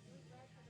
Exactly.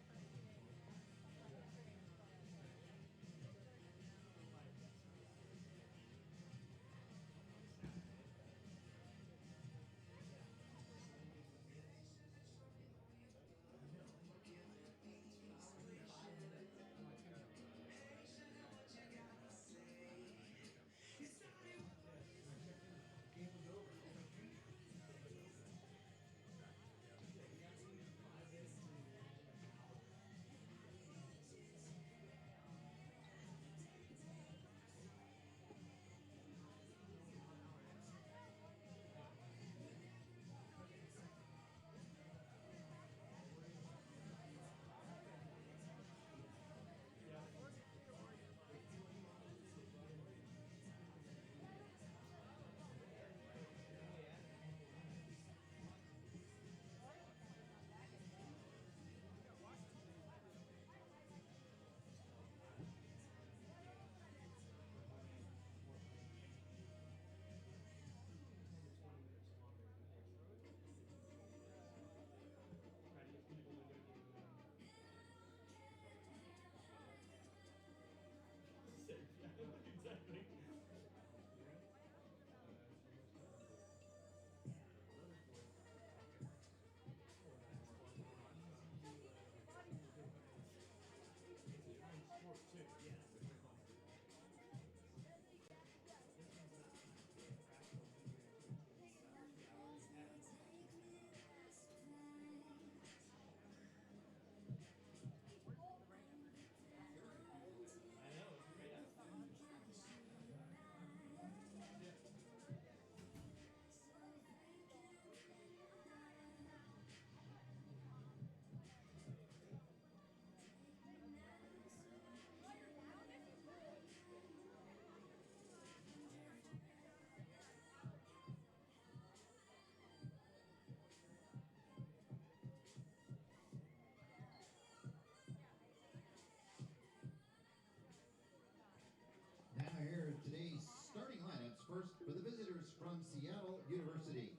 Now here are today's starting lineups. First, for the visitors from Seattle University.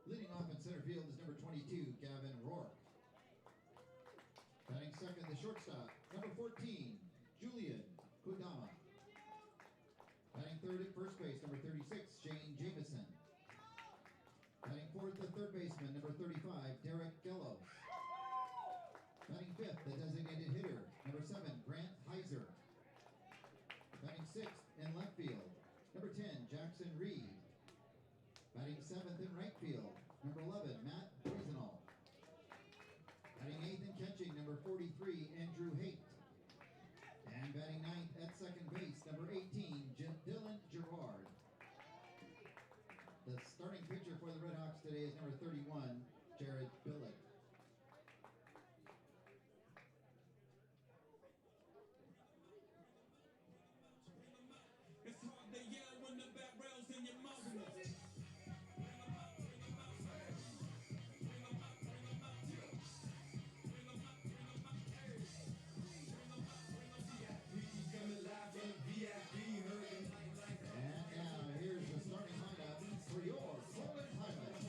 Leading off in center field is number 22, Gavin Rourke. Batting second, the shortstop, number 14, Julian Kudama. Batting third at first base, number 36, Shane Jamison. Batting fourth, the third baseman, number 35, Derek Gellos. Batting fifth, the designated hitter, number 7, Grant Heiser. Batting sixth in left field, number 10, Jackson Reed. Batting seventh in right field, number 11, Matt Brazenall. Batting eighth in catching, number 43, Andrew Haight. And batting ninth at second base, number 18, Dylan Gerard. The starting pitcher for the Red Hawks today is number 31, Jared Billick. It's hard to yell when the back rails in your mouth. Bring 'em up, bring 'em up, bring 'em up, bring 'em up, bring 'em up, bring 'em up, bring 'em up, bring 'em up, bring 'em up. VIP coming live from VIP, heard the night like. And now here's the starting lineup for your Poland Pilots.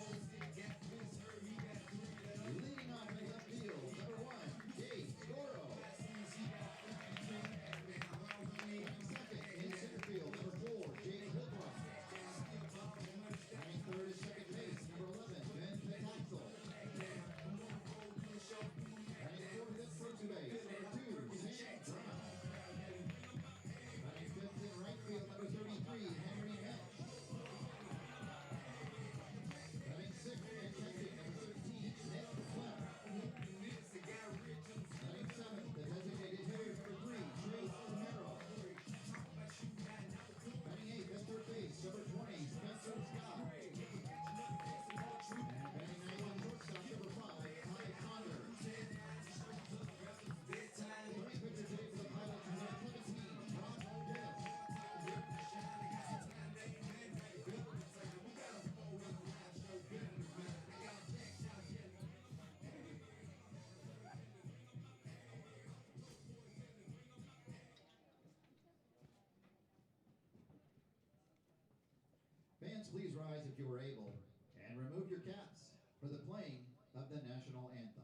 Fans, please rise if you are able, and remove your caps for the playing of the national anthem.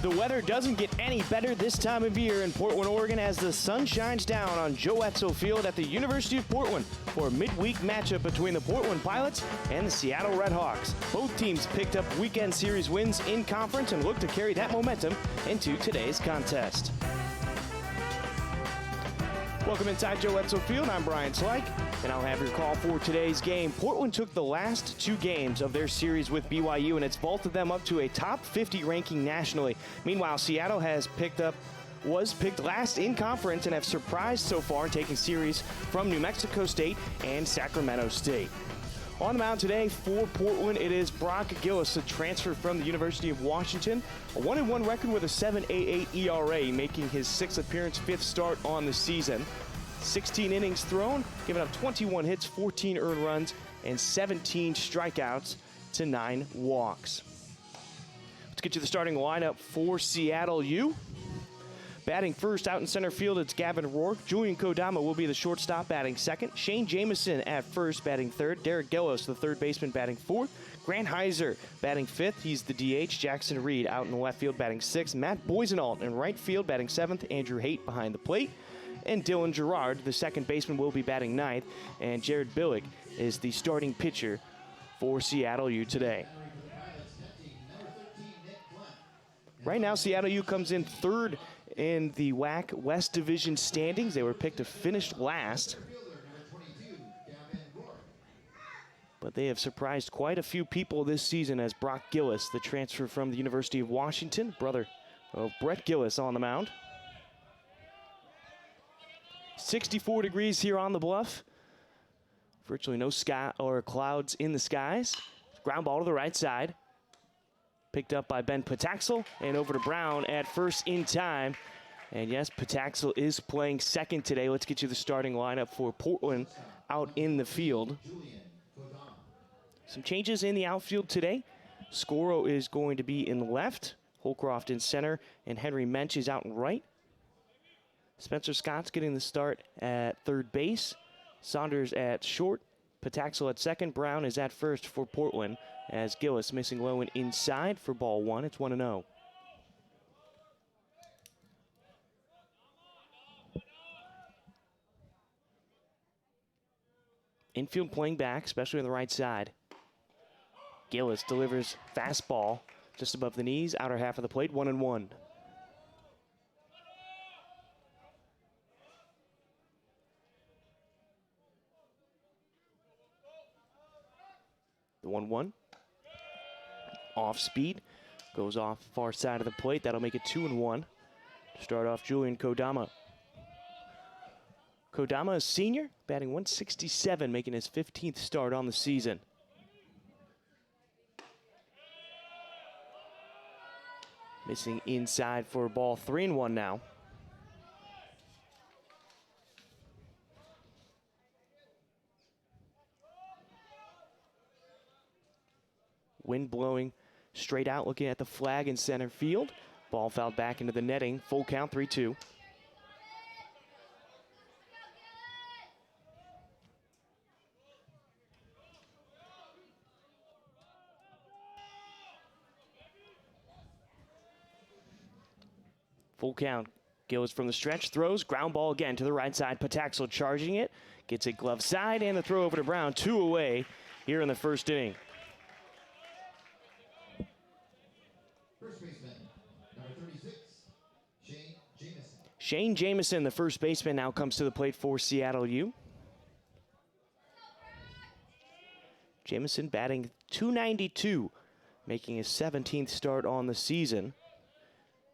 The weather doesn't get any better this time of year in Portland, Oregon as the sun shines down on Joe Etzel Field at the University of Portland for a midweek matchup between the Portland Pilots and the Seattle Redhawks. Both teams picked up weekend series wins in conference and look to carry that momentum into today's contest. Welcome inside Joe Etzel Field. I'm Brian Slyke, and I'll have your call for today's game. Portland took the last two games of their series with BYU, and it's vaulted them up to a top 50 ranking nationally. Meanwhile, Seattle was picked last in conference and have surprised so far in taking series from New Mexico State and Sacramento State. On the mound today for Portland, it is Brock Gillis, a transfer from the University of Washington. A 1-1 record with a 7.88 ERA, making his sixth appearance, fifth start on the season. 16 innings thrown, giving up 21 hits, 14 earned runs, and 17 strikeouts to 9 walks. Let's get you the starting lineup for Seattle U. Batting first out in center field, it's Gavin Rourke. Julian Kodama will be the shortstop, batting second. Shane Jamison at first, batting third. Derek Gillis, the third baseman, batting fourth. Grant Heiser batting fifth. He's the DH. Jackson Reed out in the left field, batting sixth. Matt Boisenalt in right field, batting seventh. Andrew Haight behind the plate. And Dylan Gerard, the second baseman, will be batting ninth. And Jared Billick is the starting pitcher for Seattle U today. Right now, Seattle U comes in third in the WAC West Division standings. They were picked to finish last, but they have surprised quite a few people this season as Brock Gillis, the transfer from the University of Washington, brother of Brett Gillis, on the mound. 64 degrees here on the bluff. Virtually no sky or clouds in the skies. Ground ball to the right side. Picked up by Ben Pataxel and over to Brown at first in time. And yes, Pataxel is playing second today. Let's get you the starting lineup for Portland out in the field. Some changes in the outfield today. Scoro is going to be in left, Holcroft in center, and Henry Mensch is out in right. Spencer Scott's getting the start at third base. Saunders at short. Pataxel at second. Brown is at first for Portland as Gillis missing low and inside for ball one. It's 1-0. Infield playing back, especially on the right side. Gillis delivers fastball just above the knees, outer half of the plate, 1-1. The 1-1. Off speed. Goes off far side of the plate. That'll make it 2-1. To start off, Julian Kodama. Kodama is senior, batting 167, making his 15th start on the season. Missing inside for ball 3-1 now. Wind blowing straight out, looking at the flag in center field. Ball fouled back into the netting. Full count, 3-2. Full count. Gillis from the stretch, throws, ground ball again to the right side. Pataxel charging it, gets it glove side, and the throw over to Brown. 2 away here in the first inning. First baseman, number 36, Shane Jamison. Shane Jamison, the first baseman, now comes to the plate for Seattle U. Jamison batting .292, making his 17th start on the season.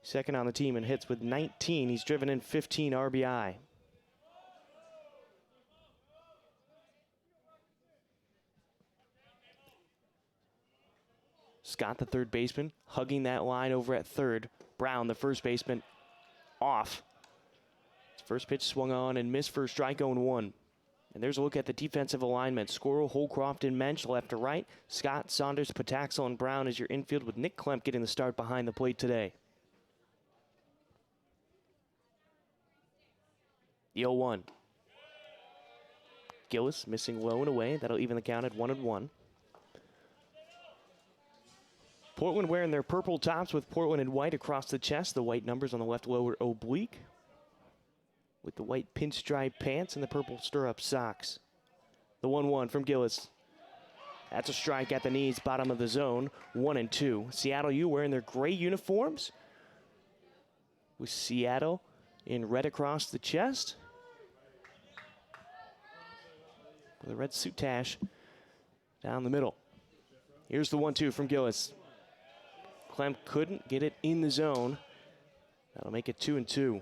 Second on the team in hits with 19. He's driven in 15 RBI. Scott, the third baseman, hugging that line over at third. Brown, the first baseman, off. His first pitch swung on and missed for a strike, 0-1. And there's a look at the defensive alignment. Squirrel, Holcroft, and Mensch left to right. Scott, Saunders, Pataxel, and Brown is your infield, with Nick Klemp getting the start behind the plate today. The 0-1. Gillis missing low and away. That'll even the count at 1-1. Portland wearing their purple tops with Portland and white across the chest. The white numbers on the left lower oblique, with the white pinstripe pants and the purple stirrup socks. The 1-1 from Gillis. That's a strike at the knees, bottom of the zone. 1-2. Seattle U wearing their gray uniforms, with Seattle in red across the chest, with a red soutache down the middle. Here's the 1-2 from Gillis. Klemp couldn't get it in the zone. That'll make it 2-2.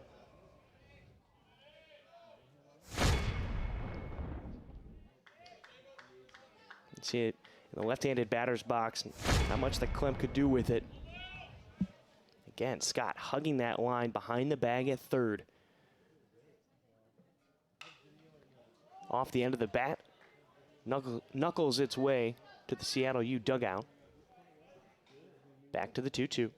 See it in the left-handed batter's box. Not much that Klemp could do with it. Again, Scott hugging that line behind the bag at third. Off the end of the bat, knuckles its way to the Seattle U dugout. Back to the 2-2.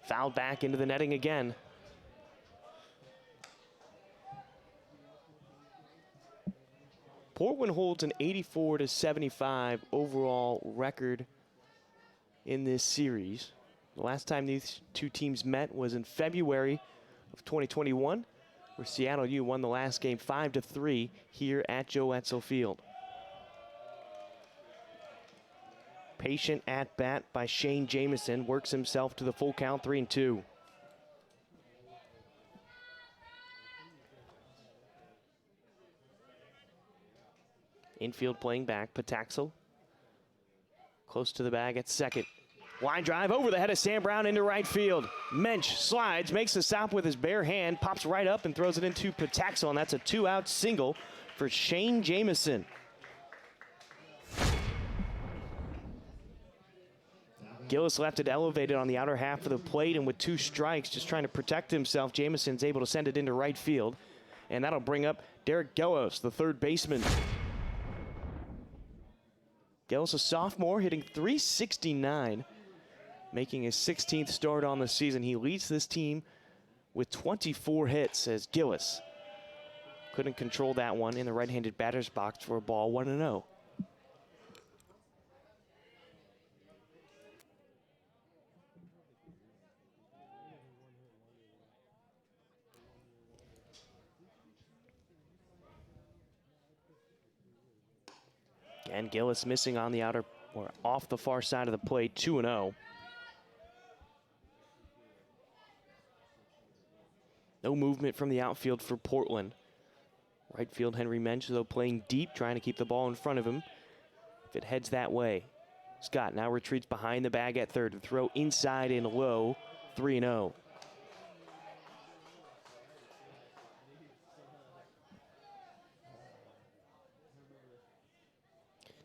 Fouled back into the netting again. Portland holds an 84-75 overall record in this series. The last time these two teams met was in February of 2021, where Seattle U won the last game 5-3 here at Joe Etzel Field. Patient at bat by Shane Jamison, works himself to the full count, 3-2. Infield playing back, Pataxel close to the bag at second. Line drive over the head of Sam Brown into right field. Mensch slides, makes the stop with his bare hand, pops right up and throws it into Pataxel, and that's a 2-out single for Shane Jamison. Gillis left it elevated on the outer half of the plate, and with 2 strikes, just trying to protect himself, Jamison's able to send it into right field, and that'll bring up Derek Gillis, the third baseman. Gillis, a sophomore, hitting .369, making his 16th start on the season. He leads this team with 24 hits, as Gillis couldn't control that one in the right-handed batter's box for a ball, 1-0. And Gillis missing on the outer, or off the far side of the plate, 2-0. No movement from the outfield for Portland. Right field, Henry Mensch, though, playing deep, trying to keep the ball in front of him if it heads that way. Scott now retreats behind the bag at third. The throw inside and low, 3-0.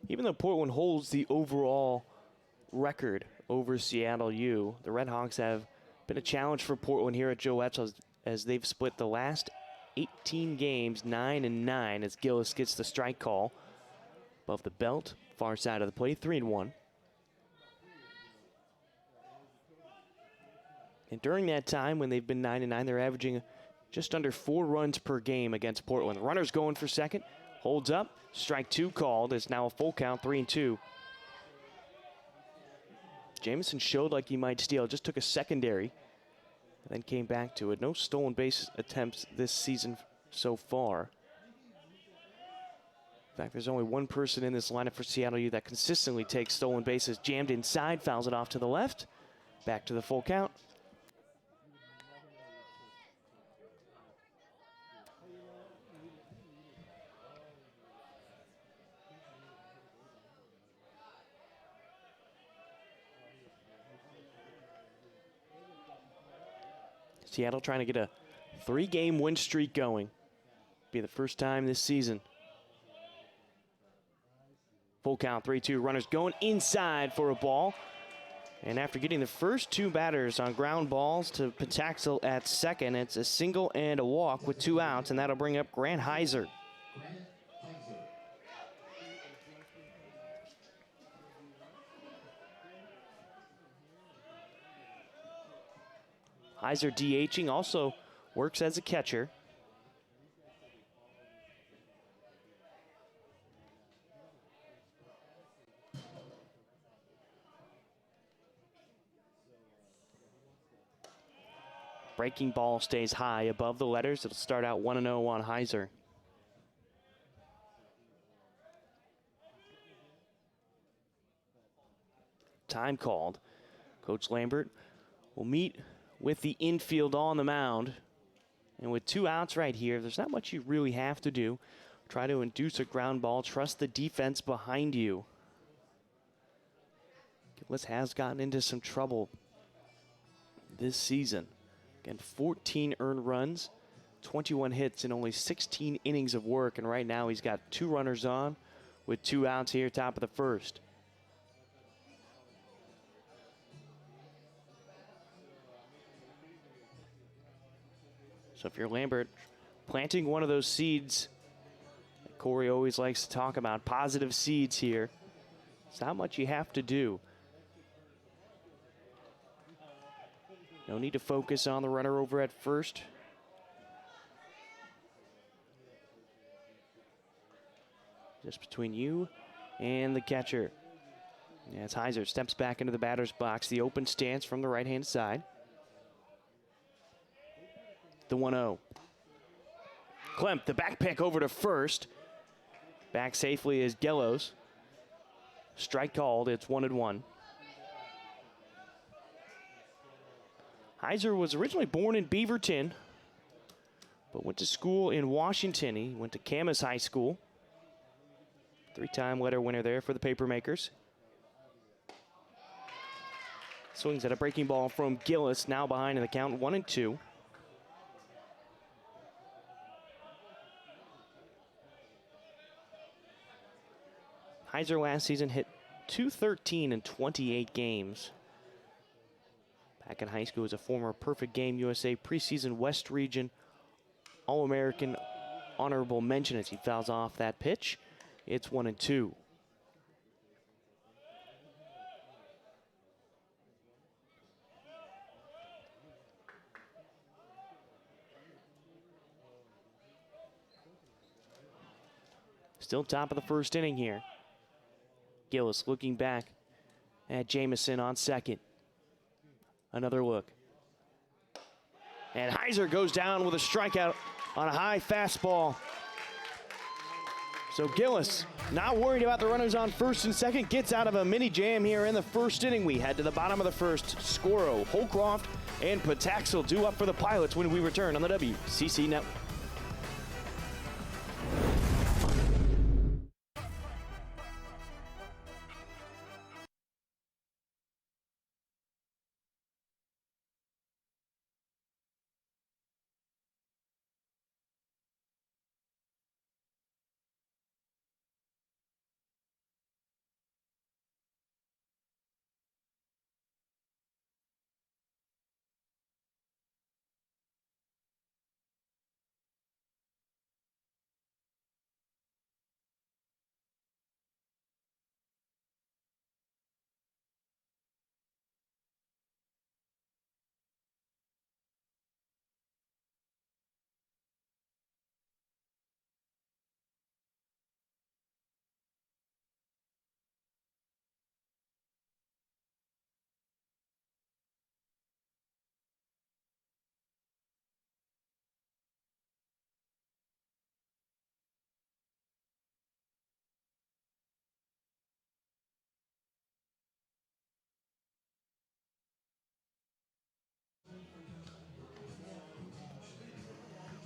Even though Portland holds the overall record over Seattle U. The Red Hawks have been a challenge for Portland here at Joe Etzel as they've split the last 18 games 9-9 as Gillis gets the strike call above the belt, far side of the plate, 3-1. And during that time, when they've been 9-9, they're averaging just under 4 runs per game against Portland. Runners going for second, holds up, strike 2 called. It's now a full count, 3-2. Jamison showed like he might steal, just took a secondary, and then came back to it. No stolen base attempts this season so far. In fact, there's only one person in this lineup for Seattle U that consistently takes stolen bases. Jammed inside, fouls it off to the left. Back to the full count. Seattle trying to get a 3-game win streak going. Be the first time this season. Full count, 3-2. Runners going inside for a ball. And after getting the first 2 batters on ground balls to Pataxel at second, it's a single and a walk with 2 outs, and that'll bring up Grant Heiser. Heiser DHing, also works as a catcher. Breaking ball stays high above the letters. It'll start out 1-0 on Heiser. Time called. Coach Lambert will meet with the infield on the mound. And with 2 outs right here, there's not much you really have to do. Try to induce a ground ball. Trust the defense behind you. Gillis has gotten into some trouble this season. Again, 14 earned runs, 21 hits, and only 16 innings of work. And right now he's got 2 runners on with 2 outs here, top of the first. So if you're Lambert, planting one of those seeds that Corey always likes to talk about, positive seeds here, it's not much you have to do. No need to focus on the runner over at first. Just between you and the catcher. As Heiser steps back into the batter's box, the open stance from the right-hand side. The 1-0. Klemp, the back pick over to first. Back safely is Gellos. Strike called, it's 1-1. Heiser was originally born in Beaverton, but went to school in Washington. He went to Camas High School. 3-time letter winner there for the Papermakers. Swings at a breaking ball from Gillis, now behind in the count, 1-2. Heiser last season hit .213 in 28 games. Back in high school, as a former Perfect Game USA preseason West Region All-American honorable mention as he fouls off that pitch. It's 1-2. Still top of the first inning here. Gillis looking back at Jamison on second. Another look. And Heiser goes down with a strikeout on a high fastball. So Gillis, not worried about the runners on first and second, gets out of a mini jam here in the first inning. We head to the bottom of the first. Scoro, Holcroft, and Pataxel due up for the Pilots when we return on the WCC Network.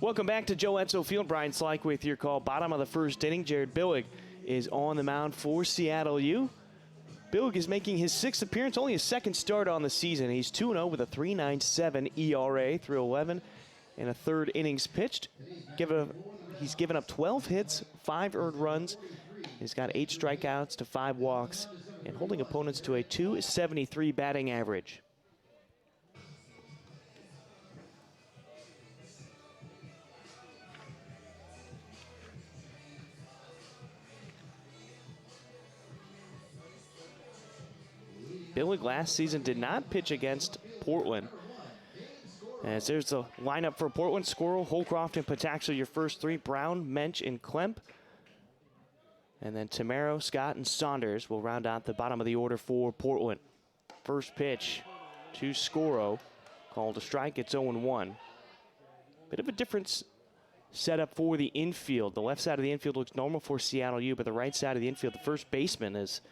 Welcome back to Joe Edsel Field. Brian Slyke with your call. Bottom of the first inning, Jared Billig is on the mound for Seattle U. Billig is making his 6th appearance, only his 2nd start on the season. He's 2-0 with a 3.97 ERA through 11 and a 3rd innings pitched. He's given up 12 hits, 5 earned runs. He's got 8 strikeouts to 5 walks and holding opponents to a .273 batting average. Billig last season did not pitch against Portland. As there's the lineup for Portland: Squirrel, Holcroft, and Pataxo, your first 3. Brown, Mensch, and Klemp. And then Tamaro, Scott, and Saunders will round out the bottom of the order for Portland. First pitch to Squirrel, called a strike. It's 0-1. Bit of a different setup for the infield. The left side of the infield looks normal for Seattle U, but the right side of the infield, the first baseman is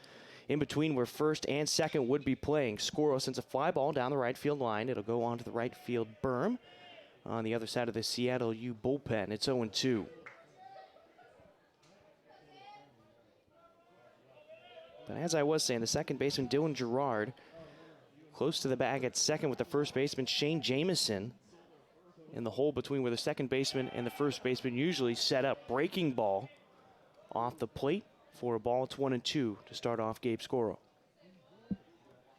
in between where first and second would be playing. Squirrel sends a fly ball down the right field line. It'll go onto the right field berm on the other side of the Seattle U bullpen. It's 0-2. But as I was saying, the second baseman, Dylan Gerard, close to the bag at second with the first baseman, Shane Jamison, in the hole between where the second baseman and the first baseman usually set up. Breaking ball off the plate for a ball. It's 1-2 to start off Gabe Squirrel.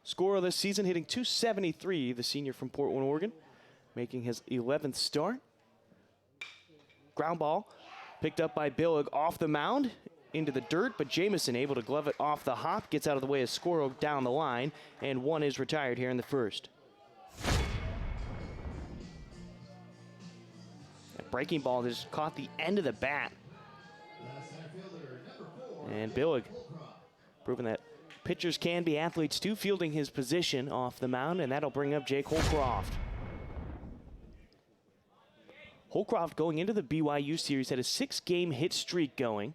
Squirrel this season hitting .273, the senior from Portland, Oregon, making his 11th start. Ground ball picked up by Billig off the mound into the dirt, but Jamison able to glove it off the hop, gets out of the way of Squirrel down the line, and 1 is retired here in the first. That breaking ball just caught the end of the bat. And Billig proving that pitchers can be athletes too, fielding his position off the mound, and that'll bring up Jake Holcroft. Holcroft going into the BYU series had a 6-game hit streak going.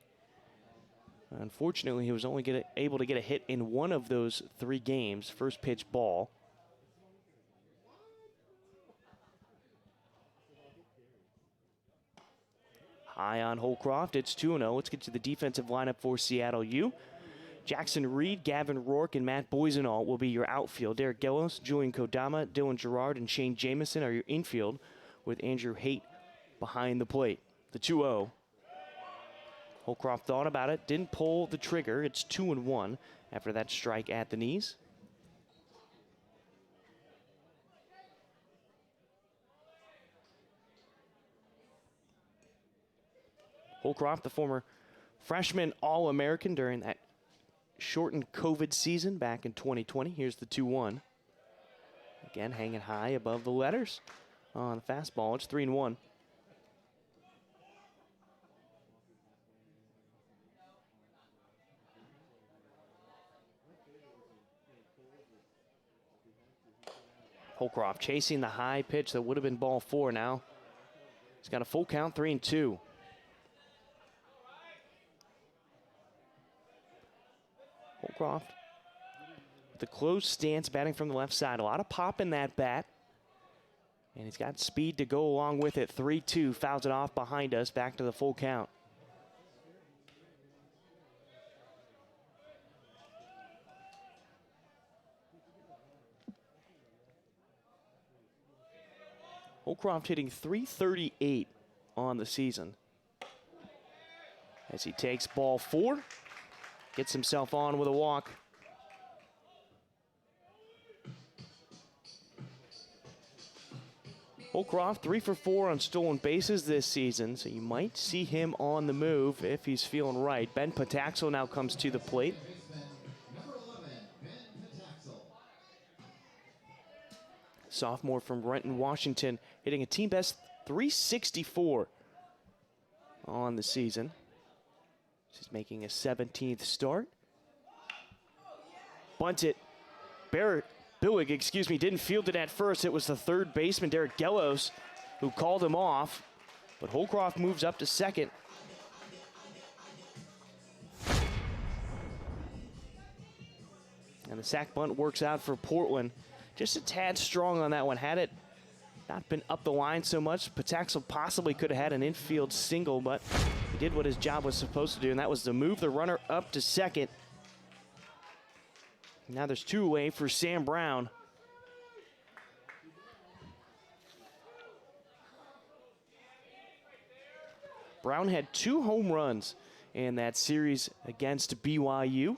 Unfortunately, he was only able to get a hit in 1 of those 3 games. First pitch ball. High on Holcroft, it's 2-0. Let's get to the defensive lineup for Seattle U. Jackson Reed, Gavin Rourke, and Matt Boisenall will be your outfield. Derek Gellos, Julian Kodama, Dylan Gerard, and Shane Jamison are your infield, with Andrew Haight behind the plate. The 2-0. Holcroft thought about it, didn't pull the trigger. It's 2-1 after that strike at the knees. Holcroft, the former freshman All-American during that shortened COVID season back in 2020. Here's the 2-1. Again, hanging high above the letters on the fastball. It's 3-1. Holcroft chasing the high pitch that would have been ball 4 now. He's got a full count, 3-2. Holcroft with the closed stance, batting from the left side. A lot of pop in that bat. And he's got speed to go along with it. 3-2, fouls it off behind us, back to the full count. Holcroft hitting .338 on the season. As he takes ball 4, gets himself on with a walk. Holcroft 3 for 4 on stolen bases this season, so you might see him on the move if he's feeling right. Ben Pataxo now comes to the plate. Sophomore from Renton, Washington, hitting a team best .364 on the season. He's making a 17th start. Bunted. Billig, didn't field it at first. It was the third baseman, Derek Gellos, who called him off. But Holcroft moves up to second. And the sac bunt works out for Portland. Just a tad strong on that one. Had it not been up the line so much. Pataxel possibly could have had an infield single, but he did what his job was supposed to do, and that was to move the runner up to second. Now there's two away for Sam Brown. Brown had 2 home runs in that series against BYU.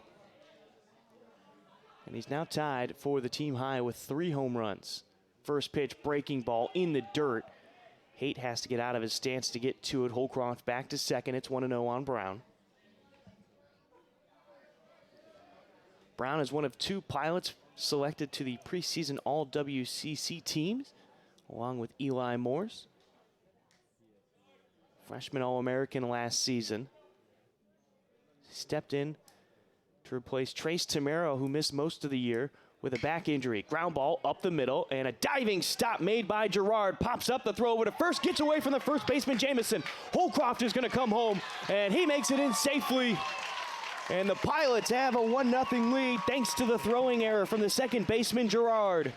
And he's now tied for the team high with 3 home runs. First pitch, breaking ball in the dirt. Haight has to get out of his stance to get to it. Holcroft back to second. It's 1-0 on Brown. Brown is one of 2 pilots selected to the preseason All-WCC teams, along with Eli Morse. Freshman All-American last season. Stepped in to replace Trace Tamero, who missed most of the year with a back injury. Ground ball up the middle, and a diving stop made by Gerard. Pops up the throw over to first, gets away from the first baseman, Jamison. Holcroft is going to come home, and he makes it in safely. And the Pilots have a 1-0 lead thanks to the throwing error from the second baseman, Gerard.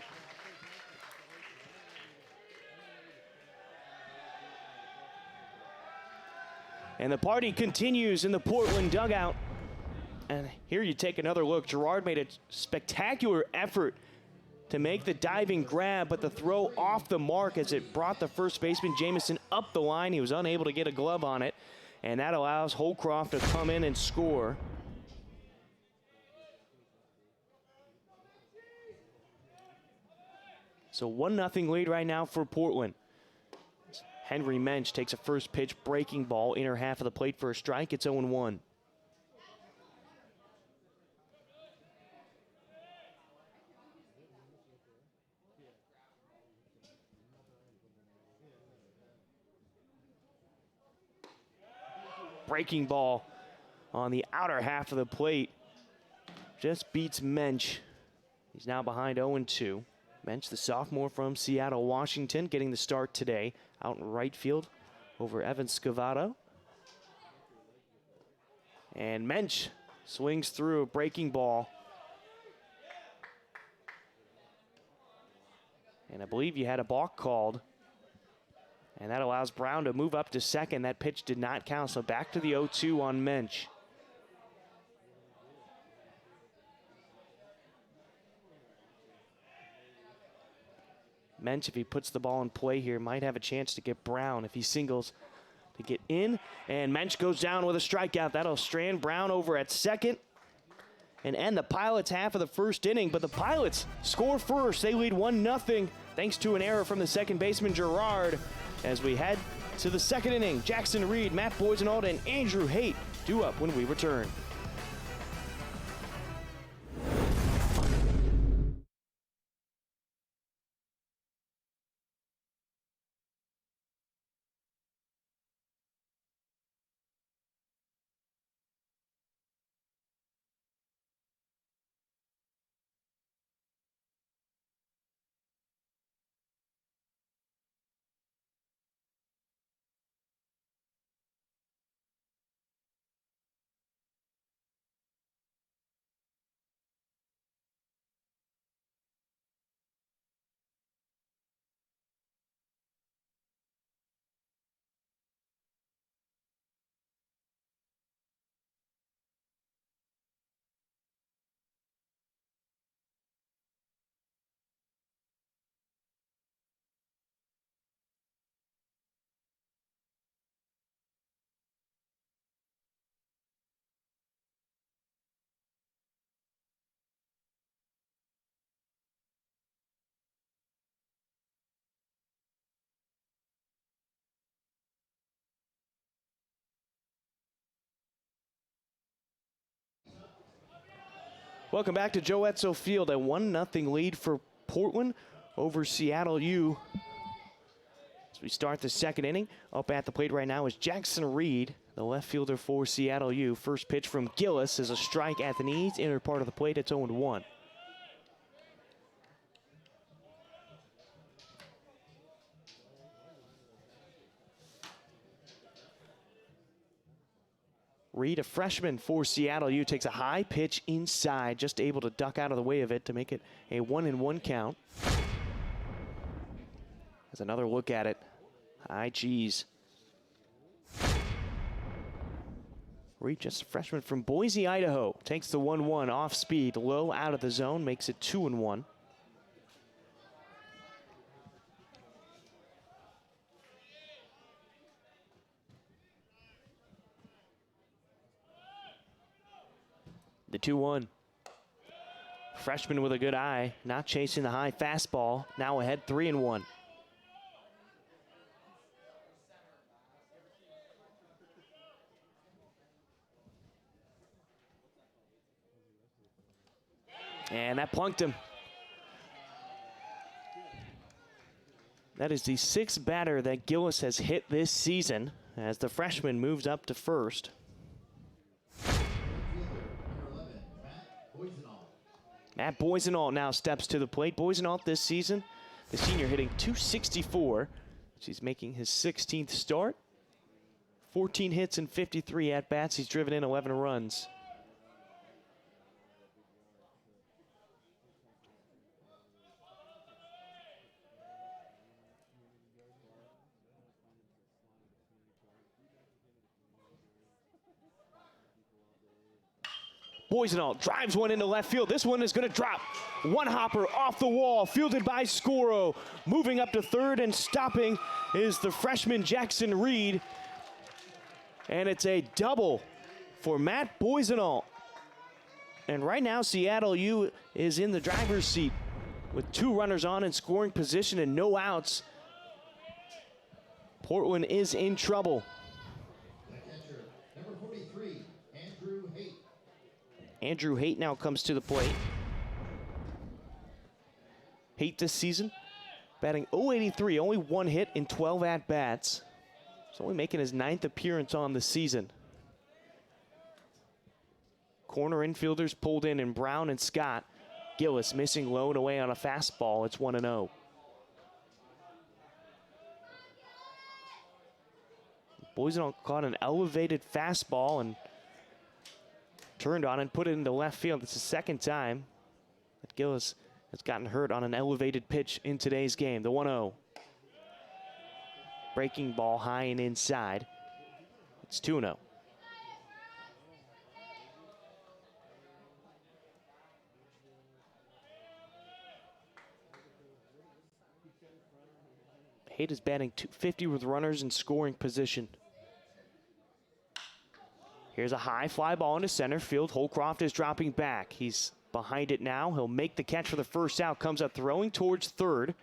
And the party continues in the Portland dugout. And here you take another look. Gerard made a spectacular effort to make the diving grab, but the throw off the mark as it brought the first baseman, Jamison, up the line. He was unable to get a glove on it, and that allows Holcroft to come in and score. So 1-0 lead right now for Portland. Henry Mensch takes a first pitch breaking ball, inner half of the plate for a strike. It's 0-1. Breaking ball on the outer half of the plate. Just beats Mensch. He's now behind 0-2. Mensch, the sophomore from Seattle, Washington, getting the start today out in right field over Evan Scavato. And Mensch swings through a breaking ball. And I believe you had a balk called. And that allows Brown to move up to second. That pitch did not count, so back to the 0-2 on Mensch. Mensch, if he puts the ball in play here, might have a chance to get Brown if he singles to get in. And Mensch goes down with a strikeout. That'll strand Brown over at second and end the Pilots' half of the first inning. But the Pilots score first. They lead 1-0 thanks to an error from the second baseman, Gerard. As we head to the second inning, Jackson Reed, Matt Boisenald, and Andrew Haight due up when we return. Welcome back to Joe Etzel Field. A 1-0 lead for Portland over Seattle U. As we start the second inning, up at the plate right now is Jackson Reed, the left fielder for Seattle U. First pitch from Gillis is a strike at the knees, inner part of the plate. It's 0-1. Reed, a freshman for Seattle U, takes a high pitch inside, just able to duck out of the way of it to make it a 1-1 count. As another look at it. High cheese. Reed, just a freshman from Boise, Idaho. Takes the 1-1 off speed, low out of the zone, makes it 2-1. The 2-1. Freshman with a good eye, not chasing the high fastball. Now ahead 3-1. And that plunked him. That is the 6th batter that Gillis has hit this season as the freshman moves up to first. Matt Boisenalt now steps to the plate. Boisenalt this season, the senior, hitting .264, which he's making his 16th start. 14 hits and 53 at-bats. He's driven in 11 runs. Boisenalt drives one into left field. This one is going to drop. One hopper off the wall, fielded by Scoro. Moving up to third and stopping is the freshman Jackson Reed. And it's a double for Matt Boisenalt. And right now, Seattle U is in the driver's seat with 2 runners on in scoring position and no outs. Portland is in trouble. Andrew Haight now comes to the plate. Haight this season, batting .083, only 1 hit in 12 at-bats. He's only making his 9th appearance on the season. Corner infielders pulled in Brown and Scott. Gillis missing low and away on a fastball. It's 1-0. Boisenalt caught an elevated fastball and turned on and put it into left field. It's the 2nd time that Gillis has gotten hurt on an elevated pitch in today's game. The 1-0. Breaking ball high and inside. It's 2-0. Haight is batting .250 with runners in scoring position. Here's a high fly ball into center field. Holcroft is dropping back. He's behind it now. He'll make the catch for the first out. Comes up throwing towards third.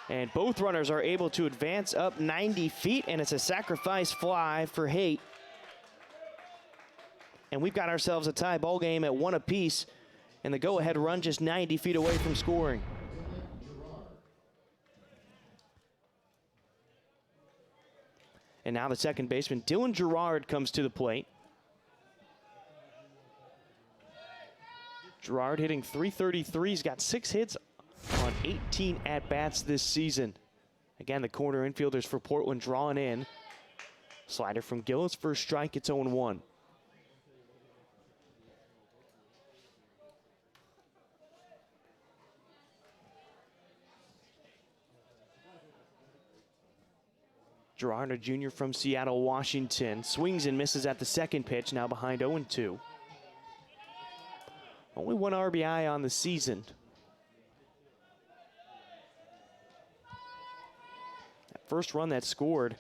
And both runners are able to advance up 90 feet, and it's a sacrifice fly for Haight. And we've got ourselves a tie ball game at 1 apiece, and the go-ahead run just 90 feet away from scoring. And now the second baseman, Dylan Gerard, comes to the plate. Gerard hitting .333. He's got 6 hits on 18 at-bats this season. Again, the corner infielders for Portland drawing in. Slider from Gillis for a strike. It's 0-1. Gerard, a junior from Seattle, Washington, swings and misses at the second pitch, now behind 0-2. Only 1 RBI on the season. That first run that scored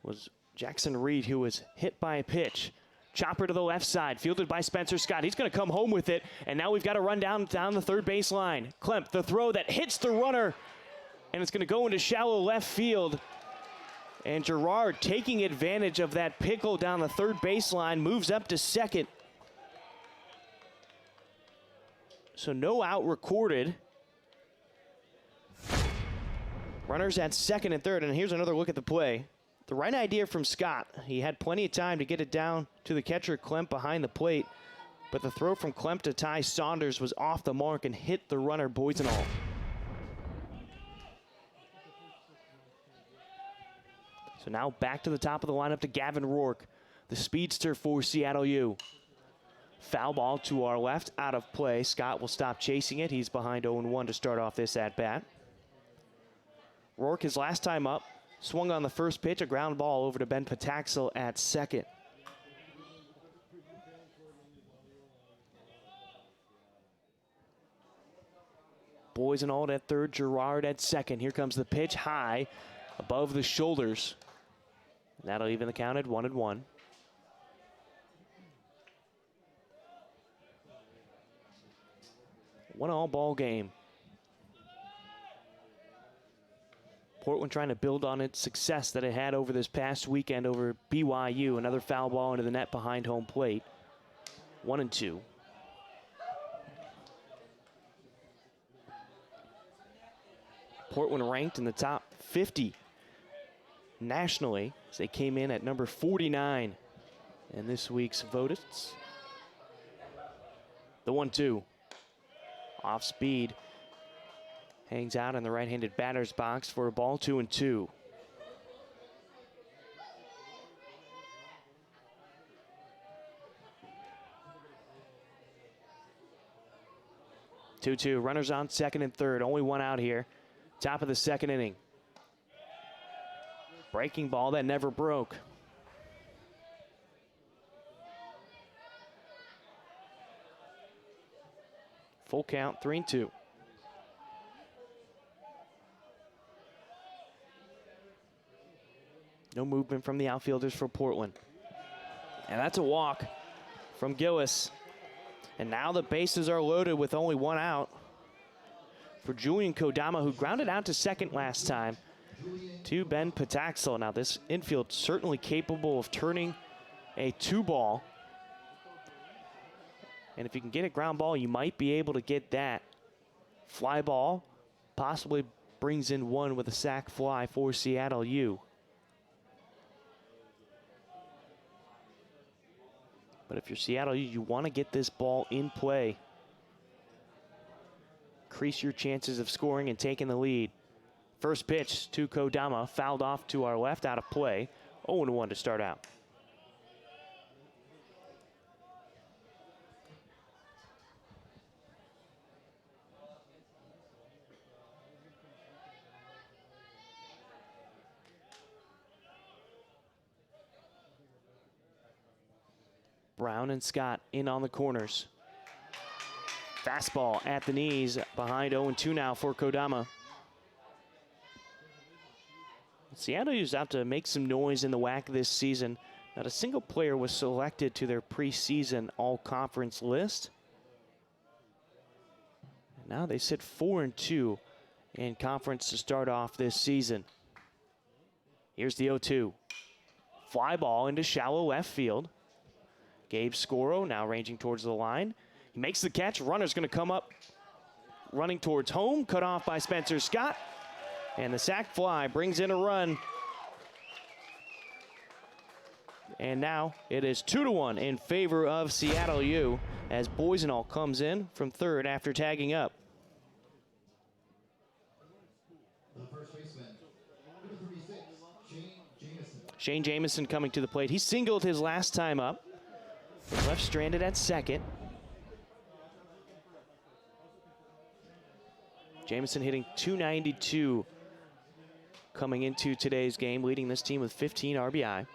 was Jackson Reed, who was hit by a pitch. Chopper to the left side, fielded by Spencer Scott. He's going to come home with it, and now we've got to run down the third baseline. Klemp, the throw that hits the runner, and it's going to go into shallow left field. And Gerard, taking advantage of that pickle down the third baseline, moves up to second. So no out recorded. Runners at second and third, and here's another look at the play. The right idea from Scott. He had plenty of time to get it down to the catcher, Klemp, behind the plate. But the throw from Klemp to Ty Saunders was off the mark and hit the runner, Boisenalt. So now back to the top of the lineup to Gavin Rourke, the speedster for Seattle U. Foul ball to our left, out of play. Scott will stop chasing it. He's behind 0-1 to start off this at-bat. Rourke, his last time up, swung on the first pitch, a ground ball over to Ben Pataxel at second. Boysenald at third, Gerard at second. Here comes the pitch, high, above the shoulders. That'll even the count at 1-1. 1-all ball game. Portland trying to build on its success that it had over this past weekend over BYU. Another foul ball into the net behind home plate. 1-2. Portland ranked in the top 50 nationally as they came in at number 49 in this week's votes. The 1-2. Off speed. Hangs out in the right-handed batter's box for a ball, 2-2. Runners on second and third. Only one out here. Top of the second inning. Breaking ball that never broke. Full count, 3-2. No movement from the outfielders for Portland. And that's a walk from Gillis. And now the bases are loaded with only one out for Julian Kodama, who grounded out to second last time to Ben Pataxel. Now this infield certainly capable of turning a 2-ball. And if you can get a ground ball, you might be able to get that. Fly ball possibly brings in one with a sac fly for Seattle U. But if you're Seattle, you want to get this ball in play. Increase your chances of scoring and taking the lead. First pitch to Kodama, fouled off to our left, out of play. 0-1 to start out. Brown and Scott in on the corners. Fastball at the knees, behind 0-2 now for Kodama. Seattle is out to make some noise in the WAC this season. Not a single player was selected to their preseason all-conference list. And now they sit 4-2 in conference to start off this season. Here's the 0-2. Fly ball into shallow left field. Gabe Scoro now ranging towards the line. He makes the catch. Runner's going to come up running towards home. Cut off by Spencer Scott. And the sac fly brings in a run. And now it is 2-1 in favor of Seattle U as Boysenall comes in from third after tagging up. The first baseman, number 36, Shane Jamison. Shane Jamison coming to the plate. He singled his last time up. Was left stranded at second. Jamison hitting .292 coming into today's game, leading this team with 15 RBI.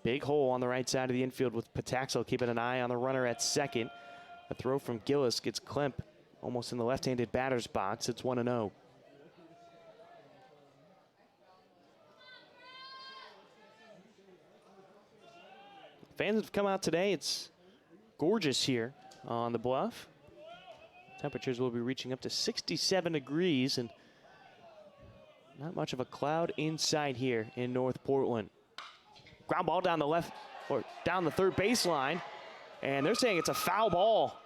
Big hole on the right side of the infield with Pataxel keeping an eye on the runner at second. A throw from Gillis gets Klemp almost in the left-handed batter's box. It's 1-0. Fans have come out today. It's gorgeous here on the bluff. Temperatures will be reaching up to 67 degrees and not much of a cloud inside here in North Portland. Ground ball down the left, or down the third baseline, and they're saying it's a foul ball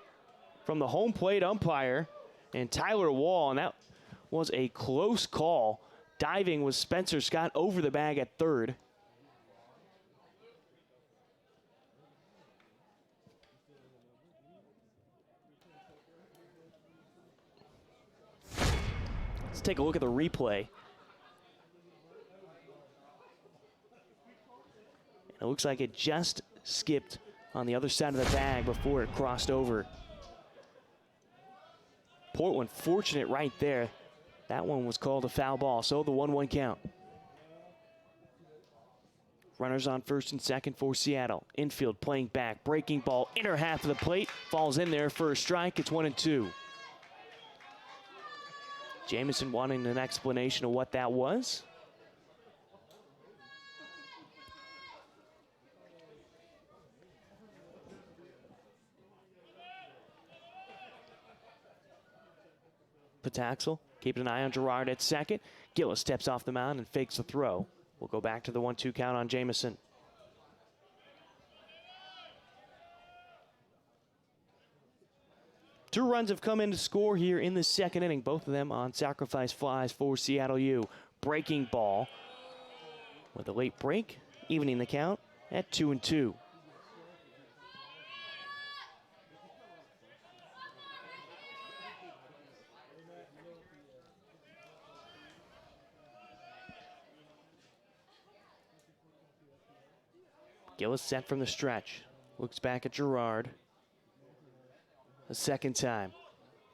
from the home plate umpire and Tyler Wall, and that was a close call. Diving was Spencer Scott over the bag at third. Let's take a look at the replay. It looks like it just skipped on the other side of the bag before it crossed over. Portland fortunate right there. That one was called a foul ball, so the 1-1 count. Runners on first and second for Seattle. Infield playing back, breaking ball, inner half of the plate, falls in there for a strike. It's 1-2. Jamison wanting an explanation of what that was. Pataxel keeping an eye on Gerard at second. Gillis steps off the mound and fakes the throw. We'll go back to the 1-2 count on Jamison. Two runs have come in to score here in the second inning, both of them on sacrifice flies for Seattle U. Breaking ball with a late break, evening the count at 2-2. Gillis set from the stretch. Looks back at Gerard. A second time.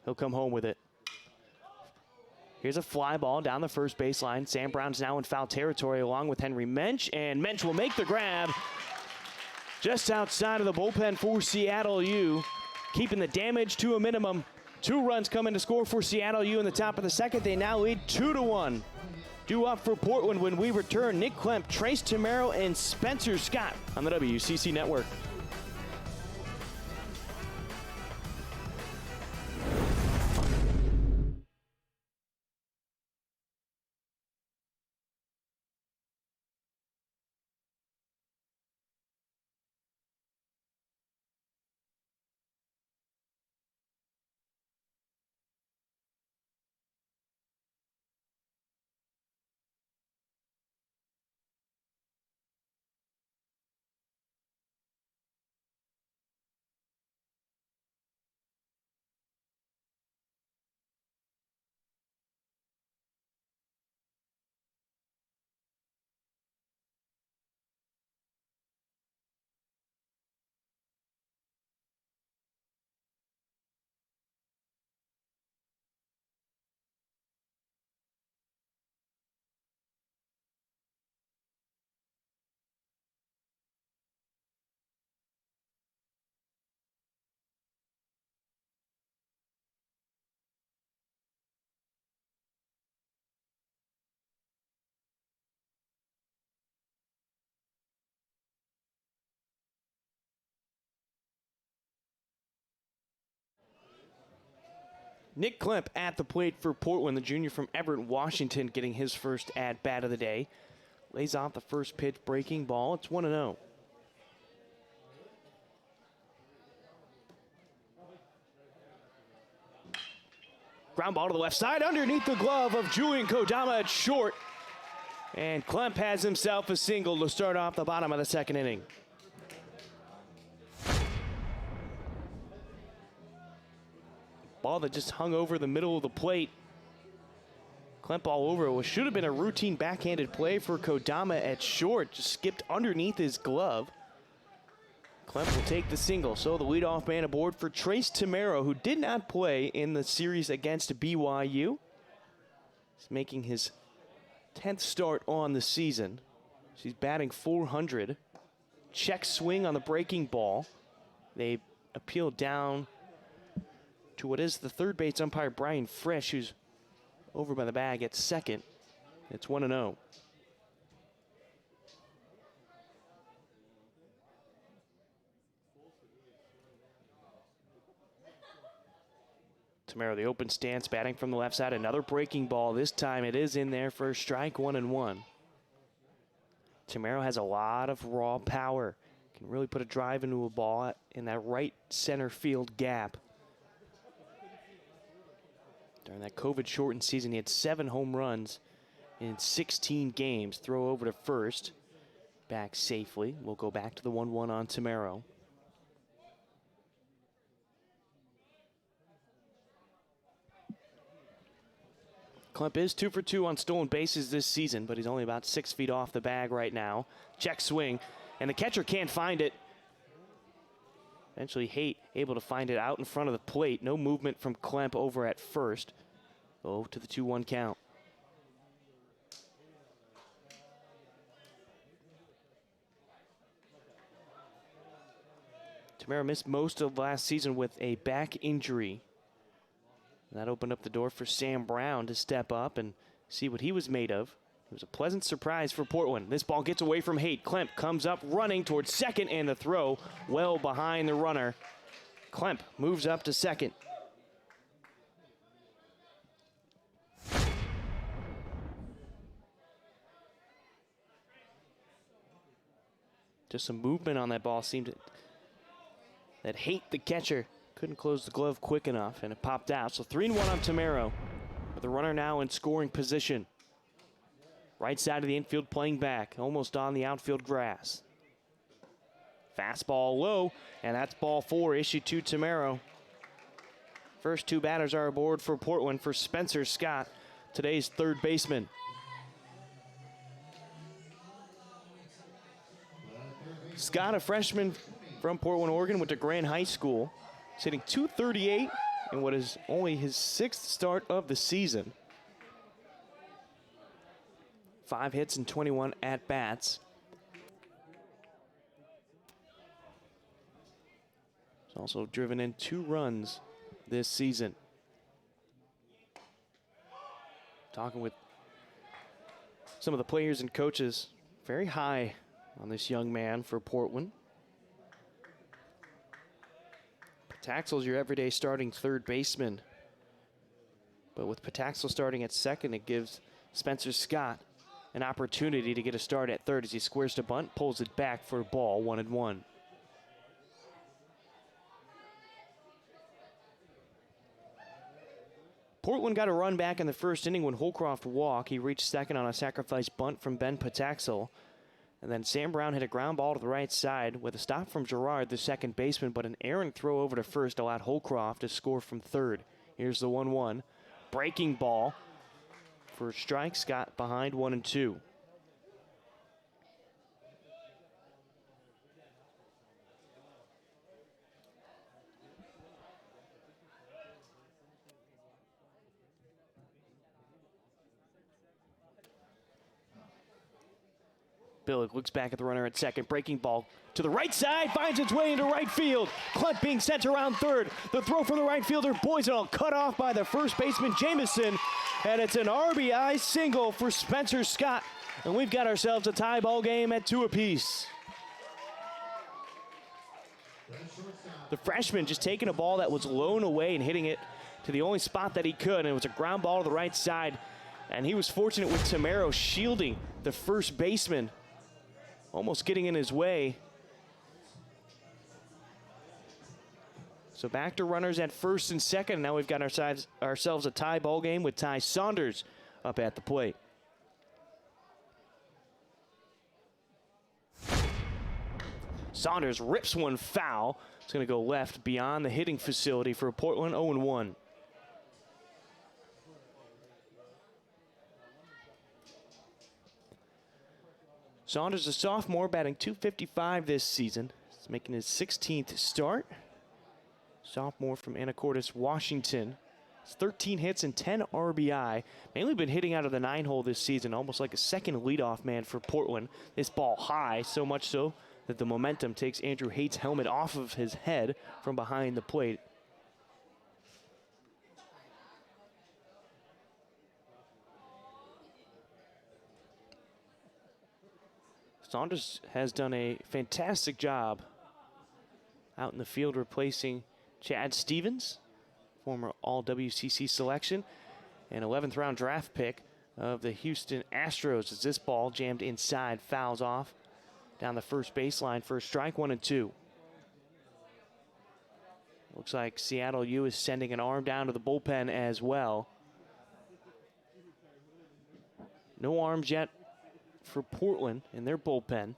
He'll come home with it. Here's a fly ball down the first baseline. Sam Brown's now in foul territory along with Henry Mensch, and Mensch will make the grab just outside of the bullpen for Seattle U, keeping the damage to a minimum. 2 runs coming to score for Seattle U in the top of the second. They now lead 2-1. Due up for Portland when we return. Nick Klemp, Trace Tamero, and Spencer Scott on the WCC Network. Nick Klemp at the plate for Portland, the junior from Everett, Washington, getting his first at-bat of the day. Lays off the first pitch, breaking ball. It's 1-0. Ground ball to the left side, underneath the glove of Julian Kodama at short. And Klemp has himself a single to start off the bottom of the second inning. Ball that just hung over the middle of the plate. Klemp all over it. What should have been a routine backhanded play for Kodama at short. Just skipped underneath his glove. Klemp will take the single. So the leadoff man aboard for Trace Tamero, who did not play in the series against BYU. He's making his 10th start on the season. He's batting .400. Check swing on the breaking ball. They appealed down to what is the third base umpire, Brian Frisch, who's over by the bag at second. It's 1-0. Tamero, the open stance, batting from the left side. Another breaking ball. This time it is in there for a strike, 1-1. Tamero has a lot of raw power. Can really put a drive into a ball in that right center field gap. During that COVID-shortened season, he had 7 home runs in 16 games. Throw over to first. Back safely. We'll go back to the 1-1 on Tamero. Klemp is 2 for 2 on stolen bases this season, but he's only about 6 feet off the bag right now. Check swing, and the catcher can't find it. Eventually Haight able to find it out in front of the plate. No movement from Klemp over at first. Oh, to the 2-1 count. Tamara missed most of last season with a back injury. That opened up the door for Sam Brown to step up and see what he was made of. It was a pleasant surprise for Portland. This ball gets away from Haight. Klemp comes up running towards second, and the throw well behind the runner. Klemp moves up to second. Just some movement on that ball. Seemed that Haight, the catcher, couldn't close the glove quick enough, and it popped out. So 3-1 on Tamero, with the runner now in scoring position. Right side of the infield playing back, almost on the outfield grass. Fastball low, and that's ball 4 issued to Tamero. First 2 batters are aboard for Portland for Spencer Scott, today's third baseman. Scott, a freshman from Portland, Oregon, went to Grand High School. He's hitting .238 in what is only his 6th start of the season. 5 hits and 21 at-bats. He's also driven in 2 runs this season. Talking with some of the players and coaches, very high on this young man for Portland. Pataxel's your everyday starting third baseman. But with Pataxel starting at second, it gives Spencer Scott an opportunity to get a start at third as he squares to bunt, pulls it back for a ball, 1-1. Portland got a run back in the first inning when Holcroft walked. He reached second on a sacrifice bunt from Ben Pataxel. And then Sam Brown hit a ground ball to the right side with a stop from Gerard, the second baseman, but an errant throw over to first allowed Holcroft to score from third. Here's the 1-1. Breaking ball for a strike. Scott behind 1-2. Billick looks back at the runner at second. Breaking ball to the right side, finds its way into right field. Klemp being sent around third. The throw from the right fielder, Boysen, cut off by the first baseman, Jamison. And it's an RBI single for Spencer Scott. And we've got ourselves a tie ball game at 2 apiece. The freshman just taking a ball that was blown away and hitting it to the only spot that he could. And it was a ground ball to the right side. And he was fortunate with Tamero shielding the first baseman, almost getting in his way. So back to runners at first and second. And now we've got ourselves a tie ball game with Ty Saunders up at the plate. Saunders rips one foul. It's going to go left beyond the hitting facility for Portland, 0-1. Saunders, a sophomore, batting .255 this season. He's making his 16th start. Sophomore from Anacortes, Washington. It's 13 hits and 10 RBI. Mainly been hitting out of the 9-hole this season, almost like a second leadoff man for Portland. This ball high, so much so that the momentum takes Andrew Haight's helmet off of his head from behind the plate. Saunders has done a fantastic job out in the field replacing Chad Stevens, former All-WCC selection, and 11th round draft pick of the Houston Astros, as this ball jammed inside, fouls off down the first baseline for a strike, 1-2. Looks like Seattle U is sending an arm down to the bullpen as well. No arms yet for Portland in their bullpen.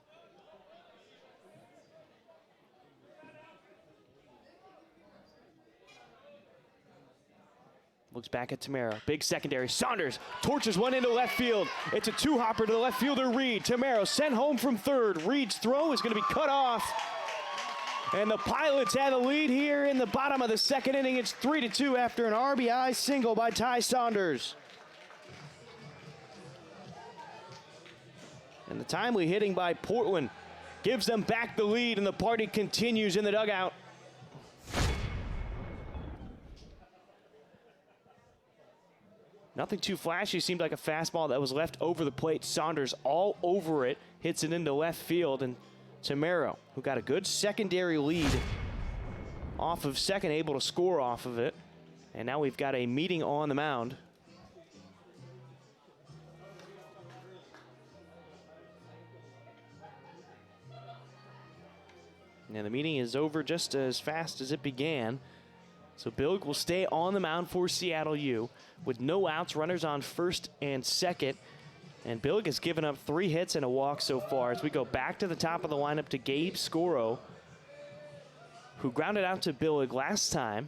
Looks back at Tamero. Big secondary. Saunders torches one into left field. It's a two-hopper to the left fielder, Reed. Tamero sent home from third. Reed's throw is going to be cut off. And the Pilots have the lead here in the bottom of the second inning. It's 3-2 after an RBI single by Ty Saunders. And the timely hitting by Portland gives them back the lead, and the party continues in the dugout. Nothing too flashy. Seemed like a fastball that was left over the plate. Saunders all over it, hits it into left field, and Tamero, who got a good secondary lead off of second, able to score off of it. And now we've got a meeting on the mound. And the meeting is over just as fast as it began. So Billig will stay on the mound for Seattle U with no outs, runners on first and second. And Billig has given up 3 hits and a walk so far as we go back to the top of the lineup to Gabe Scoro, who grounded out to Billig last time.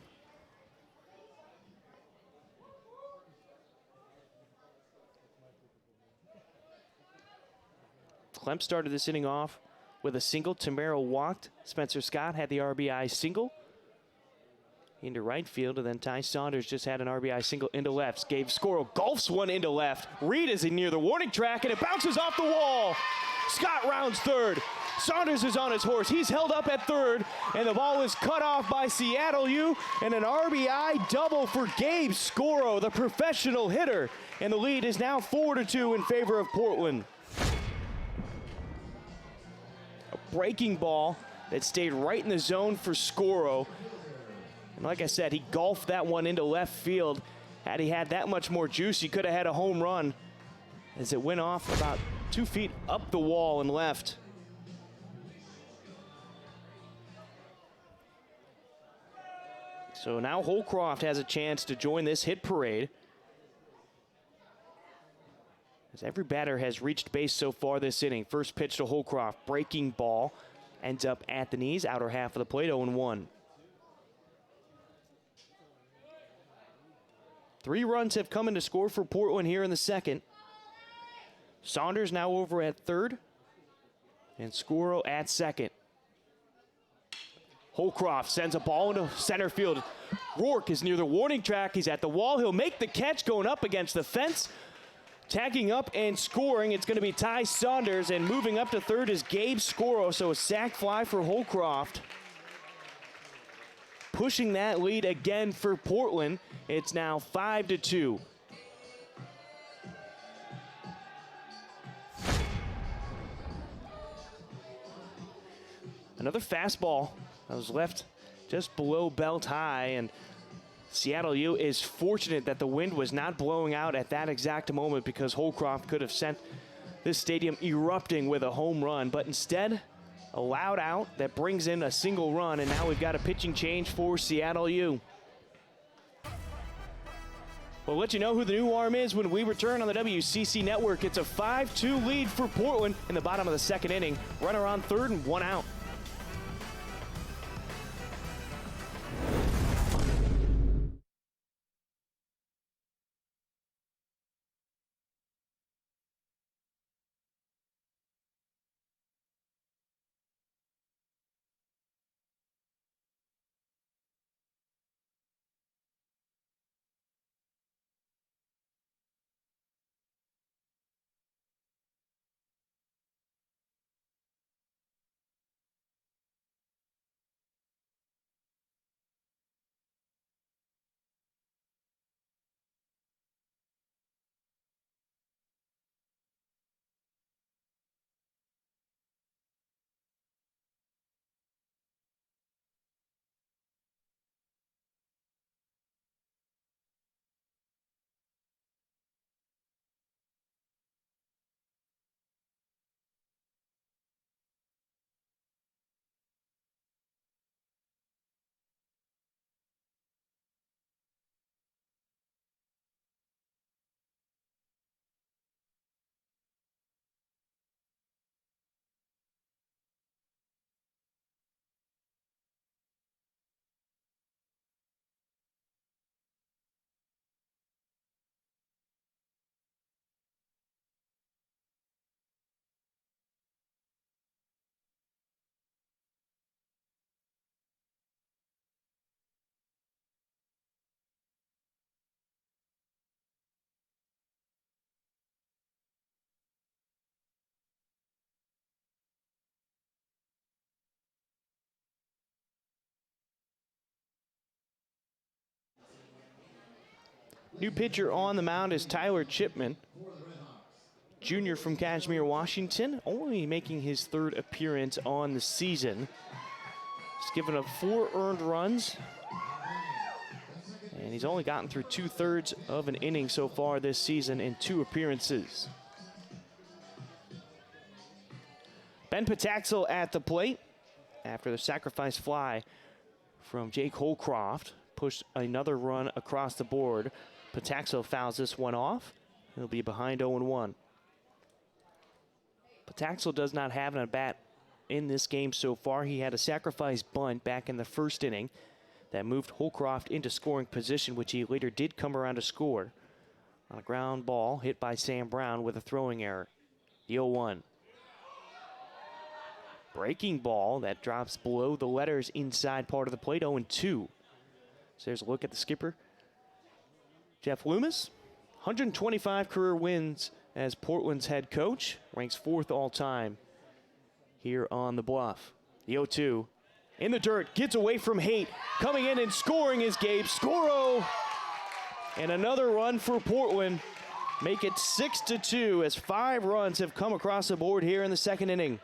Clem started this inning off with a single. Tamero walked. Spencer Scott had the RBI single into right field, and then Ty Saunders just had an RBI single into left. Gabe Scoro golfs one into left. Reed is near the warning track, and it bounces off the wall. Scott rounds third. Saunders is on his horse. He's held up at third, and the ball is cut off by Seattle U, and an RBI double for Gabe Scoro, the professional hitter. And the lead is now 4-2 in favor of Portland. A breaking ball that stayed right in the zone for Scoro. And like I said, he golfed that one into left field. Had he had that much more juice, he could have had a home run as it went off about 2 feet up the wall and left. So now Holcroft has a chance to join this hit parade, as every batter has reached base so far this inning. First pitch to Holcroft, breaking ball, ends up at the knees, outer half of the plate, 0-1. 3 runs have come in to score for Portland here in the second. Saunders now over at third, and Scoro at second. Holcroft sends a ball into center field. Rourke is near the warning track. He's at the wall. He'll make the catch going up against the fence. Tagging up and scoring, it's going to be Ty Saunders, and moving up to third is Gabe Scoro, so a sac fly for Holcroft. Pushing that lead again for Portland. It's now 5-2. Another fastball that was left just below belt high, and Seattle U is fortunate that the wind was not blowing out at that exact moment, because Holcroft could have sent this stadium erupting with a home run, but instead a loud out that brings in a single run, and now we've got a pitching change for Seattle U. We'll let you know who the new arm is when we return on the WCC Network. It's a 5-2 lead for Portland in the bottom of the second inning. Runner on third and 1 out. New pitcher on the mound is Tyler Chipman, junior from Kashmir, Washington, only making his third appearance on the season. He's given up 4 earned runs, and he's only gotten through 2/3 of an inning so far this season in 2 appearances. Ben Pataxel at the plate after the sacrifice fly from Jake Holcroft pushed another run across the board. Pataxel fouls this one off. He'll be behind 0-1. Pataxel does not have an at-bat in this game so far. He had a sacrifice bunt back in the first inning that moved Holcroft into scoring position, which he later did come around to score on a ground ball hit by Sam Brown with a throwing error. The 0-1. Breaking ball that drops below the letters inside part of the plate, 0-2. So there's a look at the skipper, Jeff Loomis. 125 career wins as Portland's head coach, ranks 4th all-time here on the Bluff. The 0-2 in the dirt, gets away from Haight. Coming in and scoring is Gabe Scoro. And another run for Portland. Make it 6-2 as 5 runs have come across the board here in the second inning.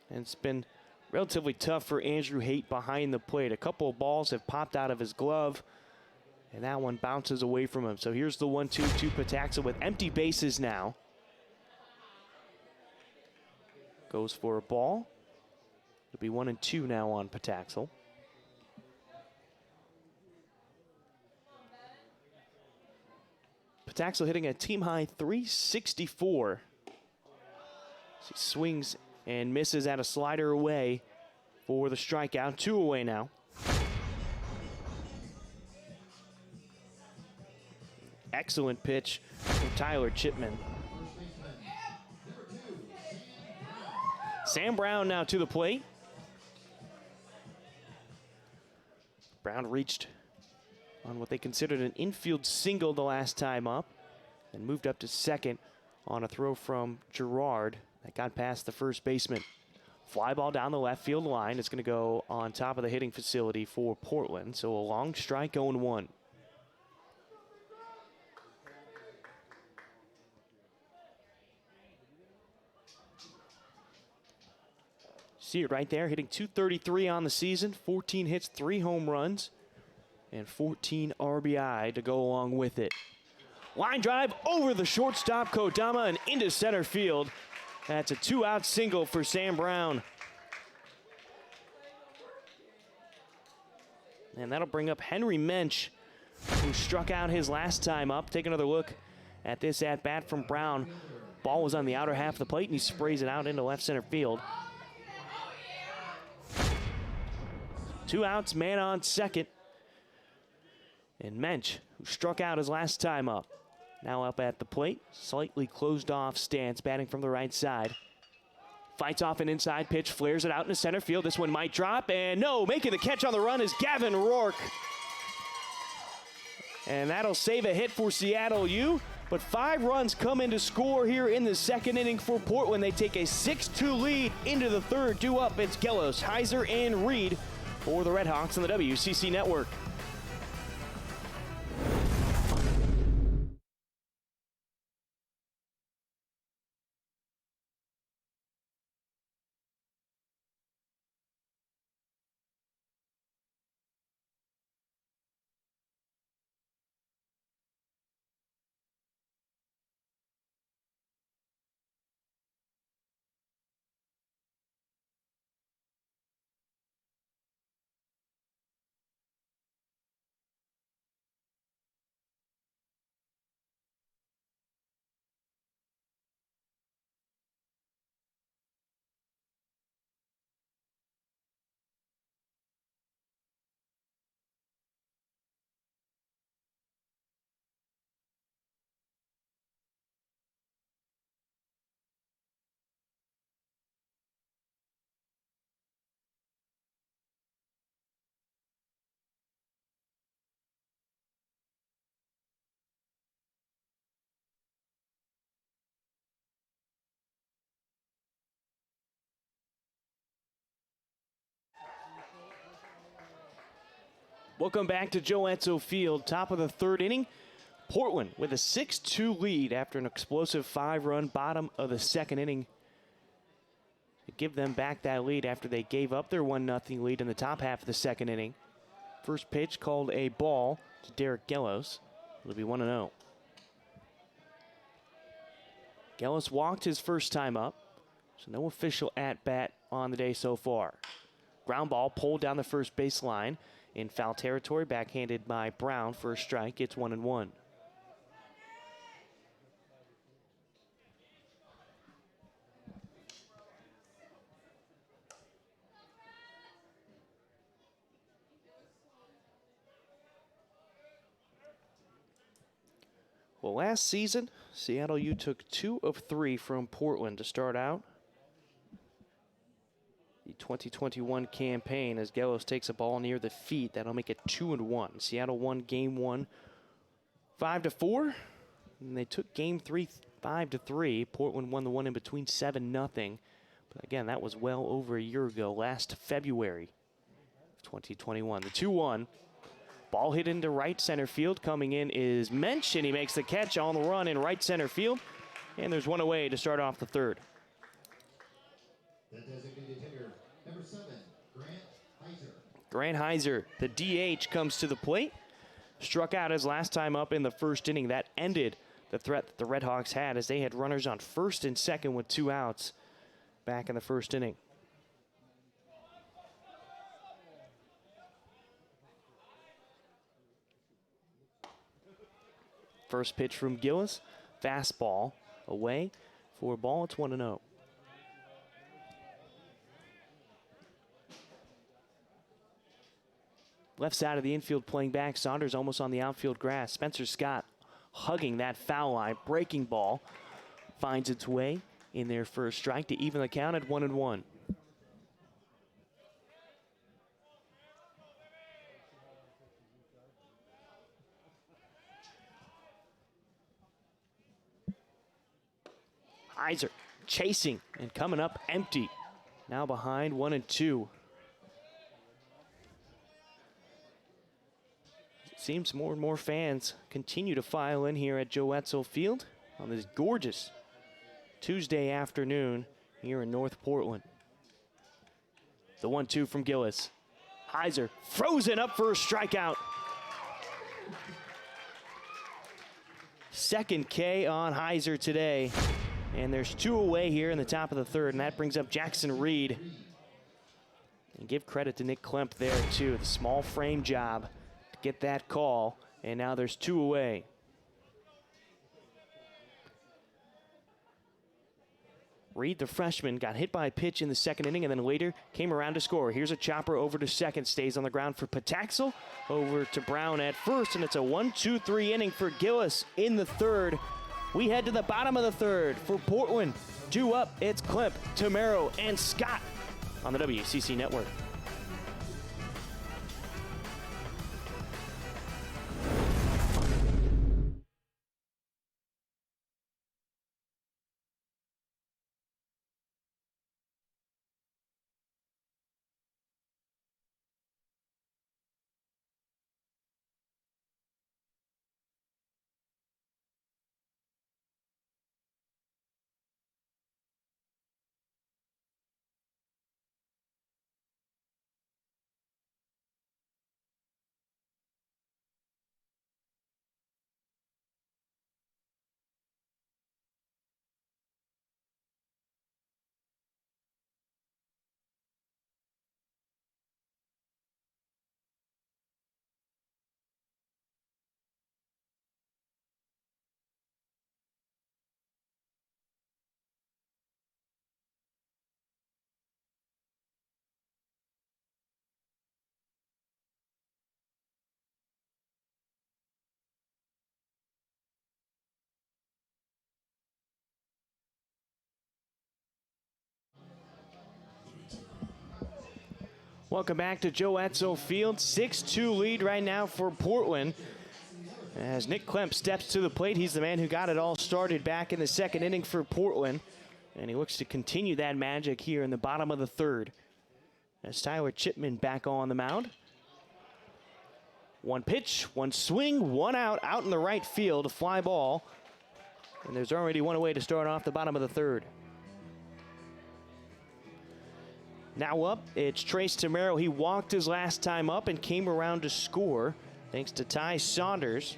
And it's been relatively tough for Andrew Haight behind the plate. A couple of balls have popped out of his glove, and that one bounces away from him. So here's the 1-2 to Pataxel with empty bases now. Goes for a ball. It'll be 1-2 now on Pataxel. Pataxel hitting a team-high 364. He swings and misses at a slider away for the strikeout. 2 away now. Excellent pitch from Tyler Chipman. Sam Brown now to the plate. Brown reached on what they considered an infield single the last time up and moved up to second on a throw from Gerard that got past the first baseman. Fly ball down the left field line. It's going to go on top of the hitting facility for Portland. So a long strike, 0-1. See it right there, hitting .233 on the season, 14 hits, 3 home runs, and 14 RBI to go along with it. Line drive over the shortstop Kodama and into center field. That's a 2-out single for Sam Brown. And that'll bring up Henry Mensch, who struck out his last time up. Take another look at this at-bat from Brown. Ball was on the outer half of the plate, and he sprays it out into left center field. 2 outs, man on second. And Mensch, who struck out his last time up, now up at the plate, slightly closed off stance, batting from the right side. Fights off an inside pitch, flares it out into center field. This one might drop, and no, making the catch on the run is Gavin Rourke. And that'll save a hit for Seattle U. But 5 runs come in to score here in the second inning for Portland. They take a 6-2 lead into the third. Due up, it's Gellos, Heiser, and Reed for the Red Hawks on the WCC Network. Welcome back to Joe Etzel Field. Top of the third inning. Portland with a 6-2 lead after an explosive 5-run bottom of the second inning. To give them back that lead after they gave up their 1-0 lead in the top half of the second inning. First pitch called a ball to Derek Gellos. It'll be 1-0. Gellos walked his first time up, so no official at-bat on the day so far. Ground ball pulled down the first base line in foul territory, backhanded by Brown for a strike. It's 1-1. Well, last season, Seattle U took 2 of 3 from Portland to start out the 2021 campaign as Gellos takes a ball near the feet. That'll make it 2-1. Seattle won game 1 5-4, and they took game 3 5-3. Portland won the one in between 7-0. But again, that was well over a year ago, last February of 2021. The 2-1. Ball hit into right center field. Coming in is Mensch, and he makes the catch on the run in right center field. And there's one away to start off the third. The designated hitter, number 7, Grant Heiser. Grant Heiser, the DH, comes to the plate. Struck out his last time up in the first inning. That ended the threat that the Red Hawks had as they had runners on first and second with 2 outs back in the first inning. First pitch from Gillis, fastball away for a ball. It's 1-0. Left side of the infield playing back. Saunders almost on the outfield grass. Spencer Scott hugging that foul line. Breaking ball finds its way in there for a strike to even the count at 1-1. Heiser chasing and coming up empty. Now behind 1-2. It seems more and more fans continue to file in here at Joe Etzel Field on this gorgeous Tuesday afternoon here in North Portland. The 1-2 from Gillis. Heiser frozen up for a strikeout. Second K on Heiser today. And there's 2 away here in the top of the third, and that brings up Jackson Reed. And give credit to Nick Klemp there, too. The small frame job to get that call, and now there's 2 away. Reed, the freshman, got hit by a pitch in the second inning and then later came around to score. Here's a chopper over to second, stays on the ground for Pataxel. Over to Brown at first, and it's a 1-2-3 inning for Gillis in the third. We head to the bottom of the third for Portland. 2 up, it's Klemp, Tamero, and Scott on the WCC Network. Welcome back to Joe Etzel Field. 6-2 lead right now for Portland. As Nick Klemp steps to the plate, he's the man who got it all started back in the second inning for Portland. And he looks to continue that magic here in the bottom of the third. As Tyler Chipman back on the mound. One pitch, one swing, one out in the right field, a fly ball. And there's already one away to start off the bottom of the third. Now up, it's Trace Tamero. He walked his last time up and came around to score thanks to Ty Saunders.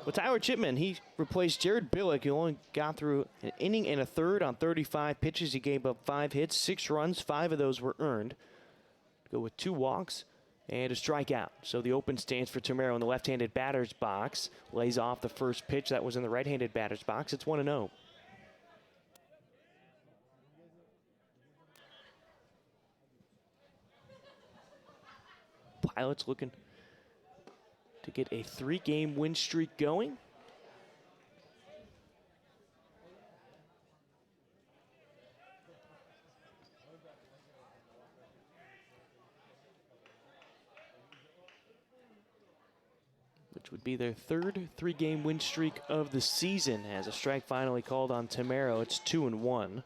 Well, Tyler Chipman, he replaced Jared Billick, who only got through an inning and a third on 35 pitches. He gave up 5 hits, 6 runs, 5 of those were earned. Go with 2 walks and a strikeout. So the open stance for Tamero in the left-handed batter's box. Lays off the first pitch that was in the right-handed batter's box. It's 1-0. Pilots looking to get a 3-game win streak going. Which would be their third 3-game win streak of the season, as a strike finally called on Tamero. It's 2-1.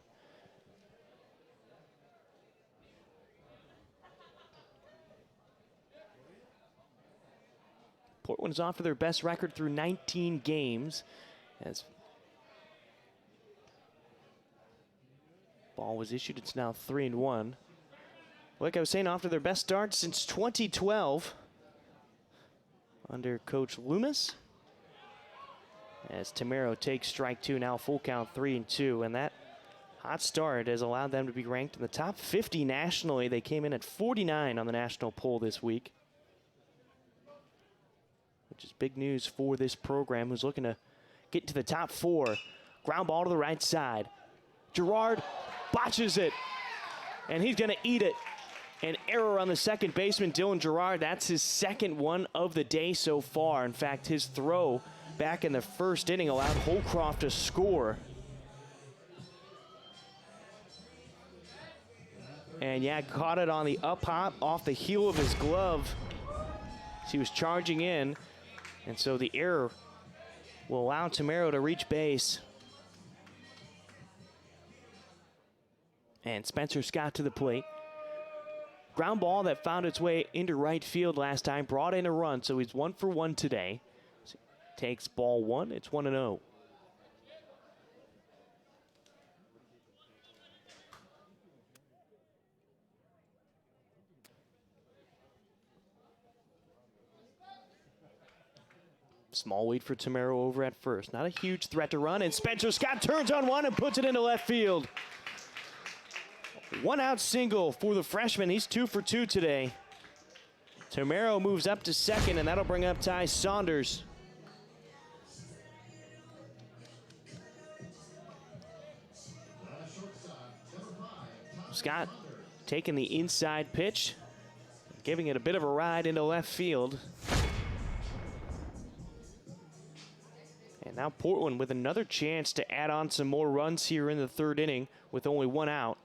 Portland is off to their best record through 19 games. As ball was issued, it's now 3-1. Like I was saying, off to their best start since 2012 under Coach Loomis. As Tamero takes strike 2, now full count 3-2, and that hot start has allowed them to be ranked in the top 50 nationally. They came in at 49 on the national poll this week, which is big news for this program, who's looking to get to the top 4. Ground ball to the right side. Girard botches it, and he's going to eat it. An error on the second baseman, Dylan Girard. That's his second one of the day so far. In fact, his throw back in the first inning allowed Holcroft to score. And yeah, caught it on the up hop off the heel of his glove. He was charging in. And so the error will allow Tamero to reach base. And Spencer Scott to the plate. Ground ball that found its way into right field last time, brought in a run, so he's 1 for 1 today. Takes ball 1, it's 1-0. Small lead for Tamero over at first. Not a huge threat to run, and Spencer Scott turns on one and puts it into left field. 1-out single for the freshman. He's 2 for 2 today. Tamero moves up to second, and that'll bring up Ty Saunders. Scott taking the inside pitch, giving it a bit of a ride into left field. And now Portland with another chance to add on some more runs here in the third inning with only 1 out.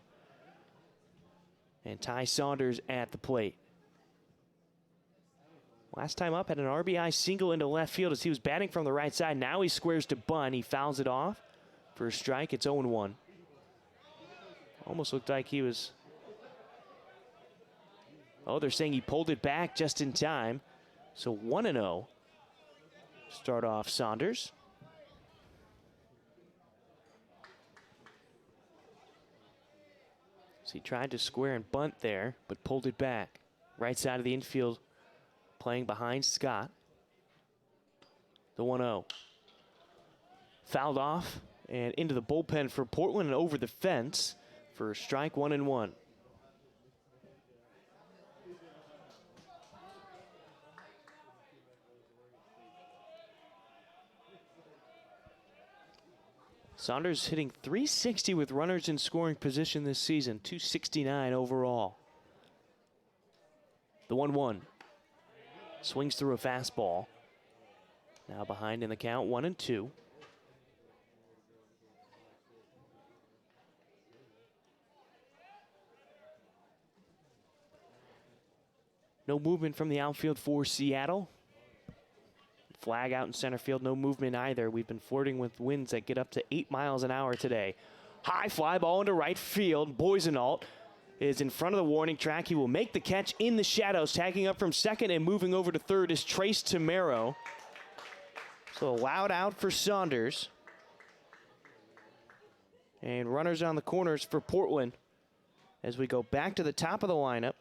And Ty Saunders at the plate. Last time up had an RBI single into left field as he was batting from the right side. Now he squares to bunt. He fouls it off for a strike. It's 0-1. Almost looked like he was... Oh, they're saying he pulled it back just in time. So 1-0. Start off Saunders. So he tried to square and bunt there, but pulled it back. Right side of the infield, playing behind Scott. The 1-0. Fouled off and into the bullpen for Portland and over the fence for a strike, 1-1. Saunders hitting .360 with runners in scoring position this season, .269 overall. The 1-1. Swings through a fastball. Now behind in the count, 1-2. No movement from the outfield for Seattle. Flag out in center field, no movement either. We've been flirting with winds that get up to 8 miles an hour today. High fly ball into right field. Boisenault is in front of the warning track. He will make the catch in the shadows. Tagging up from second and moving over to third is Trace Tamero. So allowed out for Saunders. And runners on the corners for Portland as we go back to the top of the lineup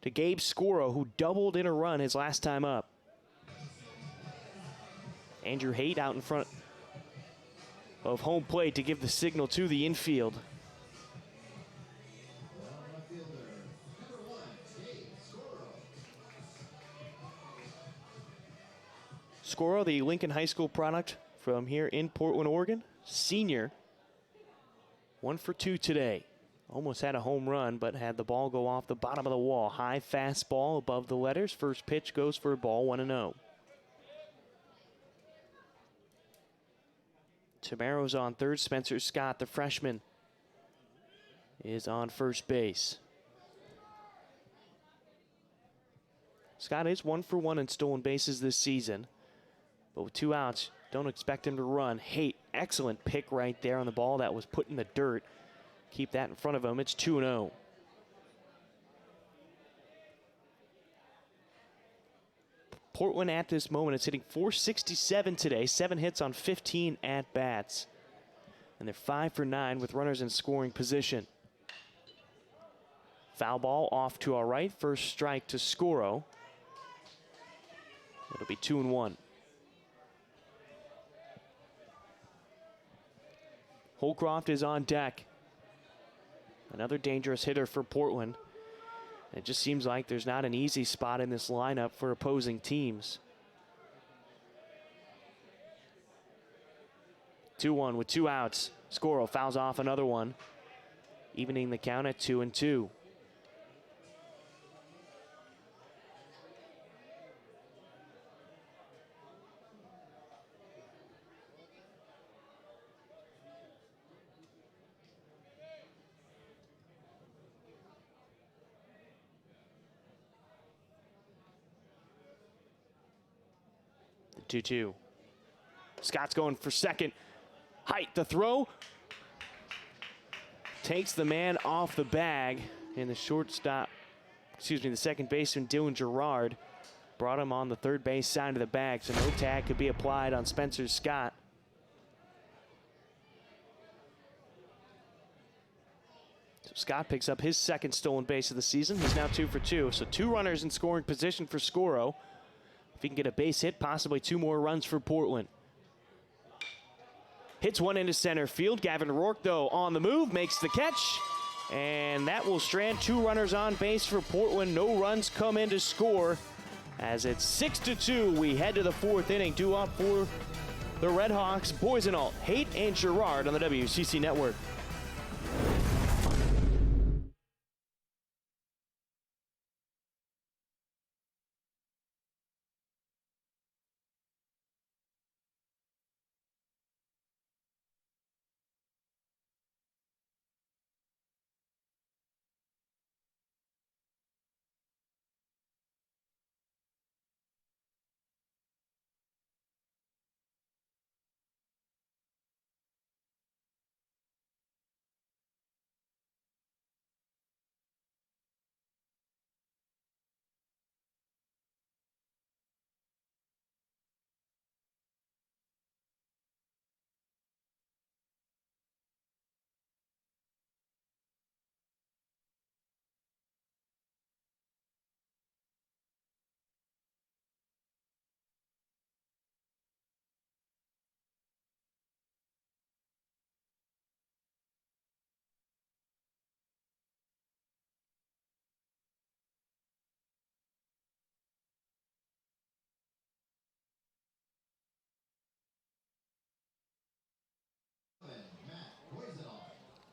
to Gabe Scoro, who doubled in a run his last time up. Andrew Haight out in front of home plate to give the signal to the infield. Scoro, the Lincoln High School product from here in Portland, Oregon. Senior. 1 for 2 today. Almost had a home run, but had the ball go off the bottom of the wall. High fastball above the letters. First pitch goes for a ball, 1-0. Tamero's on third. Spencer Scott, the freshman, is on first base. Scott is 1 for 1 in stolen bases this season. But with 2 outs, don't expect him to run. Haight, excellent pick right there on the ball that was put in the dirt. Keep that in front of him. It's 2-0. Portland at this moment is hitting .467 today. 7 hits on 15 at-bats. And they're 5 for 9 with runners in scoring position. Foul ball off to our right. First strike to Scoro. It'll be 2-1. Holcroft is on deck. Another dangerous hitter for Portland. It just seems like there's not an easy spot in this lineup for opposing teams. 2-1 with 2 outs. Scoro fouls off another one, evening the count at 2-2. The 2-2. Scott's going for second. Haight, the throw. Takes the man off the bag. And the the second baseman, Dylan Gerard, brought him on the third base side of the bag. So no tag could be applied on Spencer Scott. So Scott picks up his second stolen base of the season. He's now 2 for 2. So 2 runners in scoring position for Scoro. If he can get a base hit, possibly 2 more runs for Portland. Hits one into center field. Gavin Rourke, though, on the move, makes the catch. And that will strand 2 runners on base for Portland. No runs come in to score. As it's 6-2, we head to the 4th inning. Due up for the Red Hawks, Boisenalt, Haight, and Gerard on the WCC Network.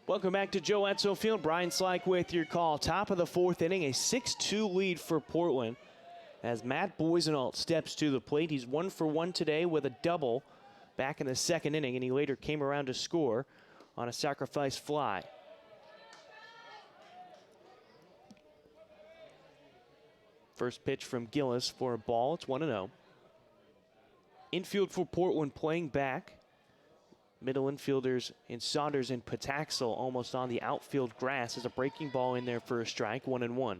Welcome back to Joe Etzel Field. Brian Slyke with your call. Top of the 4th inning, a 6-2 lead for Portland as Matt Boisenalt steps to the plate. He's 1 for 1 today with a double back in the 2nd inning, and he later came around to score on a sacrifice fly. First pitch from Gillis for a ball. It's 1-0. Infield for Portland playing back middle infielders in Saunders and Pataxel almost on the outfield grass. As a breaking ball in there for a strike, 1-1.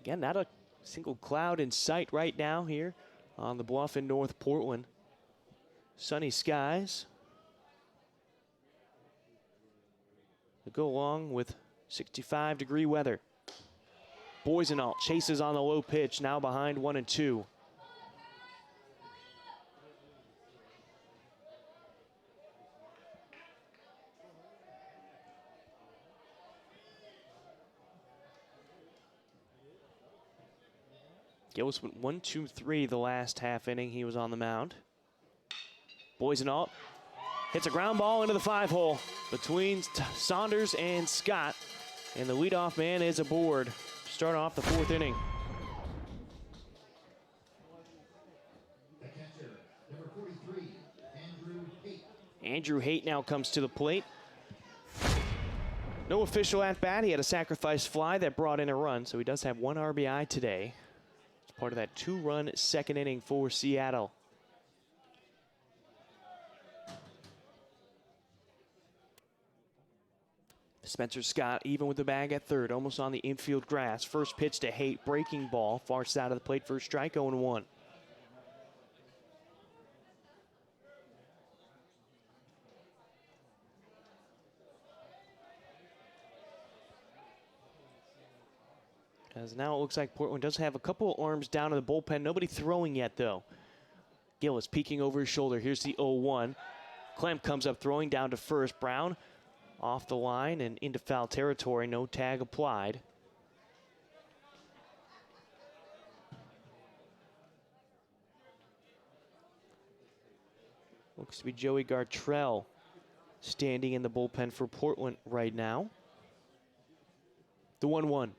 Again, not a single cloud in sight right now here on the bluff in North Portland. Sunny skies to go along with 65-degree weather. Boisenalt chases on the low pitch, now behind 1-2. Gillis went 1-2-3 the last half inning he was on the mound. Boisenalt hits a ground ball into the 5-hole between Saunders and Scott. And the leadoff man is aboard. Start off the 4th inning. The catcher, number 43, Andrew Haight. Andrew Haight now comes to the plate. No official at bat. He had a sacrifice fly that brought in a run, so he does have 1 RBI today. It's part of that 2-run 2nd inning for Seattle. Spencer Scott even with the bag at 3rd, almost on the infield grass. First pitch to Haight, breaking ball, far side of the plate for a strike, 0-1. As now it looks like Portland does have a couple of arms down in the bullpen. Nobody throwing yet, though. Gillis peeking over his shoulder. Here's the 0-1. Clemp comes up throwing down to first. Brown off the line and into foul territory. No tag applied. Looks to be Joey Gartrell standing in the bullpen for Portland right now. The 1-1.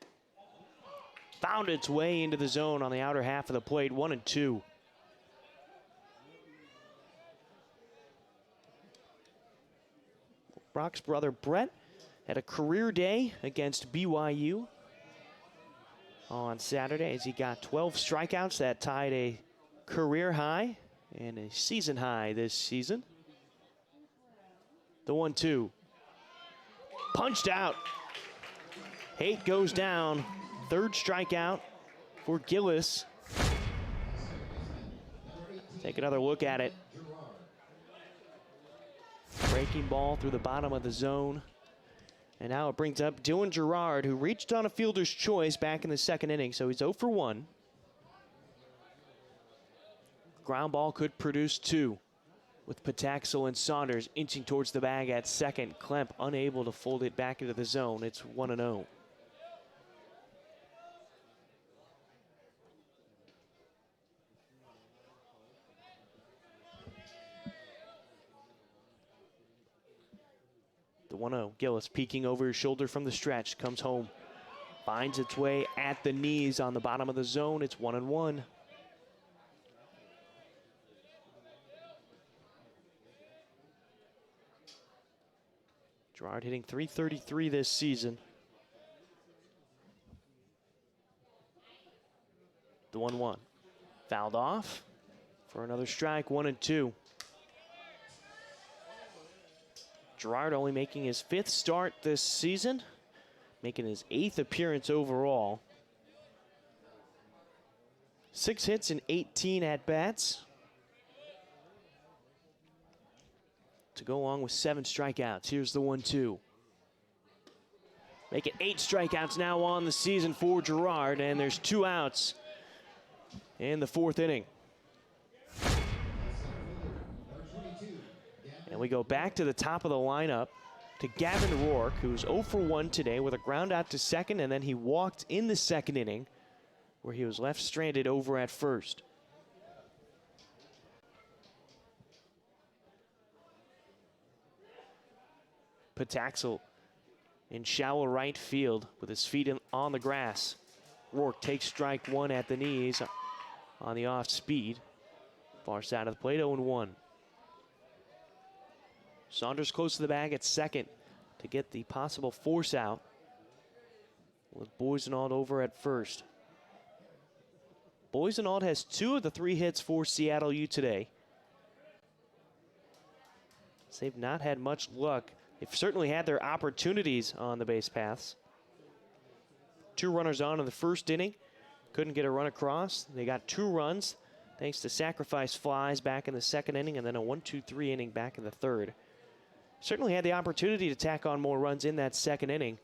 Found its way into the zone on the outer half of the plate, 1-2. Brock's brother Brett had a career day against BYU on Saturday as he got 12 strikeouts. That tied a career high and a season high this season. The 1-2. Punched out. Haight goes down. 3rd strikeout for Gillis. Take another look at it. Breaking ball through the bottom of the zone. And now it brings up Dylan Gerard, who reached on a fielder's choice back in the 2nd inning, so he's 0 for 1. Ground ball could produce 2 with Pataxel and Saunders inching towards the bag at 2nd. Klemp unable to fold it back into the zone. It's 1-0. The 1-0, Gillis peeking over his shoulder from the stretch, comes home, finds its way at the knees on the bottom of the zone. It's 1-1. Gerard hitting .333 this season. The 1-1, fouled off for another strike, 1-2. Gerard only making his 5th start this season, making his 8th appearance overall. 6 hits and 18 at-bats to go along with 7 strikeouts. Here's the 1-2. Make it 8 strikeouts now on the season for Gerard, and there's 2 outs in the 4th inning. And we go back to the top of the lineup to Gavin Rourke, who's 0 for 1 today with a ground out to 2nd, and then he walked in the 2nd inning where he was left stranded over at 1st. Pataxel in shallow right field with his feet on the grass. Rourke takes strike 1 at the knees on the off speed. Far side of the plate, 0-1. Saunders close to the bag at 2nd to get the possible force out with Boisenalt over at 1st. Boisenalt has 2 of the 3 hits for Seattle U today. They've not had much luck. They've certainly had their opportunities on the base paths. 2 runners on in the first inning. Couldn't get a run across. They got 2 runs thanks to sacrifice flies back in the second inning, and then a 1-2-3 inning back in the third. Certainly had the opportunity to tack on more runs in that second inning,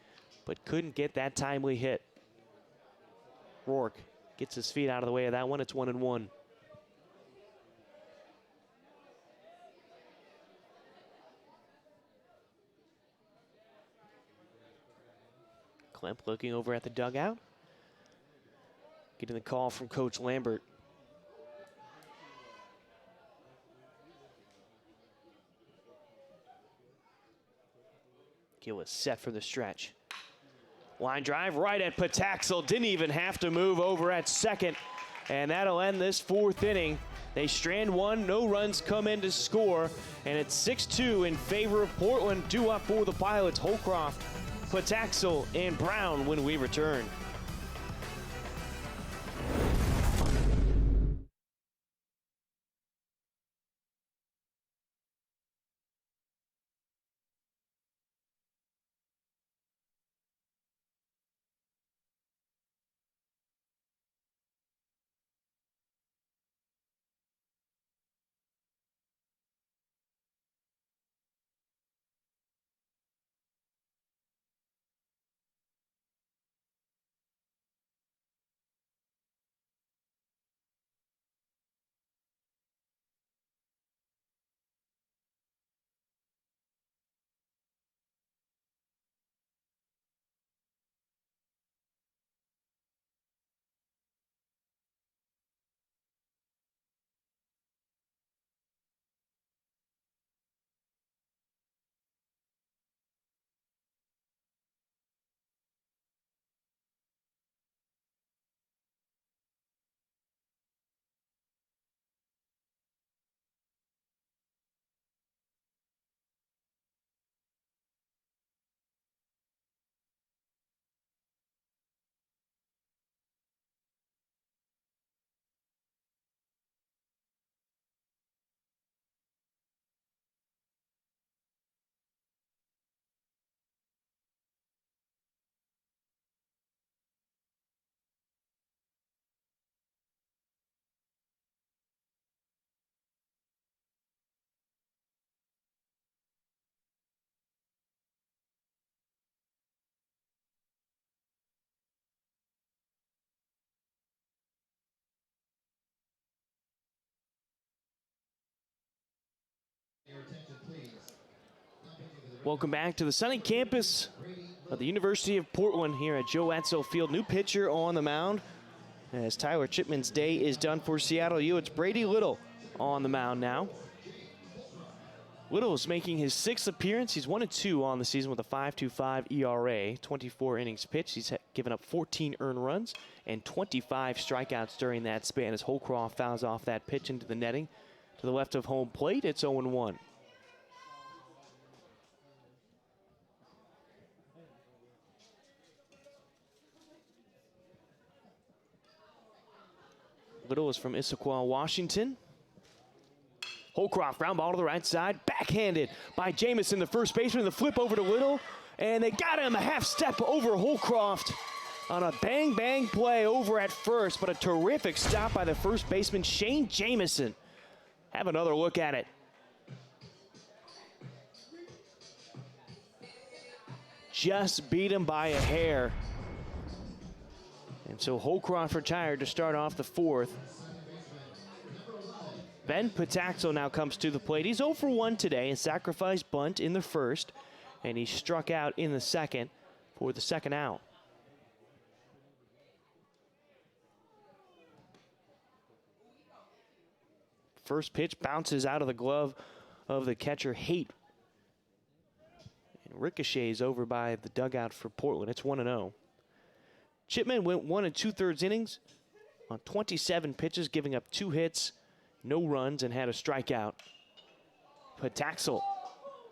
but couldn't get that timely hit. Rourke gets his feet out of the way of that one. It's 1-1. Klemp looking over at the dugout. Getting the call from Coach Lambert. Gill is set for the stretch. Line drive right at Pataxel. Didn't even have to move over at second. And that'll end this 4th inning. They strand 1, no runs come in to score. And it's 6-2 in favor of Portland. Due up for the Pilots, Holcroft, Pataxel, and Brown when we return. Welcome back to the sunny campus of the University of Portland here at Joe Etzel Field. New pitcher on the mound as Tyler Chipman's day is done for Seattle U. It's Brady Little on the mound now. Little is making his 6th appearance. He's 1-2 on the season with a 5.25 ERA, 24 innings pitched. He's given up 14 earned runs and 25 strikeouts during that span as Holcroft fouls off that pitch into the netting to the left of home plate. It's 0-1. Little is from Issaquah, Washington. Holcroft, ground ball to the right side, backhanded by Jamison, the first baseman. The flip over to Little, and they got him a half step over Holcroft on a bang-bang play over at first, but a terrific stop by the first baseman, Shane Jamison. Have another look at it. Just beat him by a hair. And so Holcroft retired to start off the 4th. Ben Pataxel now comes to the plate. He's 0 for 1 today, a sacrifice bunt in the first, and he struck out in the second for the second out. First pitch bounces out of the glove of the catcher, Haight, and ricochets over by the dugout for Portland. It's 1-0. Chipman went 1 2/3 innings on 27 pitches, giving up 2 hits, no runs, and had a strikeout. Pataxel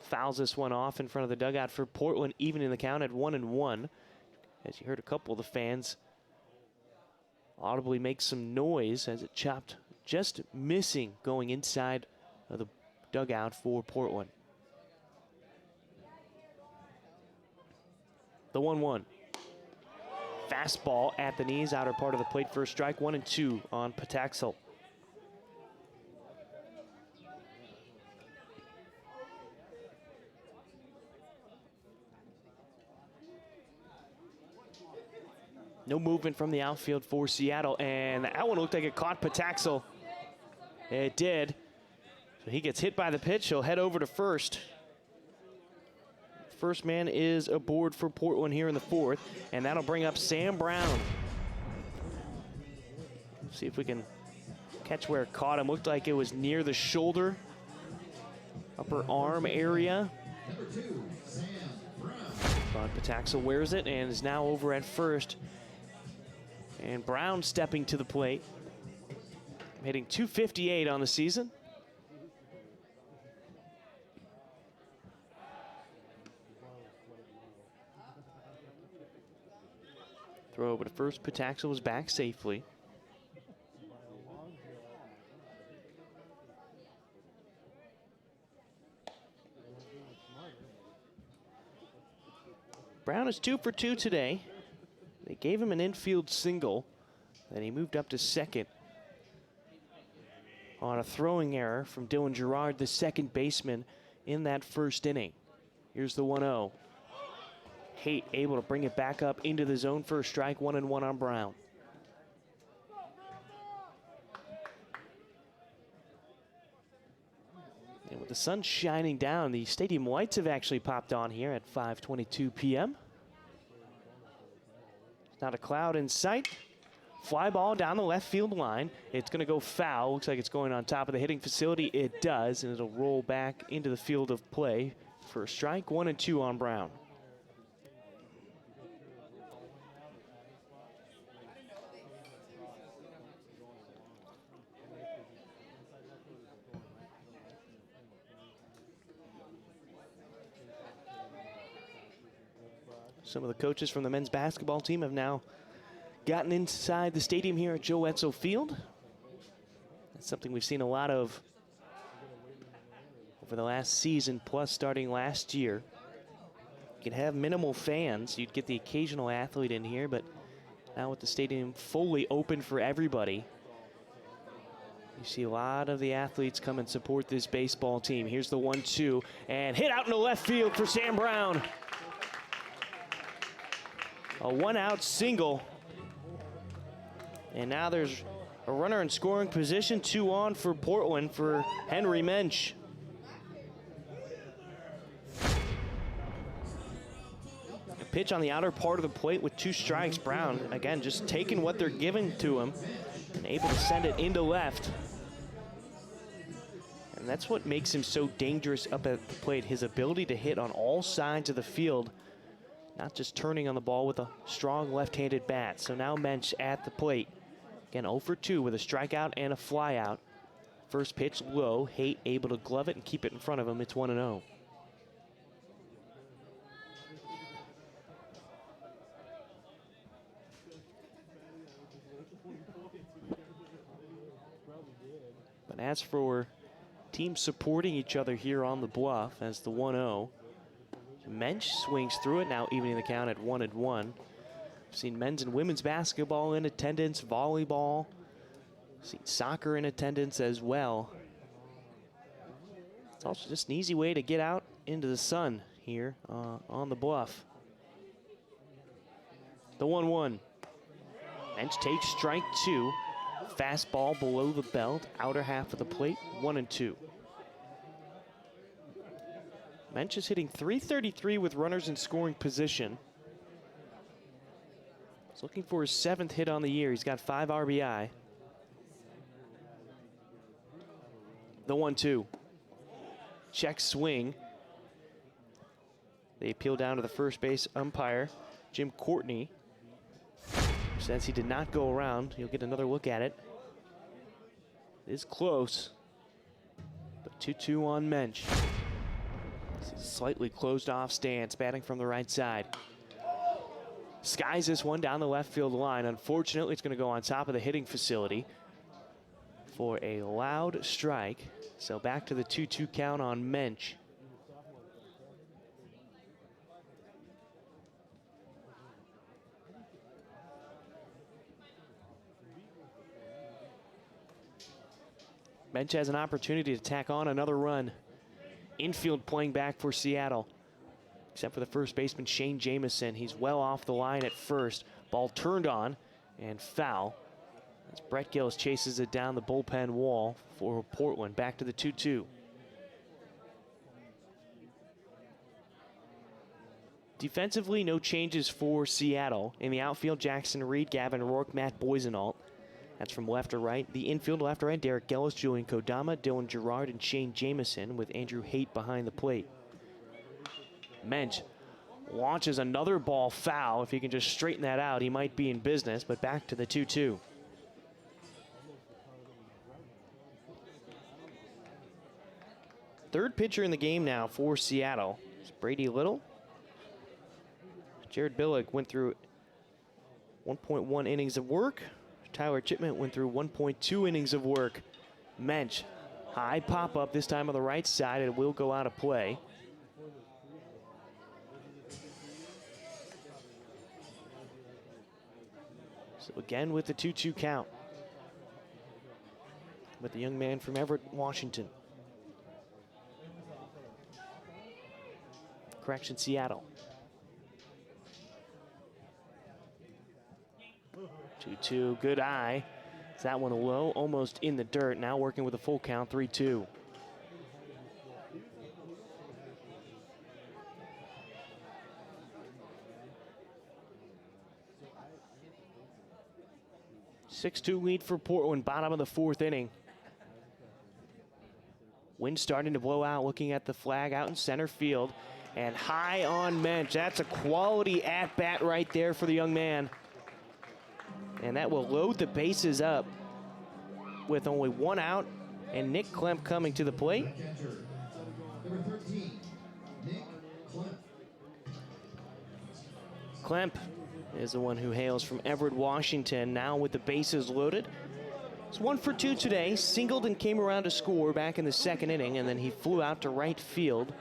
fouls this one off in front of the dugout for Portland, even in the count at 1-1. As you heard a couple of the fans audibly make some noise as it chopped, just missing going inside of the dugout for Portland. The 1-1. Fastball at the knees, outer part of the plate for a strike. 1-2 on Pataxel. No movement from the outfield for Seattle, and that one looked like it caught Pataxel. It did. So he gets hit by the pitch. He'll head over to first. First man is aboard for Portland here in the fourth, and that'll bring up Sam Brown. See if we can catch where it caught him. Looked like it was near the shoulder, upper arm area. Number 2, Sam Brown. But Pataxel wears it and is now over at first. And Brown stepping to the plate, hitting .258 on the season. Throw over to first. Pataxel was back safely. Brown is 2 for 2 today. They gave him an infield single, then he moved up to second on a throwing error from Dylan Gerard, the second baseman, in that first inning. Here's the 1-0. Haight able to bring it back up into the zone for a strike. 1-1 on Brown. And with the sun shining down, the stadium lights have actually popped on here at 5:22 p.m. Not a cloud in sight. Fly ball down the left field line. It's going to go foul. Looks like it's going on top of the hitting facility. It does, and it'll roll back into the field of play for a strike. 1-2 on Brown. Some of the coaches from the men's basketball team have now gotten inside the stadium here at Joe Etzel Field. That's something we've seen a lot of over the last season, plus starting last year. You could have minimal fans. You'd get the occasional athlete in here, but now with the stadium fully open for everybody, you see a lot of the athletes come and support this baseball team. Here's the 1-2, and hit out in the left field for Sam Brown. A one-out single. And now there's a runner in scoring position, 2 on for Portland for Henry Mensch. A pitch on the outer part of the plate with 2 strikes. Brown, again, just taking what they're giving to him and able to send it into left. And that's what makes him so dangerous up at the plate, his ability to hit on all sides of the field. Not just turning on the ball with a strong left-handed bat. So now Mensch at the plate. Again, 0 for 2 with a strikeout and a flyout. First pitch low. Haight able to glove it and keep it in front of him. It's 1-0. But as for teams supporting each other here on the bluff, as the 1-0. Mensch swings through it, now evening the count at 1-1. We've seen men's and women's basketball in attendance, volleyball, seen soccer in attendance as well. It's also just an easy way to get out into the sun here on the bluff. The 1-1. Mensch takes strike 2. Fastball below the belt, outer half of the plate, 1-2. Mensch is hitting .333 with runners in scoring position. He's looking for his 7th hit on the year. He's got 5 RBI. The 1-2. Check swing. They appeal down to the first base umpire, Jim Courtney. Says he did not go around. He'll get another look at it. It is close. But 2-2 on Mensch. Slightly closed off stance, batting from the right side. Skies this one down the left field line. Unfortunately, it's going to go on top of the hitting facility for a loud strike. So back to the 2-2 count on Mensch. Bench has an opportunity to tack on another run. Infield playing back for Seattle. Except for the first baseman, Shane Jamison. He's well off the line at first. Ball turned on and foul. As Brett Gillis chases it down the bullpen wall for Portland. Back to the 2-2. Defensively, no changes for Seattle. In the outfield, Jackson Reed, Gavin Rourke, Matt Boisenalt. That's from left to right. The infield, left to right, Derek Gillis, Julian Kodama, Dylan Gerard, and Shane Jamison, with Andrew Haight behind the plate. Mensch launches another ball foul. If he can just straighten that out, he might be in business, but back to the 2-2. Third pitcher in the game now for Seattle is Brady Little. Jared Billick went through 1.1 innings of work. Tyler Chipman went through 1.2 innings of work. Mensch, high pop-up, this time on the right side. It will go out of play. So again with the 2-2 count. With the young man from Everett, Washington. Correction, Seattle. 2-2, good eye. Is that one low? Almost in the dirt. Now working with a full count, 3-2. (6-2) lead for Portland, bottom of the fourth inning. Wind starting to blow out, looking at the flag out in center field. And high on Mensch. That's a quality at-bat right there for the young man. And that will load the bases up with only one out and Nick Klemp coming to the plate. Number 13, Nick Klemp. Klemp is the one who hails from Everett, Washington, now with the bases loaded. It's 1 for 2 today. Singled and came around to score back in the second inning, and then he flew out to right field.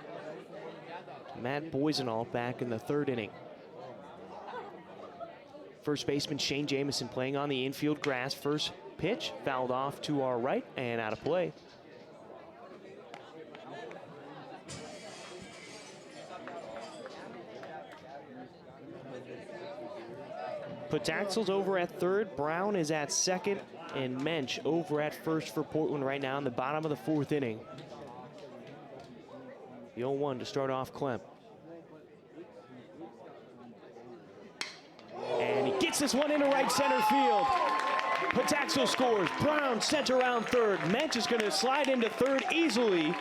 Matt Boisenall back in the third inning. First baseman Shane Jamison playing on the infield grass. First pitch fouled off to our right and out of play. Pataxel's over at third. Brown is at second. And Mensch over at first for Portland right now in the bottom of the fourth inning. The 0-1 to start off Klemp. And he gets this one into right center field. Pataxel scores. Brown sent around third. Mensch is going to slide into third easily.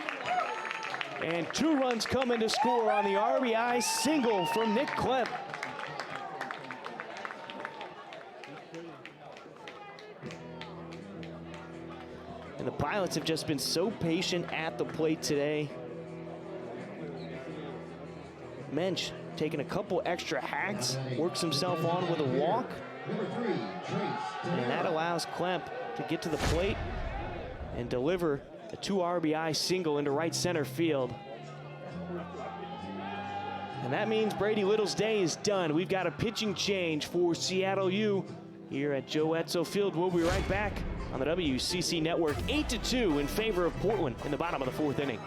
And 2 runs coming to score on the RBI single from Nick Klemp. And the Pilots have just been so patient at the plate today. Mensch taking a couple extra hacks, works himself on with a walk. And that allows Klemp to get to the plate and deliver a 2 RBI single into right center field. And that means Brady Little's day is done. We've got a pitching change for Seattle U here at Joe Edsall Field. We'll be right back on the WCC Network. 8-2 in favor of Portland in the bottom of the fourth inning.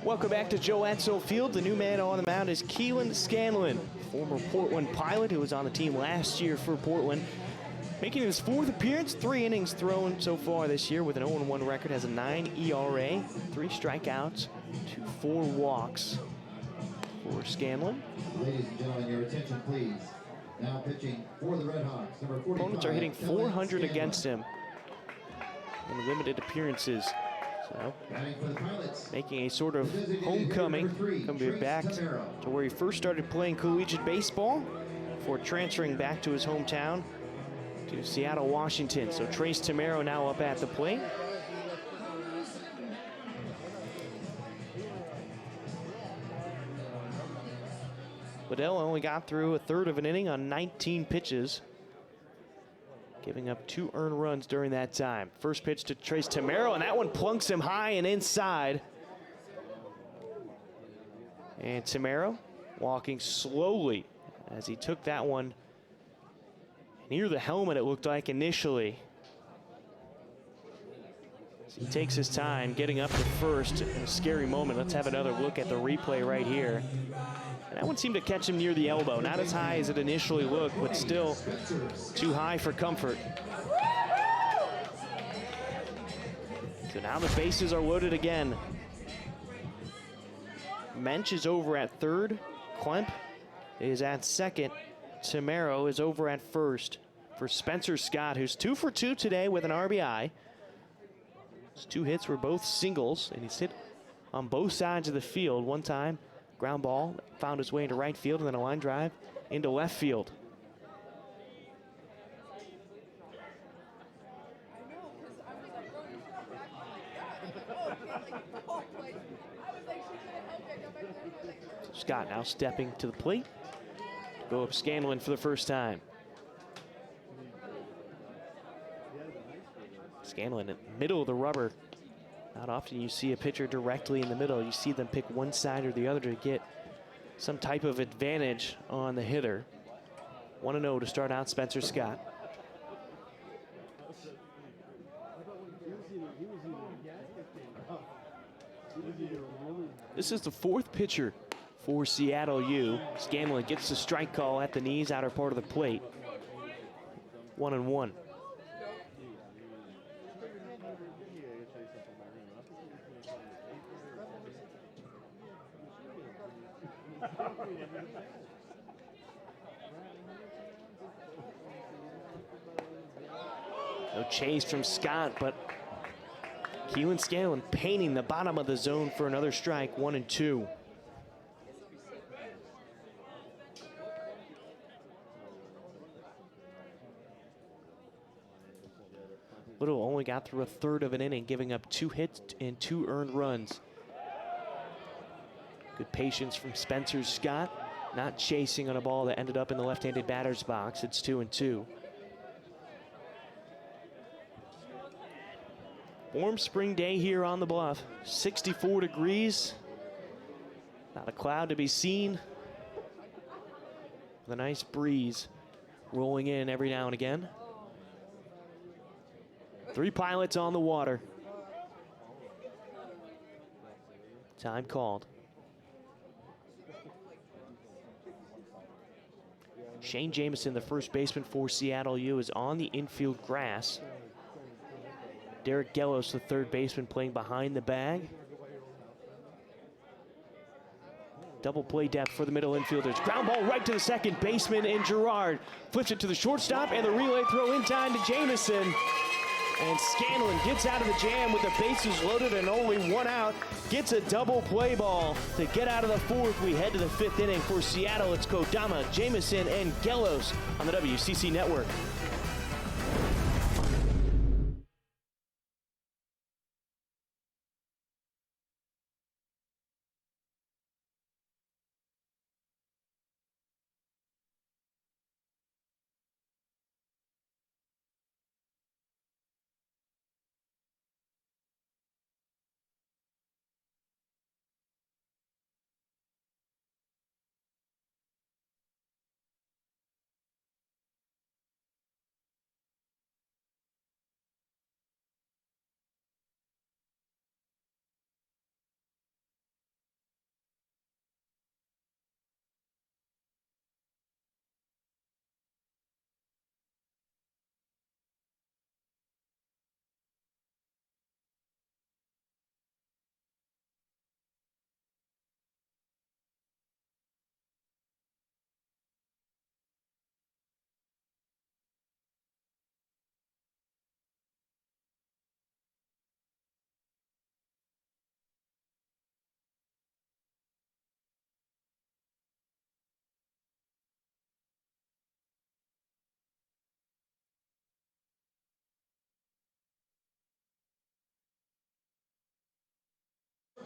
Welcome back to Joe Edsel Field. The new man on the mound is Keelan Scanlon, former Portland Pilot who was on the team last year for Portland. Making his 4th appearance, 3 innings thrown so far this year with an 0-1 record, has a 9 ERA, 3 strikeouts to 4 walks for Scanlon. Ladies and gentlemen, your attention please. Now pitching for the Red Hawks, number 45. Opponents are hitting 400 against him in limited appearances. So, making a sort of homecoming, coming back to where he first started playing collegiate baseball before transferring back to his hometown to Seattle, Washington. So Trace Tamero now up at the plate. Liddell only got through a 1/3 of an inning on 19 pitches, giving up 2 earned runs during that time. First pitch to Trace Tamero, and that one plunks him high and inside. And Tamero walking slowly as he took that one near the helmet, it looked like initially. So he takes his time getting up to first in a scary moment. Let's have another look at the replay right here. And that one seemed to catch him near the elbow. Not as high as it initially looked, but still too high for comfort. So now the bases are loaded again. Mensch is over at third. Klemp is at second. Tamero is over at first for Spencer Scott, who's 2 for 2 today with an RBI. His 2 hits were both singles, and he's hit on both sides of the field. One time, ground ball found its way into right field, and then a line drive into left field. Scott now stepping to the plate. Go up Scanlon for the first time. Scanlon in the middle of the rubber. Not often you see a pitcher directly in the middle. You see them pick one side or the other to get some type of advantage on the hitter. 1-0 to start out Spencer Scott. This is the 4th pitcher for Seattle U. Scanlon gets the strike call at the knees, outer part of the plate. 1-1. No chase from Scott, but Keelan Scanlon painting the bottom of the zone for another strike, 1-2. Little only got through a 1/3 of an inning, giving up 2 hits and 2 earned runs. Good patience from Spencer Scott, not chasing on a ball that ended up in the left-handed batter's box. It's 2-2. Warm spring day here on the Bluff. 64 degrees. Not a cloud to be seen. With a nice breeze rolling in every now and again. 3 pilots on the water. Time called. Shane Jamison, the first baseman for Seattle U, is on the infield grass. Derek Gellos, the third baseman, playing behind the bag. Double play depth for the middle infielders. Ground ball right to the second baseman, and Gerard flips it to the shortstop, and the relay throw in time to Jamison. And Scanlon gets out of the jam with the bases loaded and only 1 out. Gets a double play ball to get out of the 4th. We head to the 5th inning. For Seattle, it's Kodama, Jamison, and Gellos on the WCC Network.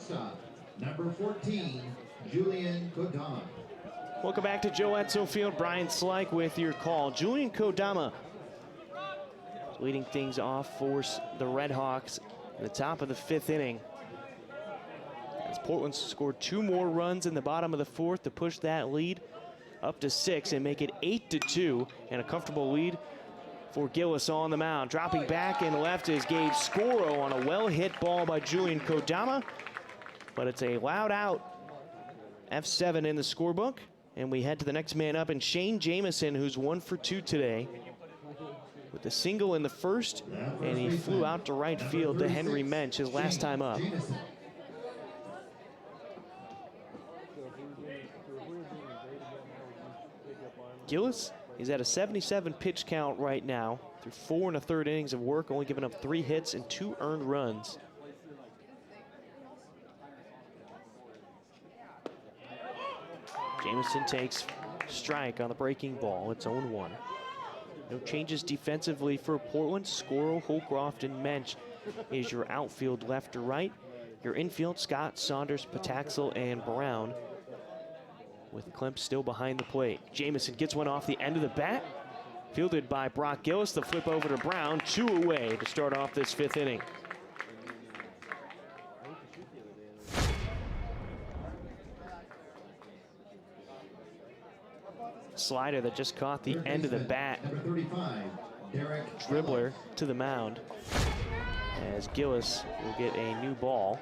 shortstop, number 14, Julian Kodama. Welcome back to Joe Edsel Field. Brian Slyke with your call. Julian Kodama leading things off for the Red Hawks at the top of the 5th inning. As Portland scored 2 more runs in the bottom of the 4th to push that lead up to 6 and make it 8-2, and a comfortable lead for Gillis on the mound. Dropping back and left is Gabe Scoro on a well-hit ball by Julian Kodama, but it's a loud out. F7 in the scorebook, and we head to the next man up, and Shane Jamison, who's 1 for 2 today, with a single in the first, and he flew out to right field to Henry Mensch his last time up. Gillis is at a 77 pitch count right now through 4 1/3 innings of work, only giving up 3 hits and 2 earned runs. Jamison takes strike on the breaking ball. It's 0-1. No changes defensively for Portland. Scoro, Holcroft, and Mensch is your outfield left to right. Your infield, Scott, Saunders, Pataxel, and Brown, with Klemp still behind the plate. Jamison gets one off the end of the bat. Fielded by Brock Gillis. The flip over to Brown. 2 away to start off this 5th inning. Slider that just caught the end of the bat. Number 35, Derek Dribbler to the mound as Gillis will get a new ball.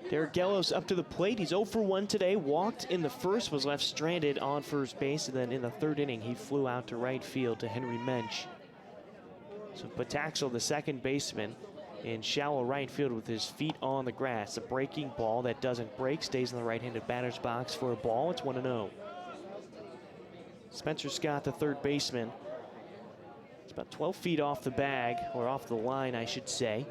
Derek Gellos up to the plate. He's 0 for 1 today. Walked in the first, was left stranded on first base, and then in the 3rd inning, he flew out to right field to Henry Mensch. So Pataxel, the second baseman, in shallow right field with his feet on the grass. A breaking ball that doesn't break, stays in the right-handed batter's box for a ball. It's 1-0. Spencer Scott, the 3rd baseman. It's about 12 feet off the bag, or off the line, I should say.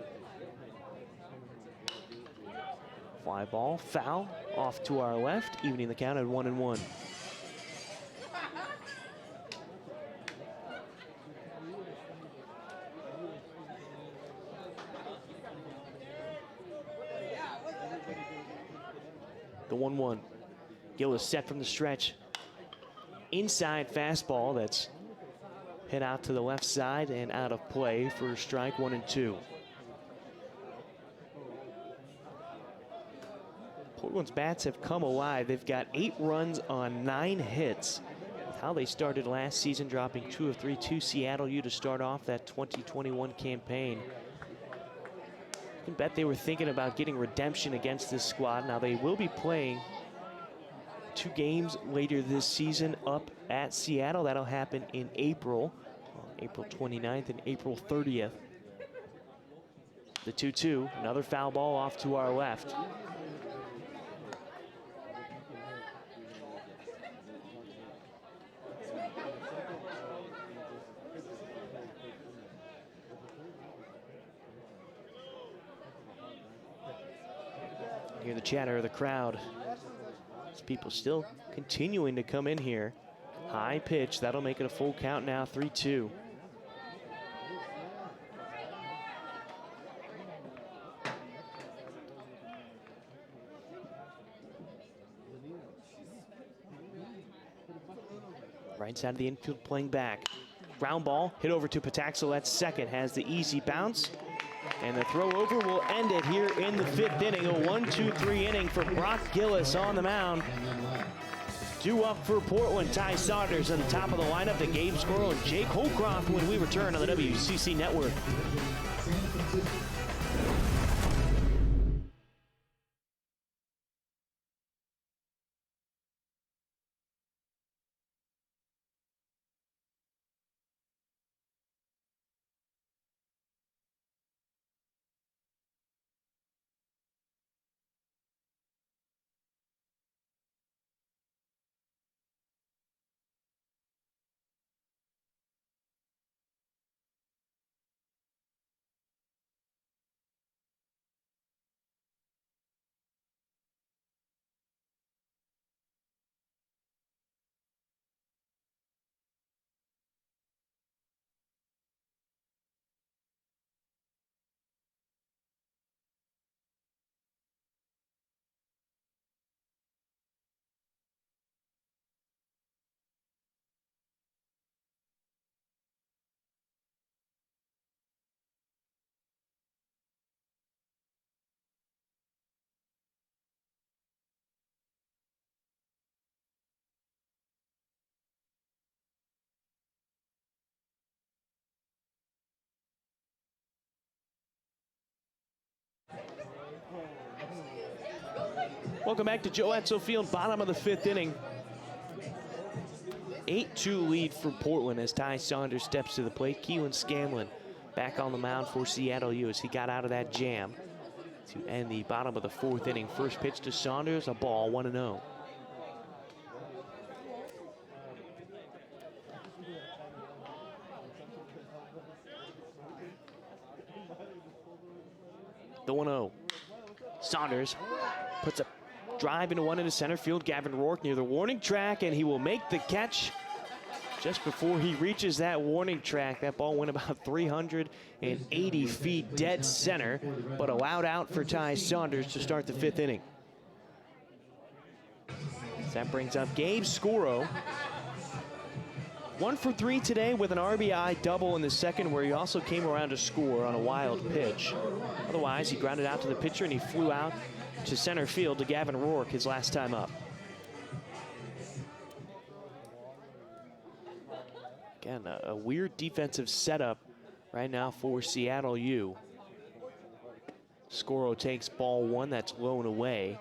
Fly ball, foul, off to our left, evening the count at 1-1. The 1-1. Gillis set from the stretch. Inside fastball that's hit out to the left side and out of play for strike 1 and 2. Portland's bats have come alive. They've got 8 runs on 9 hits. With how they started last season, dropping 2 of 3 to Seattle U to start off that 2021 campaign. You can bet they were thinking about getting redemption against this squad. Now they will be playing 2 games later this season up at Seattle. That'll happen in April, April 29th and April 30th. The 2-2, another foul ball off to our left. Hear the chatter of the crowd. As people still continuing to come in here. High pitch, that'll make it a full count now, 3-2. Right side of the infield playing back. Ground ball hit over to Pataxel at second, has the easy bounce. And the throw over will end it here in the 5th inning. A 1-2-3 inning for Brock Gillis on the mound. 2 up for Portland. Ty Saunders on the top of the lineup to Gabe Scoro and Jake Holcroft when we return on the WCC Network. Welcome back to Joe Etzel Field, bottom of the 5th inning. 8-2 lead for Portland as Ty Saunders steps to the plate. Keelan Scanlon back on the mound for Seattle U as he got out of that jam to end the bottom of the 4th inning. First pitch to Saunders, a ball, 1-0. The 1-0. Saunders puts a drive into one into center field. Gavin Rourke near the warning track, and he will make the catch just before he reaches that warning track. That ball went about 380 feet dead center, but allowed out for Ty Saunders to start the 5th inning. That brings up Gabe Scoro. 1 for 3 today with an RBI double in the second, where he also came around to score on a wild pitch. Otherwise, he grounded out to the pitcher and he flew out to center field to Gavin Rourke his last time up. Again, a weird defensive setup right now for Seattle U. Scoro takes ball 1, that's low and away.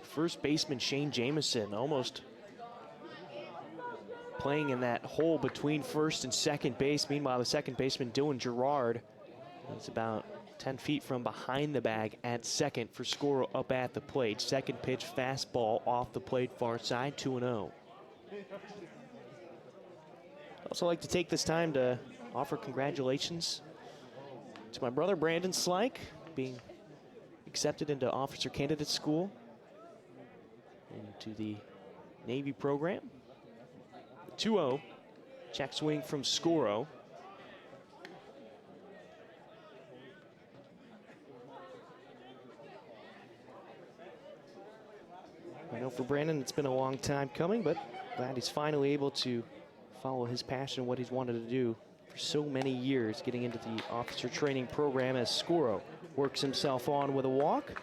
First baseman Shane Jamison almost playing in that hole between first and second base. Meanwhile, the second baseman Dylan Gerard is about 10 feet from behind the bag at second for Scoro up at the plate. Second pitch, fastball off the plate, far side, 2-0. I'd also like to take this time to offer congratulations to my brother Brandon Slike, being accepted into officer candidate school into the Navy program. 2-0, check swing from Scoro. I know for Brandon it's been a long time coming, but glad he's finally able to follow his passion, what he's wanted to do for so many years, getting into the officer training program as Scoro works himself on with a walk.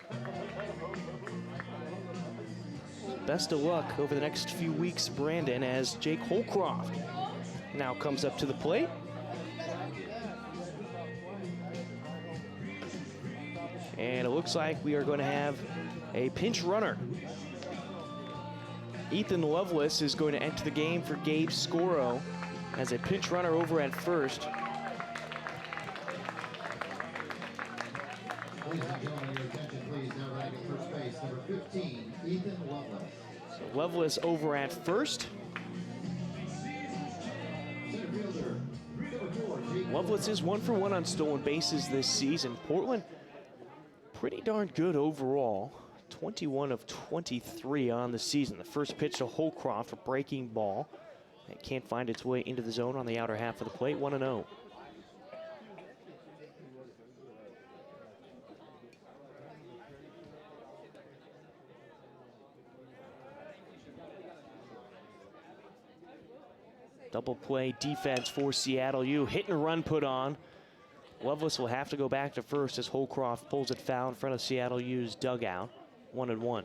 Best of luck over the next few weeks, Brandon, as Jake Holcroft now comes up to the plate. And it looks like we are going to have a pinch runner. Ethan Lovelace is going to enter the game for Gabe Scoro as a pinch runner over at first. Ladies and gentlemen, your attention please. Now riding at first base, number 15, Ethan Lovelace. So Lovelace over at first. Center fielder, number 4, Jake. Lovelace is 1 for 1 on stolen bases this season. Portland pretty darn good overall. 21 of 23 on the season. The first pitch to Holcroft, a breaking ball. It can't find its way into the zone on the outer half of the plate, 1-0. Double play defense for Seattle U. Hit and run put on. Lovelace will have to go back to first as Holcroft pulls it foul in front of Seattle U's dugout. 1-1.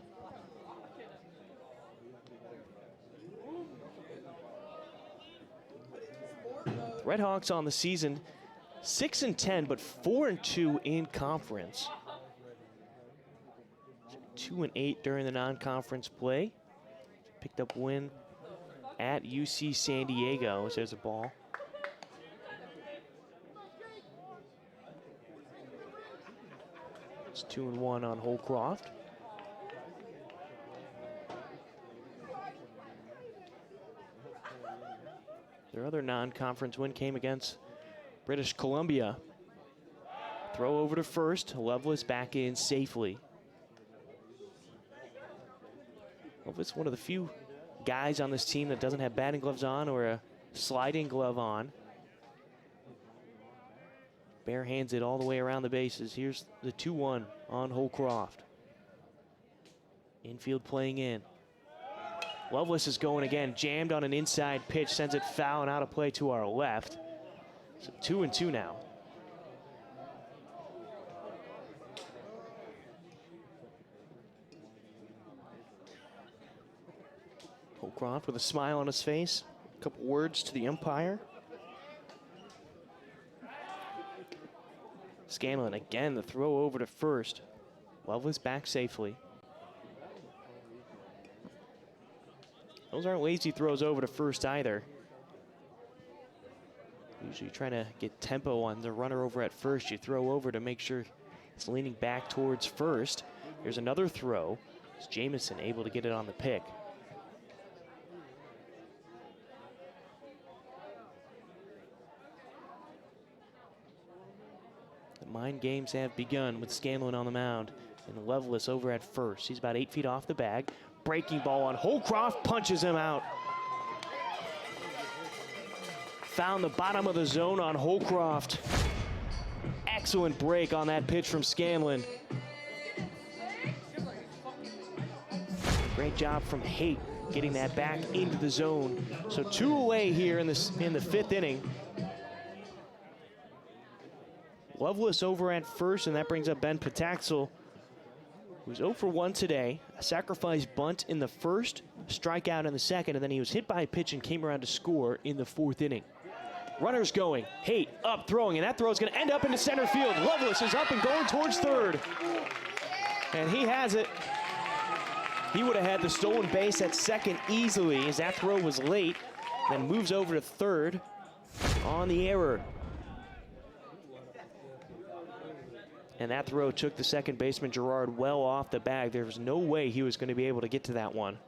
Redhawks on the season 6-10, but 4-2 in conference. 2-8 during the non-conference play. Picked up win at UC San Diego as there's a ball. It's 2-1 on Holcroft. Their other non-conference win came against British Columbia. Throw over to first. Lovelace back in safely. Lovelace, one of the few guys on this team that doesn't have batting gloves on or a sliding glove on. Bare hands it all the way around the bases. Here's the 2-1 on Holcroft. Infield playing in. Lovelace is going again, jammed on an inside pitch, sends it foul and out of play to our left. So 2-2 now. Holcroft with a smile on his face. A couple words to the umpire. Scanlon again, the throw over to first. Lovelace back safely. Those aren't lazy throws over to first either. Usually trying to get tempo on the runner over at first. You throw over to make sure it's leaning back towards first. Here's another throw. It's Jamison able to get it on the pick. The mind games have begun with Scanlon on the mound. And Lovelace over at first. He's about 8 feet off the bag. Breaking ball on Holcroft, punches him out. Found the bottom of the zone on Holcroft. Excellent break on that pitch from Scanlon. Great job from Haight getting that back into the zone. So 2 away here in the 5th inning. Lovelace over at first, and that brings up Ben Pataxel, who's 0 for 1 today. A sacrifice bunt in the first, strikeout in the second, and then he was hit by a pitch and came around to score in the 4th inning. Runners going, Haight up throwing, and that throw is going to end up into center field. Lovelace is up and going towards third. And he has it. He would have had the stolen base at second easily as that throw was late, then moves over to third on the error. And that throw took the second baseman, Gerard, well off the bag. There was no way he was going to be able to get to that one.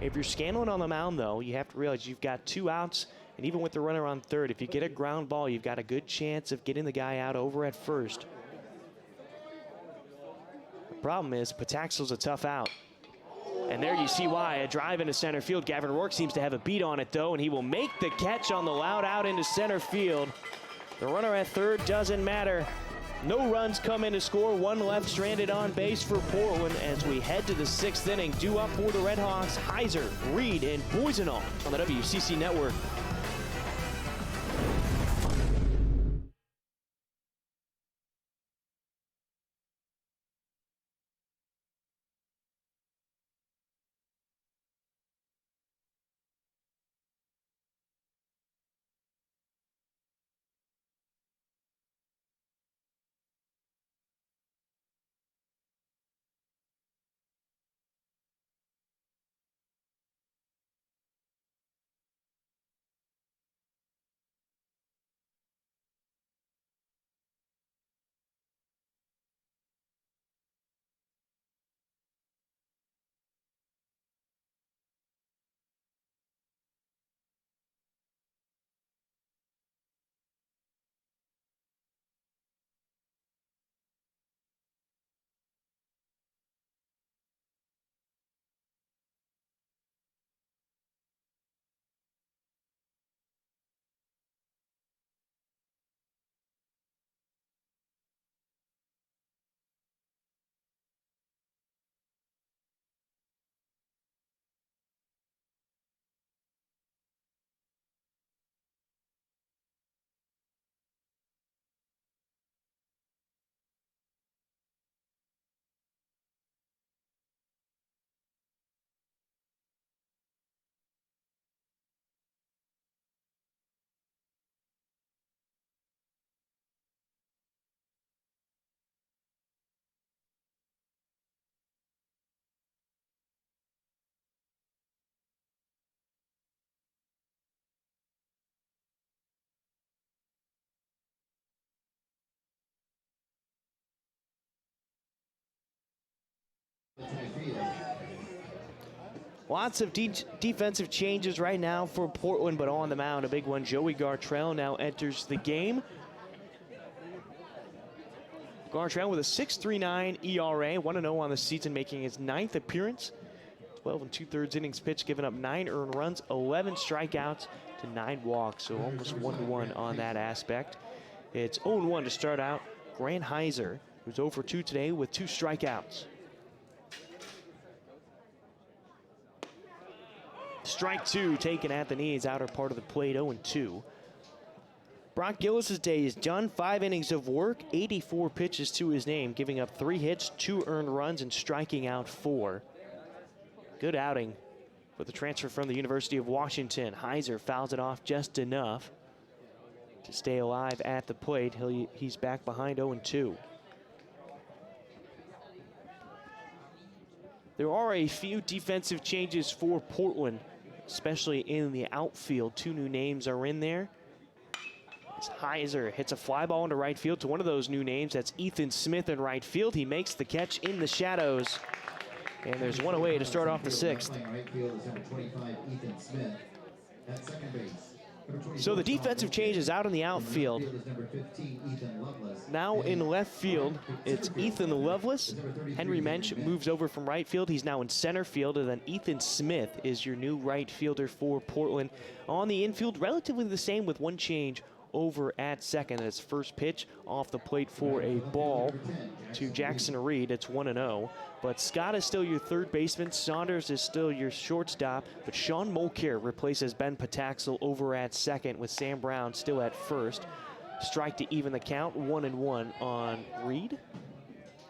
If you're Scanlon on the mound, though, you have to realize you've got 2 outs, and even with the runner on third, if you get a ground ball, you've got a good chance of getting the guy out over at first. The problem is Pataxel's a tough out. And there you see why. A drive into center field. Gavin Rourke seems to have a beat on it, though, and he will make the catch on the loud out into center field. The runner at third doesn't matter. No runs come in to score. 1 left stranded on base for Portland as we head to the 6th inning. Due up for the Red Hawks, Heiser, Reed, and Boisenall on the WCC Network. Lots of defensive changes right now for Portland, but on the mound, a big one. Joey Gartrell now enters the game. Gartrell with a 6.39 ERA, 1-0 on the season, making his 9th appearance. 12 2/3 innings pitched, giving up 9 earned runs, 11 strikeouts to 9 walks, so almost 1-1 on that aspect. It's 0-1 to start out. Grant Heiser, who's 0 for 2 today with 2 strikeouts. Strike 2 taken at the knees, outer part of the plate, 0-2. Brock Gillis' day is done. 5 innings of work, 84 pitches to his name, giving up 3 hits, 2 earned runs, and striking out 4. Good outing for the transfer from the University of Washington. Heiser fouls it off just enough to stay alive at the plate. He's back behind 0-2. There are a few defensive changes for Portland, especially in the outfield. 2 new names are in there. As Heiser hits a fly ball into right field to one of those new names. That's Ethan Smith in right field. He makes the catch in the shadows. And there's one away to start off the 6th. Right field is number 25, Ethan Smith. At second base. So the defensive change is out in the outfield. Now in left field, it's Ethan Lovelace. Henry Mensch moves over from right field. He's now in center field, and then Ethan Smith is your new right fielder for Portland. On the infield, relatively the same with one change over at second. It's first pitch off the plate for a ball to Jackson Reed. It's 1-0. But Scott is still your third baseman. Saunders is still your shortstop. But Sean Mulcair replaces Ben Pataxel over at second with Sam Brown still at first. Strike to even the count, 1-1 on Reed.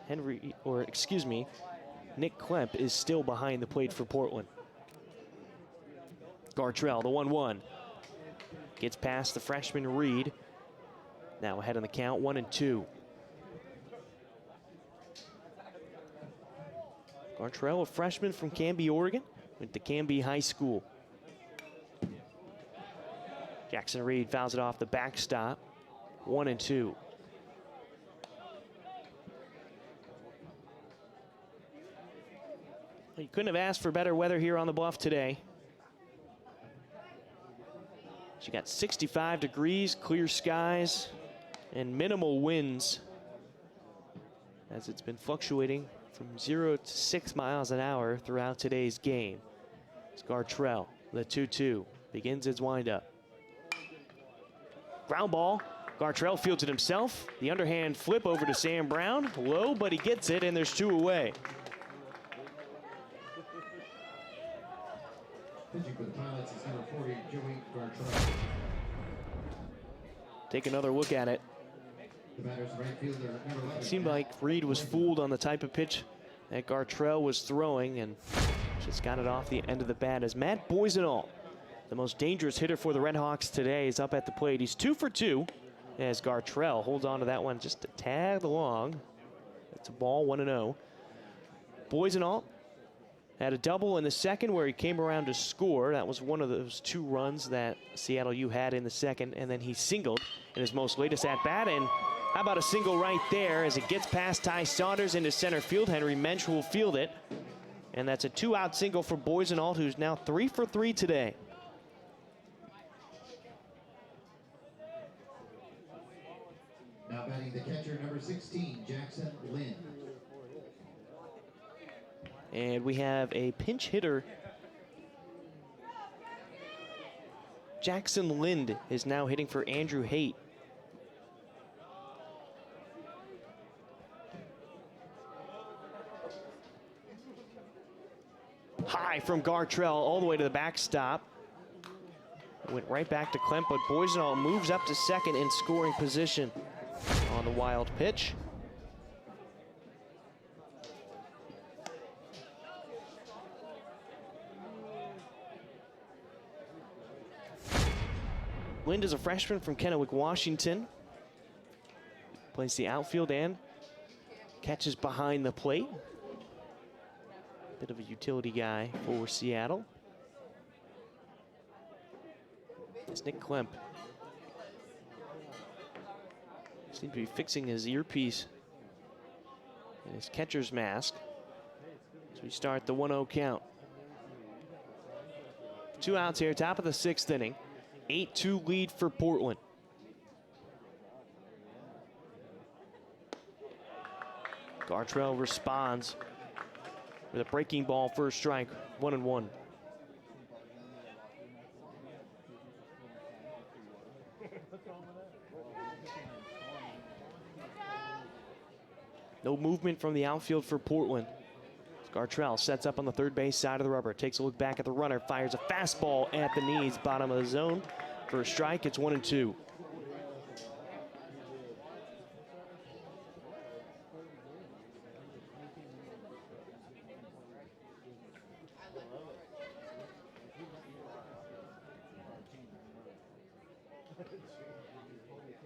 Nick Klemp is still behind the plate for Portland. Gartrell, the 1-1. Gets past the freshman Reed. Now ahead on the count, 1-2. Gartrell, a freshman from Canby, Oregon, went to Canby High School. Jackson Reed fouls it off the backstop, 1-2. You couldn't have asked for better weather here on the Bluff today. You got 65 degrees, clear skies, and minimal winds as it's been fluctuating from 0 to 6 miles an hour throughout today's game. It's Gartrell, the 2-2, begins its windup. Ground ball, Gartrell fields it himself. The underhand flip over to Sam Brown, low, but he gets it, and there's 2 away. Pitching for the Pilots is number 40, Joey Gartrell. Take another look at it. The batter's right fielder, number 11. It seemed like Reed was fooled on the type of pitch that Gartrell was throwing and just got it off the end of the bat as Matt Boisenall, the most dangerous hitter for the Red Hawks today, is up at the plate. He's 2 for 2 as Gartrell holds on to that one just a tad along. It's a ball, 1-0. Boisenall had a double in the second where he came around to score. That was one of those 2 runs that Seattle U had in the second, and then he singled in his most latest at-bat. And how about a single right there as it gets past Ty Saunders into center field. Henry Mensch will field it. And that's a 2-out single for Boisenall, who's now 3 for 3 today. Now batting the catcher, number 16, Jackson Lind. And we have a pinch hitter. Jackson Lind is now hitting for Andrew Haight. High from Gartrell all the way to the backstop. Went right back to Klemp, but Boisenall moves up to second in scoring position on the wild pitch. Lind is a freshman from Kennewick, Washington. Plays the outfield and catches behind the plate. Bit of a utility guy for Seattle. It's Nick Klemp. Seems to be fixing his earpiece and his catcher's mask. So we start the 1-0 count. 2 outs here, top of the 6th inning. 8-2 lead for Portland. Gartrell responds with a breaking ball first strike, 1-1. No movement from the outfield for Portland. Gartrell sets up on the third base side of the rubber, takes a look back at the runner, fires a fastball at the knees, bottom of the zone. For a strike, it's 1-2.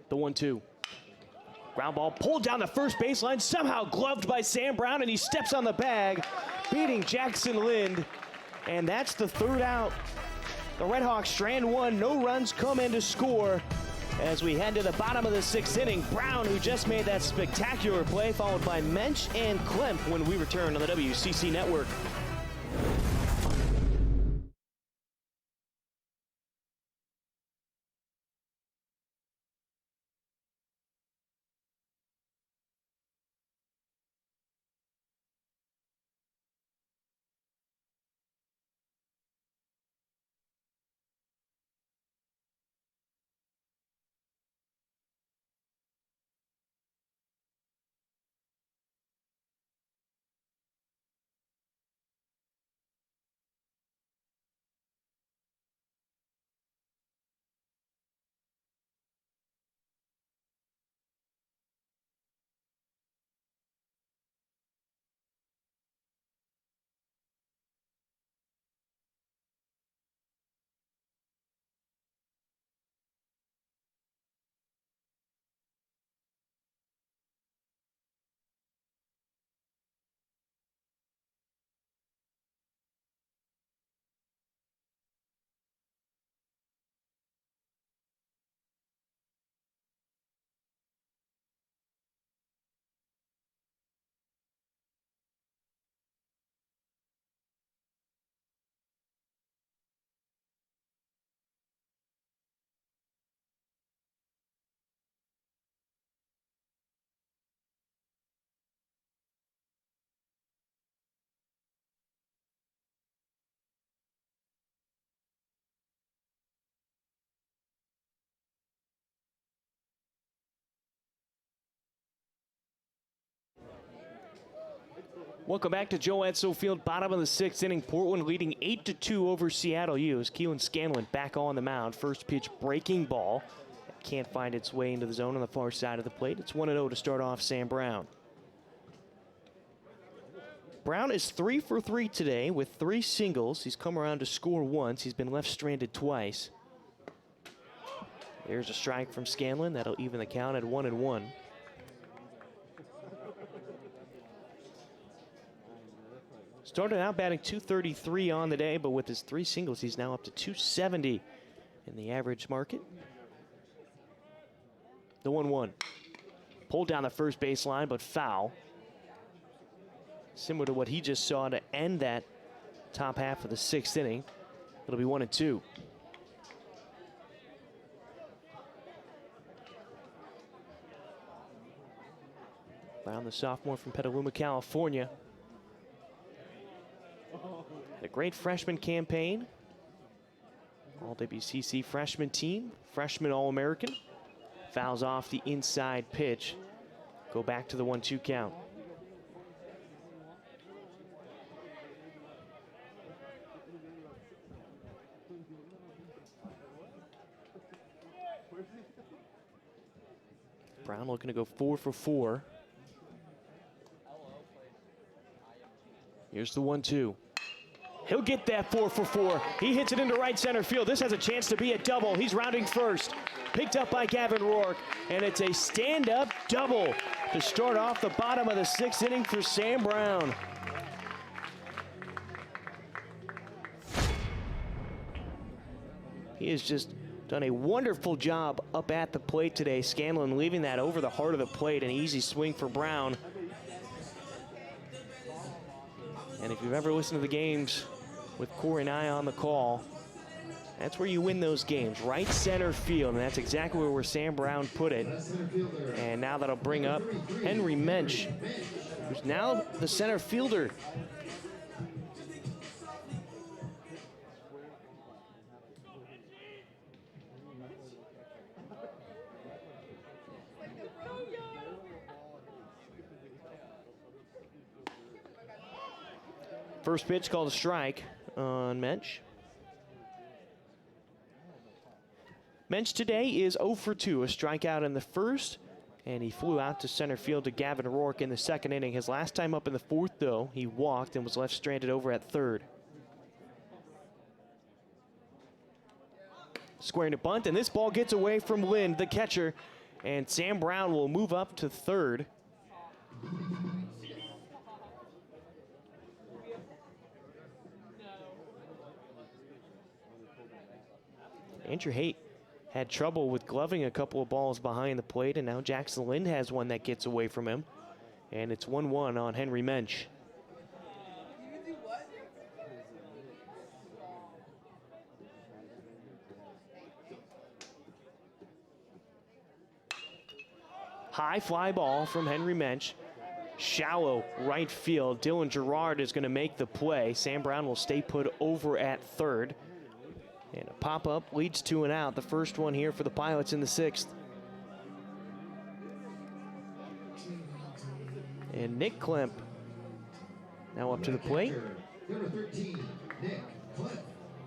The 1-2. Ground ball pulled down the first baseline, somehow gloved by Sam Brown, and he steps on the bag beating Jackson Lind. And that's the third out. The Red Hawks strand one, no runs come in to score. As we head to the bottom of the sixth inning, Brown, who just made that spectacular play, followed by Mensch and Klemp when we return on the WCC Network. Welcome back to Joe Edsel Field, bottom of the sixth inning. Portland leading 8-2 over Seattle U as Keelan Scanlon back on the mound. First pitch breaking ball. Can't find its way into the zone on the far side of the plate. It's 1-0 to start off Sam Brown. Brown is 3 for 3 today with 3 singles. He's come around to score once. He's been left stranded twice. There's a strike from Scanlon. That'll even the count at 1-1. Started out batting .233 on the day, but with his 3 singles, he's now up to .270 in the average market. The 1-1. Pulled down the first baseline, but foul. Similar to what he just saw to end that top half of the sixth inning. It'll be 1-2. Brown, the sophomore from Petaluma, California. The great freshman campaign. All WCC freshman team. Freshman All-American. Fouls off the inside pitch. Go back to the 1-2 count. Brown looking to go 4 for 4. Here's the 1-2. He'll get that 4 for 4. He hits it into right center field. This has a chance to be a double. He's rounding first. Picked up by Gavin Rourke. And it's a stand-up double to start off the bottom of the sixth inning for Sam Brown. He has just done a wonderful job up at the plate today. Scanlon leaving that over the heart of the plate. An easy swing for Brown. And if you've ever listened to the games with Corey and I on the call, that's where you win those games, right center field. And that's exactly where Sam Brown put it. And now that'll bring up Henry Mensch, who's now the center fielder. First pitch called a strike on Mensch. Mensch today is 0 for 2, a strikeout in the first, and he flew out to center field to Gavin Rourke in the second inning. His last time up in the fourth, though, he walked and was left stranded over at third. Squaring to bunt, and this ball gets away from Lind, the catcher, and Sam Brown will move up to third. Andrew Haight had trouble with gloving a couple of balls behind the plate, and now Jackson Lind has one that gets away from him. And it's 1-1 on Henry Mensch. High fly ball from Henry Mensch. Shallow right field. Dylan Gerard is going to make the play. Sam Brown will stay put over at third. And a pop-up leads to an out. The first one here for the Pilots in the sixth. And Nick Klemp now up to the plate. Number 13, Nick Klemp.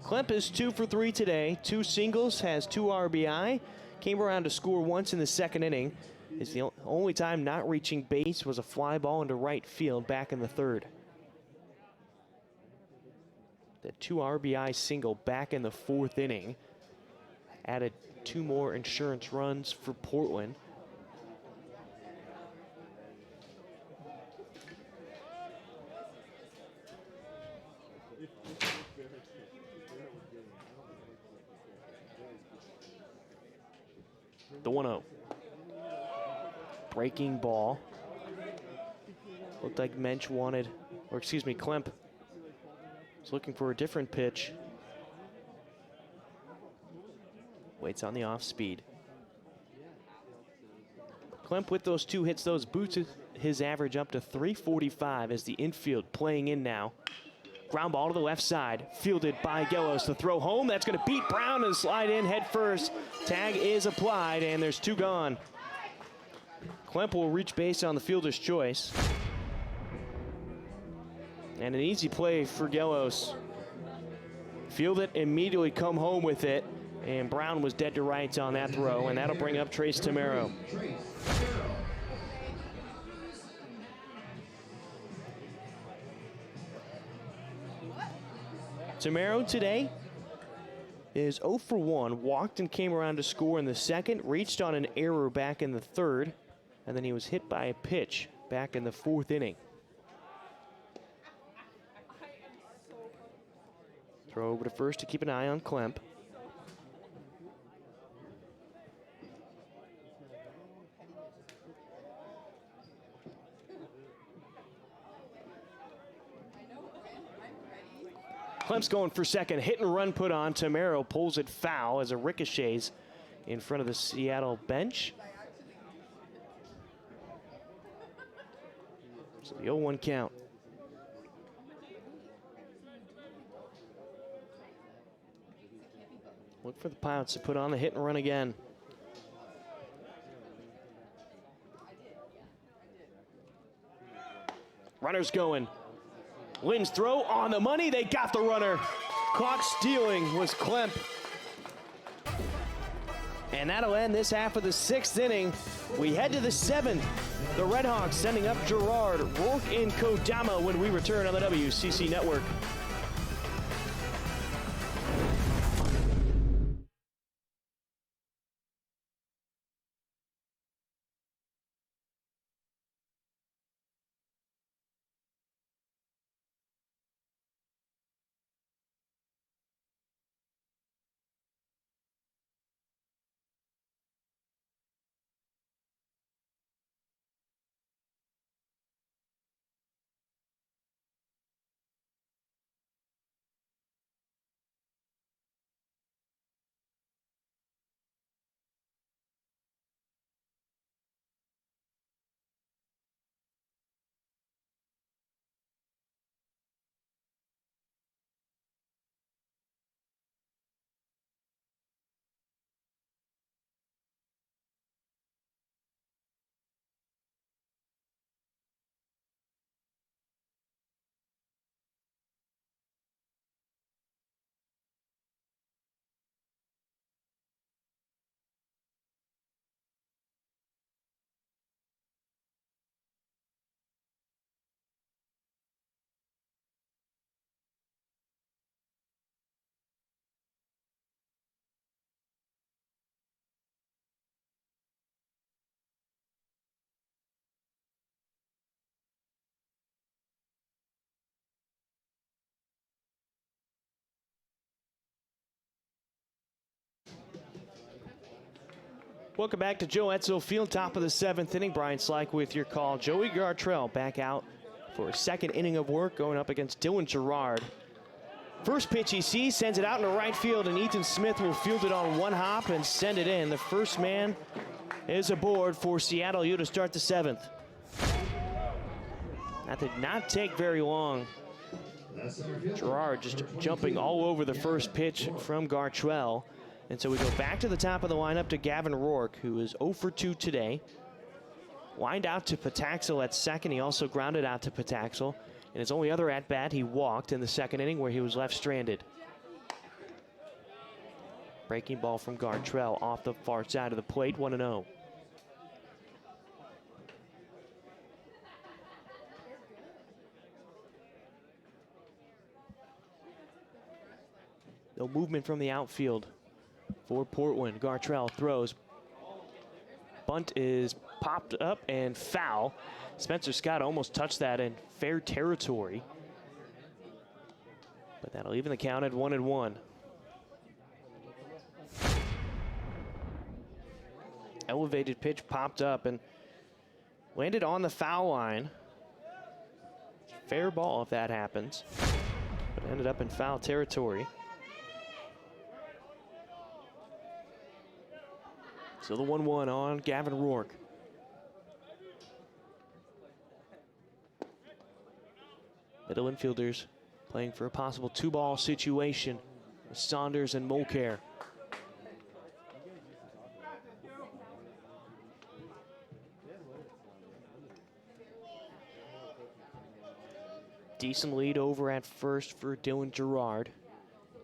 Klemp is 2 for 3 today. 2 singles, has 2 RBI. Came around to score once in the second inning. It's the only time not reaching base was a fly ball into right field back in the third. The 2 RBI single back in the fourth inning. Added 2 more insurance runs for Portland. The 1-0. Breaking ball. Looked like Mensch wanted, or excuse me, Klemp was looking for a different pitch. Waits on the off speed. Klemp with those 2 hits, those boots his average up to 345 as the infield playing in now. Ground ball to the left side, fielded by Gellos. The throw home, that's going to beat Brown and slide in head first. Tag is applied, and there's 2 gone. Klemp will reach base on the fielder's choice. And an easy play for Gellos. Field it, immediately come home with it. And Brown was dead to rights on that throw, and that'll bring up Trace Tamero. Tamero today is 0 for 1. Walked and came around to score in the second. Reached on an error back in the third. And then he was hit by a pitch back in the fourth inning. Throw over to first to keep an eye on Klemp. Klemp's going for second. Hit and run put on. Tamero pulls it foul as it ricochets in front of the Seattle bench. So the 0-1 count. Look for the Pilots to put on the hit and run again. Runner's going. Lind's throw on the money. They got the runner. Caught stealing was Klemp. And that'll end this half of the sixth inning. We head to the seventh. The Red Hawks sending up Gerard, Rourke, and Kodama when we return on the WCC Network. Welcome back to Joe Etzel Field, top of the 7th inning. Brian Slyke with your call. Joey Gartrell back out for a second inning of work, going up against Dylan Gerard. First pitch he sees, sends it out into right field, and Ethan Smith will field it on one hop and send it in. The first man is aboard for Seattle U to start the 7th. That did not take very long. Gerard just jumping all over the first pitch from Gartrell. And so we go back to the top of the lineup to Gavin Rourke, who is 0 for 2 today. Lined out to Pataxel at second. He also grounded out to Pataxel. In his only other at-bat, he walked in the second inning where he was left stranded. Breaking ball from Gartrell off the far side of the plate, 1-0. No movement from the outfield for Portland. Gartrell throws. Bunt is popped up and foul. Spencer Scott almost touched that in fair territory. But that'll even the count at 1-1. Elevated pitch popped up and landed on the foul line. Fair ball if that happens. But ended up in foul territory. So the 1-1 on Gavin Rourke. Middle infielders playing for a possible 2-ball situation with Saunders and Mulcair. Decent lead over at first for Dylan Gerard.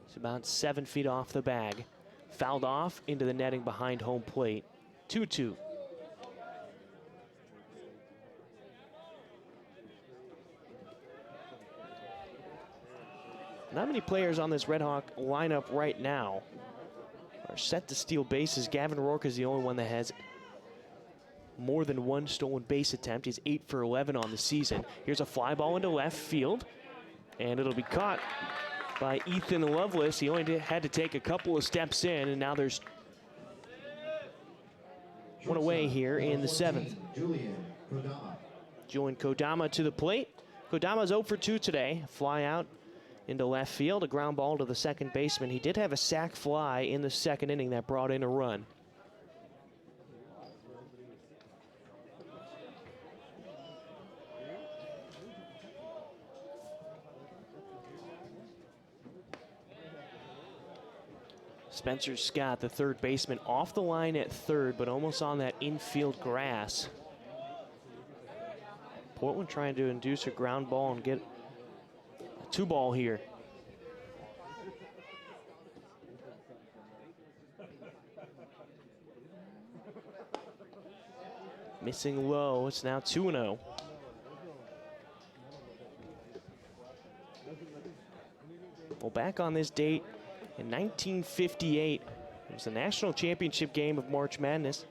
He's about 7 feet off the bag. Fouled off into the netting behind home plate. 2-2. Not many players on this Red Hawk lineup right now are set to steal bases. Gavin Rourke is the only one that has more than one stolen base attempt. He's 8 for 11 on the season. Here's a fly ball into left field, and it'll be caught by Ethan Lovelace. He only had to take a couple of steps in, and now there's one away here in the 7th. Julian Kodama to the plate. Kodama's 0 for 2 today. Fly out into left field, a ground ball to the second baseman. He did have a sac fly in the second inning that brought in a run. Spencer Scott, the third baseman, off the line at third, but almost on that infield grass. Portland trying to induce a ground ball and get a 2-ball here. Missing low, it's now 2-0. Well, back on this date, in 1958, it was the national championship game of March Madness.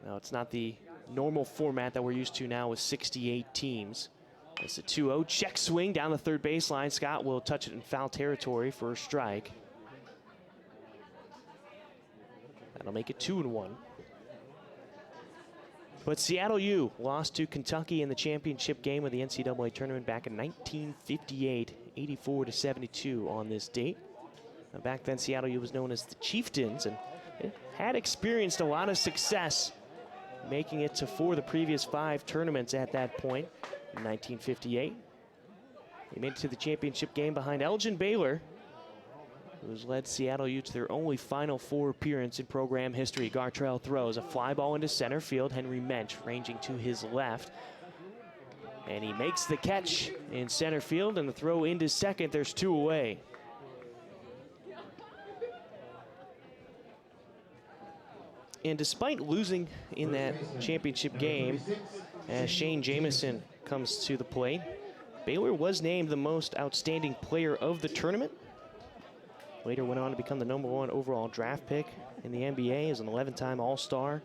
Now, it's not the normal format that we're used to now with 68 teams. It's a 2-0 check swing down the third baseline. Scott will touch it in foul territory for a strike. That'll make it 2-1. But Seattle U lost to Kentucky in the championship game of the NCAA tournament back in 1958, 84-72 on this date. Now, back then, Seattle U was known as the Chieftains, and it had experienced a lot of success, making it to 4 of the previous 5 tournaments at that point in 1958. They made it to the championship game behind Elgin Baylor, who has led Seattle U to their only Final Four appearance in program history. Gartrell throws a fly ball into center field. Henry Mensch ranging to his left. And he makes the catch in center field, and the throw into second. There's 2 away. And despite losing in that championship game, as Shane Jamison comes to the plate, Baylor was named the most outstanding player of the tournament. Later went on to become the #1 overall draft pick in the NBA as an 11-time All-Star,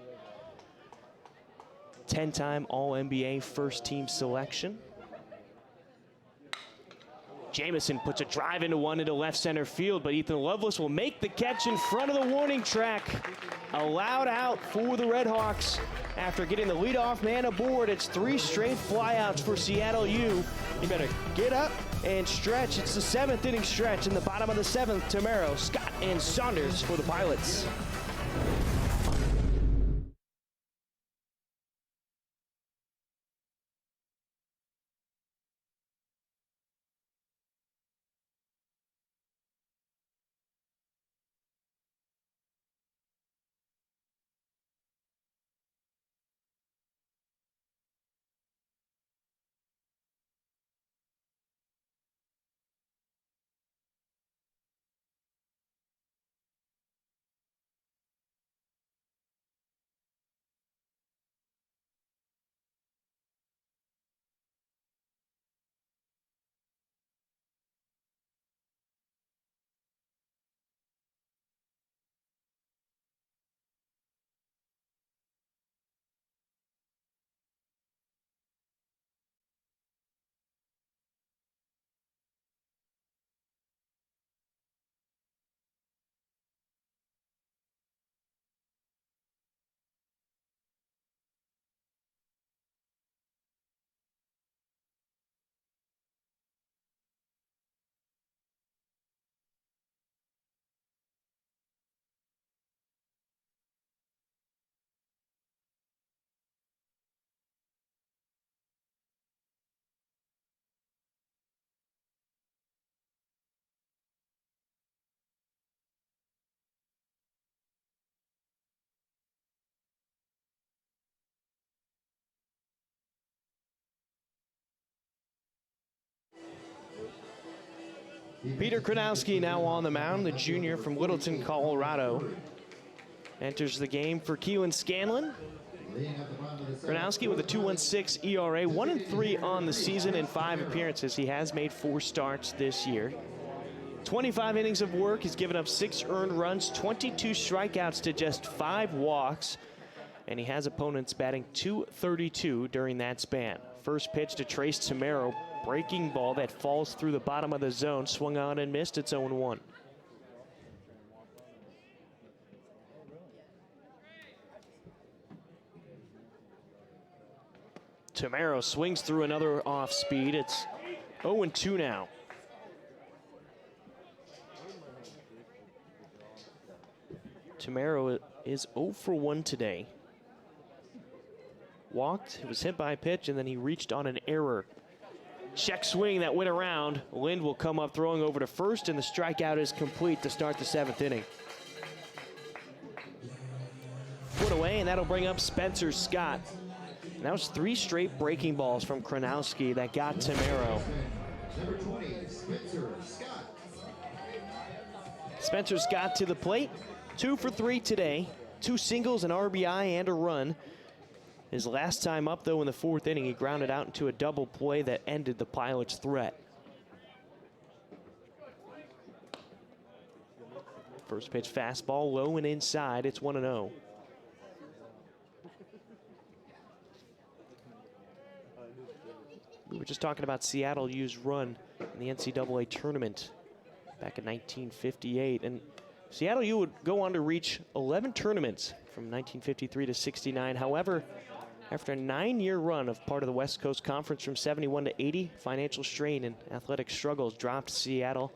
10-time All-NBA first-team selection. Jamison puts a drive into one into left center field, but Ethan Lovelace will make the catch in front of the warning track. Allowed out for the Redhawks after getting the leadoff man aboard. It's 3 straight flyouts for Seattle U. You better get up and stretch. It's the 7th inning stretch in the bottom of the 7th. Tamero, Scott, and Saunders for the Pilots. Peter Kronowski now on the mound, the junior from Littleton, Colorado. Enters the game for Keelan Scanlon. Kronowski with a 2.16 ERA, 1-3 on the season in 5 appearances. He has made 4 starts this year. 25 innings of work. He's given up 6 earned runs, 22 strikeouts to just 5 walks. And he has opponents batting .232 during that span. First pitch to Trace Tamero. Breaking ball that falls through the bottom of the zone. Swung on and missed. It's 0-1. Tamero swings through another off speed. It's 0-2 now. Tamero is 0 for 1 today. Walked, it was hit by a pitch, and then he reached on an error. Check swing that went around. Lind will come up throwing over to first, and the strikeout is complete to start the 7th inning. Put away, and that'll bring up Spencer Scott. And that was 3 straight breaking balls from Kronowski that got Tamero. Number 20, Spencer Scott. Spencer Scott to the plate. 2 for 3 today. 2 singles, an RBI, and a run. His last time up, though, in the 4th inning, he grounded out into a double play that ended the Pilots' threat. First pitch fastball, low and inside. It's 1-0. We were just talking about Seattle U's run in the NCAA tournament back in 1958. And Seattle U would go on to reach 11 tournaments from 1953 to 69. However, after a 9-year run of part of the West Coast Conference from 71 to 80, financial strain and athletic struggles dropped Seattle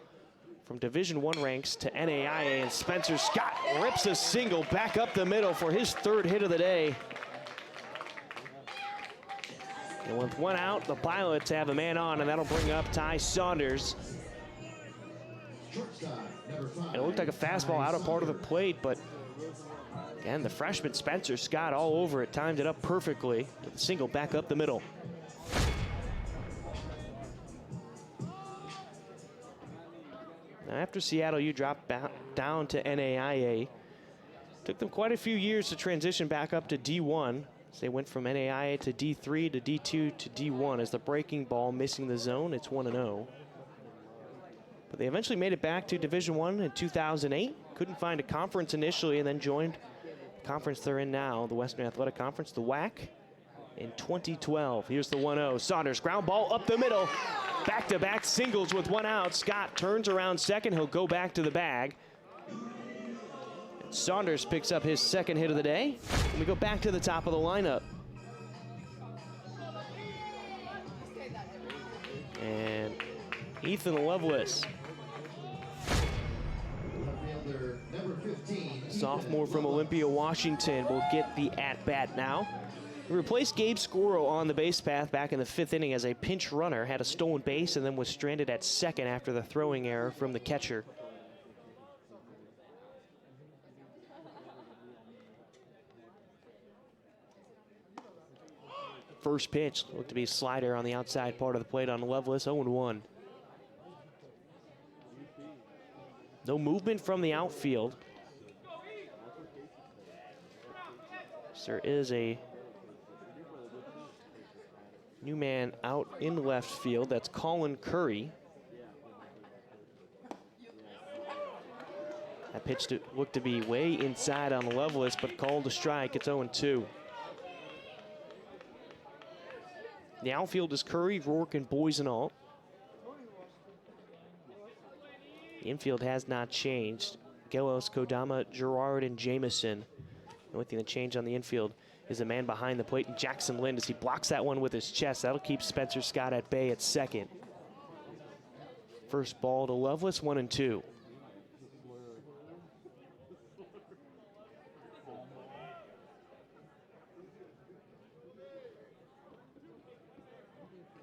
from Division I ranks to NAIA, and Spencer Scott rips a single back up the middle for his 3rd hit of the day. And with 1 out, the Pilots have a man on, and that'll bring up Ty Saunders. And it looked like a fastball out of part of the plate, but again, the freshman Spencer Scott all over it, timed it up perfectly with a single back up the middle. Now after Seattle U dropped back down to NAIA, took them quite a few years to transition back up to D1. So they went from NAIA to D3 to D2 to D1 as the breaking ball missing the zone. It's 1-0. But they eventually made it back to Division I in 2008. Couldn't find a conference initially and then joined the conference they're in now, the Western Athletic Conference, the WAC, in 2012. Here's the 1-0. Saunders, ground ball up the middle. Back-to-back singles with one out. Scott turns around second. He'll go back to the bag. Saunders picks up his second hit of the day. And we go back to the top of the lineup. And Ethan Lovelace, Number 15, sophomore from Olympia, Washington, will get the at-bat now. He replaced Gabe Scoro on the base path back in the 5th inning as a pinch runner, had a stolen base, and then was stranded at second after the throwing error from the catcher. First pitch looked to be a slider on the outside part of the plate on Lovelace, 0-1. No movement from the outfield. So there is a new man out in left field. That's Colin Curry. That pitch looked to be way inside on Lovelace, but called a strike. It's 0-2. The outfield is Curry, Rourke, and Boisenalt. The infield has not changed. Gelos, Kodama, Gerard, and Jamison. The only thing that changed on the infield is the man behind the plate, Jackson Lind, as he blocks that one with his chest. That'll keep Spencer Scott at bay at second. First ball to Lovelace, 1-2.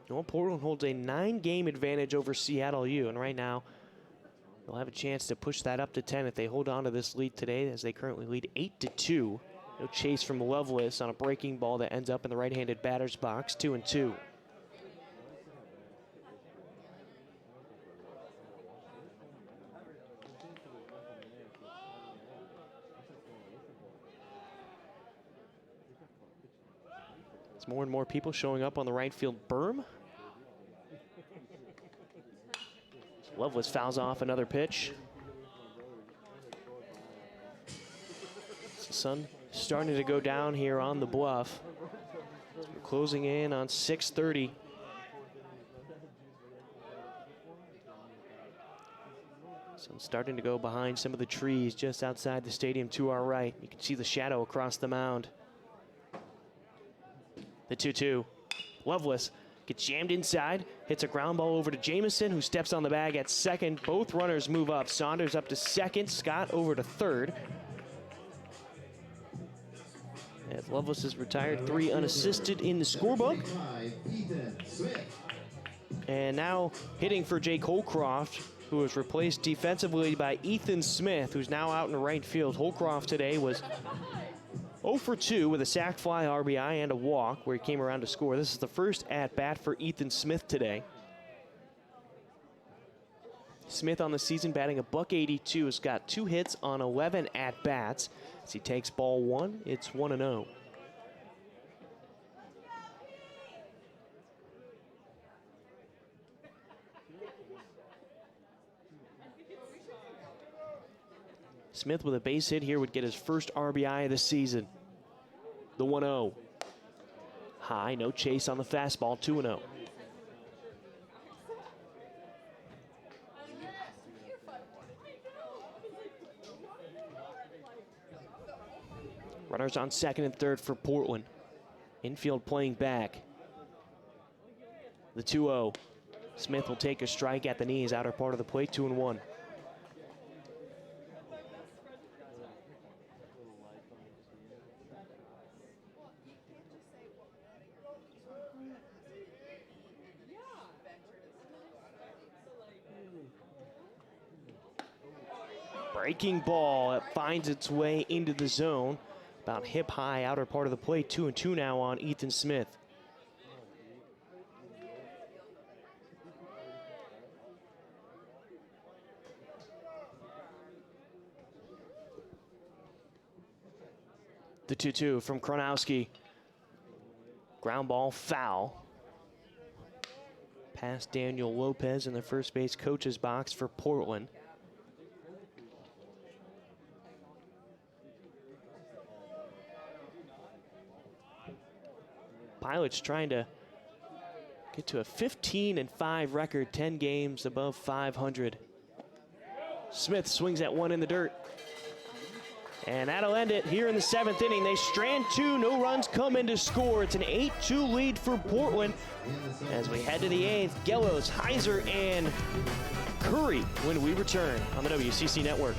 Well, Portland holds a 9-game advantage over Seattle U, and right now they'll have a chance to push that up to 10 if they hold on to this lead today, as they currently lead 8-2. No chase from Lovelace on a breaking ball that ends up in the right-handed batter's box, 2-2. It's more and more people showing up on the right field berm. Lovelace fouls off another pitch. The sun starting to go down here on the bluff. We're closing in on 6:30. Sun starting to go behind some of the trees just outside the stadium to our right. You can see the shadow across the mound. The 2-2. Lovelace gets jammed inside, hits a ground ball over to Jamison, who steps on the bag at second. Both runners move up. Saunders up to second, Scott over to third. As Lovelace is retired, 3 unassisted in the scorebook. And now hitting for Jake Holcroft, who was replaced defensively by Ethan Smith, who's now out in right field. Holcroft today was 0 for 2 with a sac fly, RBI, and a walk, where he came around to score. This is the first at-bat for Ethan Smith today. Smith on the season batting $182, has got 2 hits on 11 at-bats. As he takes ball 1, it's 1-0. Smith with a base hit here would get his first RBI of the season. The 1-0. High, no chase on the fastball, 2-0. Runners on second and third for Portland. Infield playing back. The 2-0. Smith will take a strike at the knees, outer part of the plate, 2-1. Breaking ball that finds its way into the zone. About hip high, outer part of the plate, 2-2 now on Ethan Smith. The 2-2 from Kronowski. Ground ball foul. Past Daniel Lopez in the first base coach's box for Portland. Pilots trying to get to a 15-5 record, 10 games above 500. Smith swings at one in the dirt. And that'll end it here in the 7th inning. They strand two, no runs come in to score. It's an 8-2 lead for Portland. As we head to the 8th, Gellos, Heiser, and Curry when we return on the WCC Network.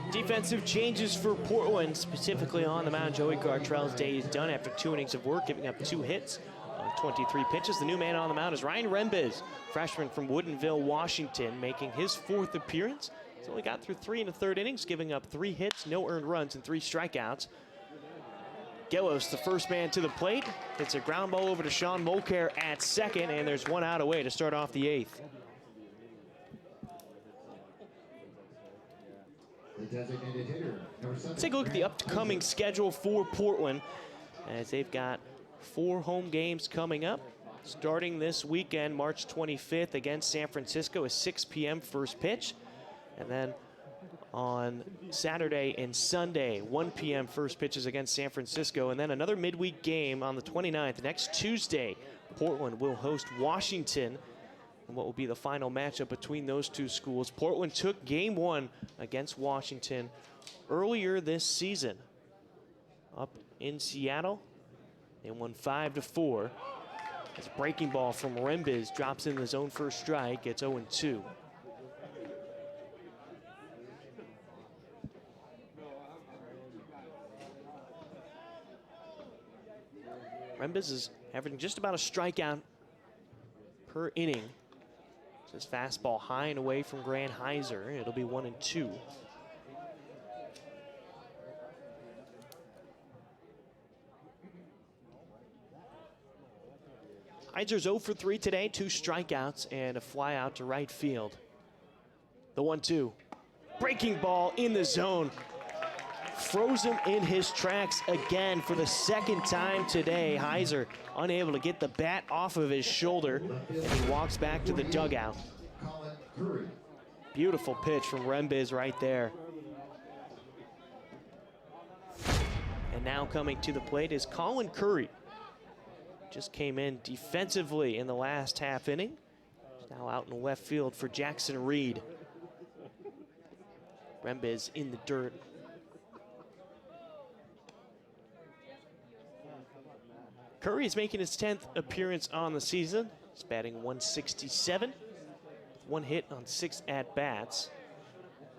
Defensive changes for Portland, specifically on the mound. Joey Gartrell's day is done after 2 innings of work, giving up 2 hits on 23 pitches. The new man on the mound is Ryan Rembiz, freshman from Woodinville, Washington, making his 4th appearance. He's only got through 3 1/3 innings, giving up 3 hits, no earned runs, and 3 strikeouts. Gellos, the first man to the plate, hits a ground ball over to Sean Mulcair at second, and there's 1 out away to start off the 8th. Let's take a look at the upcoming schedule for Portland, as they've got 4 home games coming up. Starting this weekend, March 25th against San Francisco, a 6 p.m. first pitch. And then on Saturday and Sunday, 1 p.m. first pitches against San Francisco. And then another midweek game on the 29th. Next Tuesday, Portland will host Washington. And what will be the final matchup between those two schools. Portland took game 1 against Washington earlier this season. Up in Seattle, they won 5-4. As a breaking ball from Rembiz drops in the zone for a strike. It's 0-2. Rembiz is averaging just about a strikeout per inning. His fastball high and away from Grant Heiser. It'll be 1-2. Heiser's 0 for 3 today, 2 strikeouts and a fly out to right field. The 1-2. Breaking ball in the zone. Froze him in his tracks again for the 2nd time today. Heiser unable to get the bat off of his shoulder, and he walks back to the dugout. Beautiful pitch from Rembiz right there. And now coming to the plate is Colin Curry. Just came in defensively in the last half inning. He's now out in left field for Jackson Reed. Rembiz in the dirt. Curry is making his 10th appearance on the season. He's batting 167, 1 hit on 6 at-bats.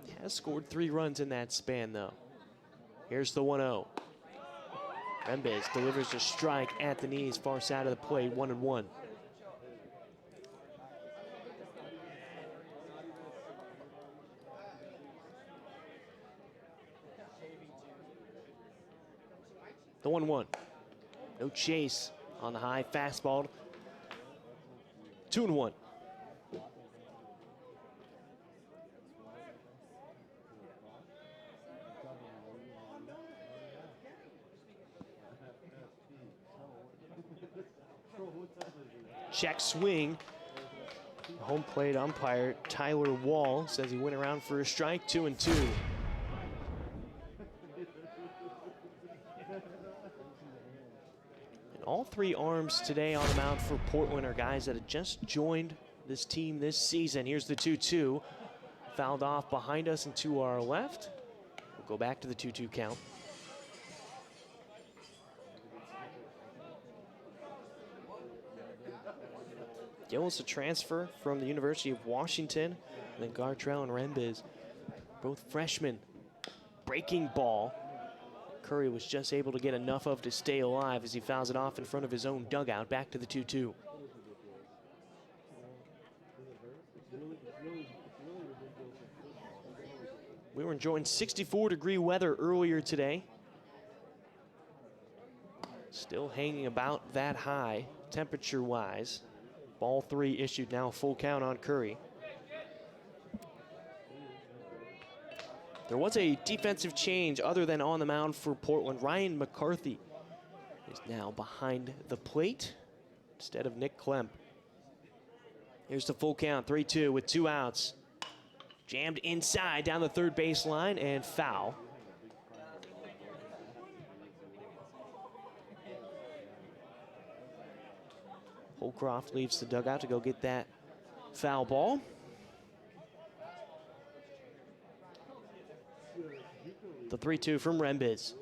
He has scored 3 runs in that span, though. Here's the 1-0. Rembiz delivers a strike at the knees, far side of the plate, 1-1. The 1-1. No chase on the high fastball. 2-1. Check swing. Home plate umpire Tyler Wall says he went around for a strike. 2-2. And all three arms today on the mound for Portland are guys that have just joined this team this season. Here's the 2-2. Fouled off behind us and to our left. We'll go back to the 2-2 count. Gillis, a transfer from the University of Washington. And then Gartrell and Rembiz, both freshmen. Breaking ball. Curry was just able to get enough of to stay alive as he fouls it off in front of his own dugout. Back to the 2-2. We were enjoying 64-degree weather earlier today. Still hanging about that high, temperature-wise. Ball 3 issued, now full count on Curry. There was a defensive change other than on the mound for Portland. Ryan McCarthy is now behind the plate instead of Nick Klemp. Here's the full count, 3-2 with 2 outs. Jammed inside down the third baseline and foul. Holcroft leaves the dugout to go get that foul ball. The 3-2 from Rembiz.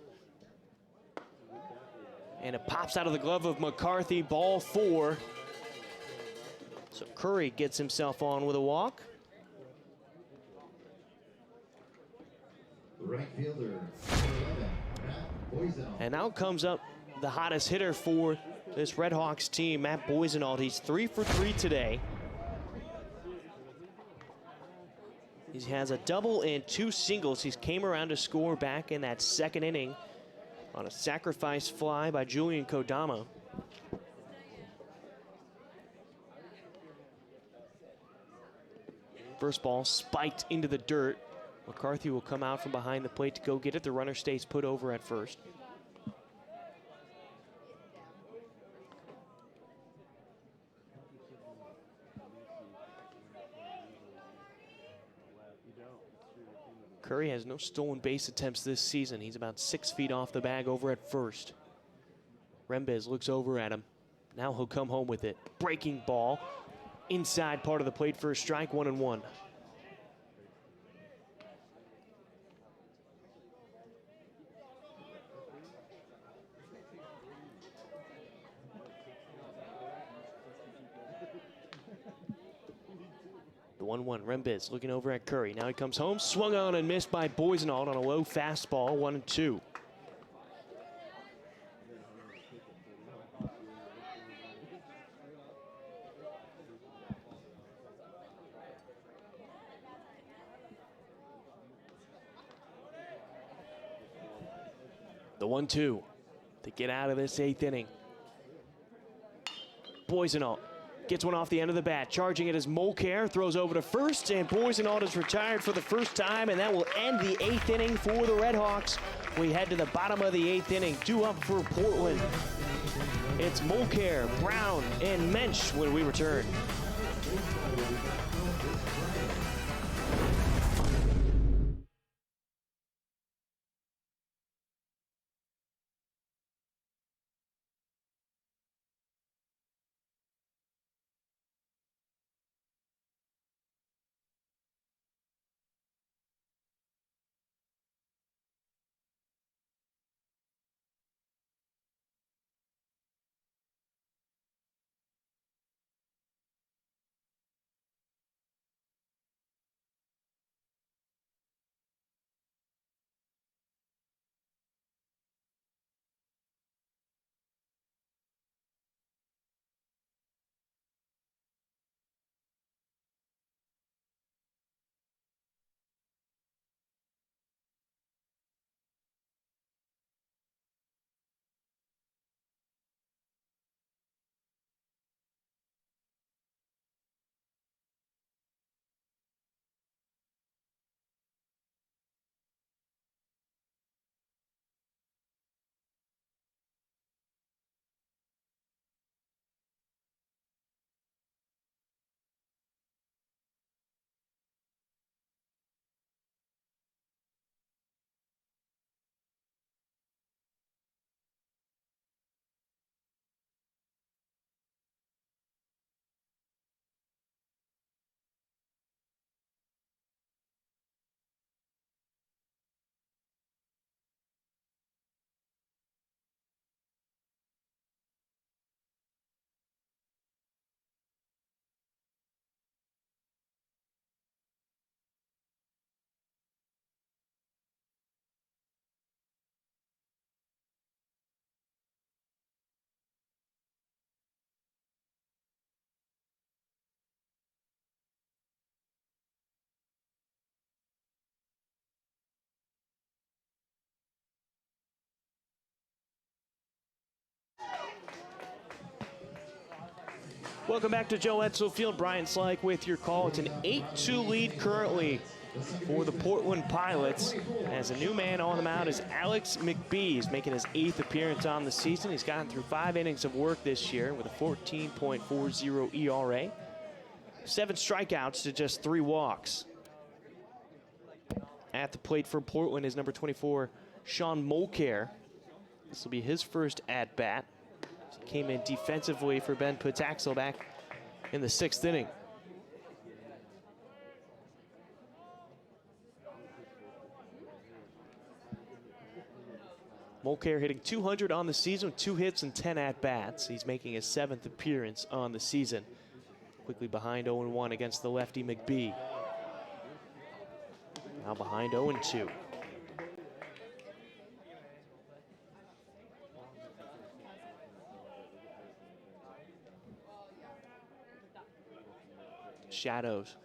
And it pops out of the glove of McCarthy, ball 4. So Curry gets himself on with a walk. Right fielder, number 11, Matt Boisenau. And out comes up the hottest hitter for this Redhawks team, Matt Boisenau. He's 3 for 3 today. He has a double and 2 singles. He's came around to score back in that second inning on a sacrifice fly by Julian Kodama. First ball spiked into the dirt. McCarthy will come out from behind the plate to go get it. The runner stays put over at first. Curry has no stolen base attempts this season. He's about 6 feet off the bag over at first. Rembiz looks over at him. Now he'll come home with it. Breaking ball. Inside part of the plate for a strike, 1-1. The 1-1, Rembiz looking over at Curry. Now he comes home, swung on and missed by Boisenau on a low fastball, 1-2. The 1-2 to get out of this 8th inning. Boisenau gets one off the end of the bat. Charging it is Mulcair, throws over to first, and Boisenau is retired for the first time, and that will end the 8th inning for the Redhawks. We head to the bottom of the 8th inning. 2 up for Portland. It's Mulcair, Brown, and Mensch when we return. Welcome back to Joe Edsel Field. Brian Slyke with your call. It's an 8-2 lead currently for the Portland Pilots. As a new man on the mound is Alex McBee. He's making his 8th appearance on the season. He's gotten through 5 innings of work this year with a 14.40 ERA. 7 strikeouts to just 3 walks. At the plate for Portland is number 24, Sean Mulcair. This will be his first at-bat. Came in defensively for Ben Pataxel back in the 6th inning. Mulcair hitting .200 on the season with 2 hits and 10 at-bats. He's making his 7th appearance on the season. Quickly behind 0-1 against the lefty McBee. Now behind 0-2. Shadows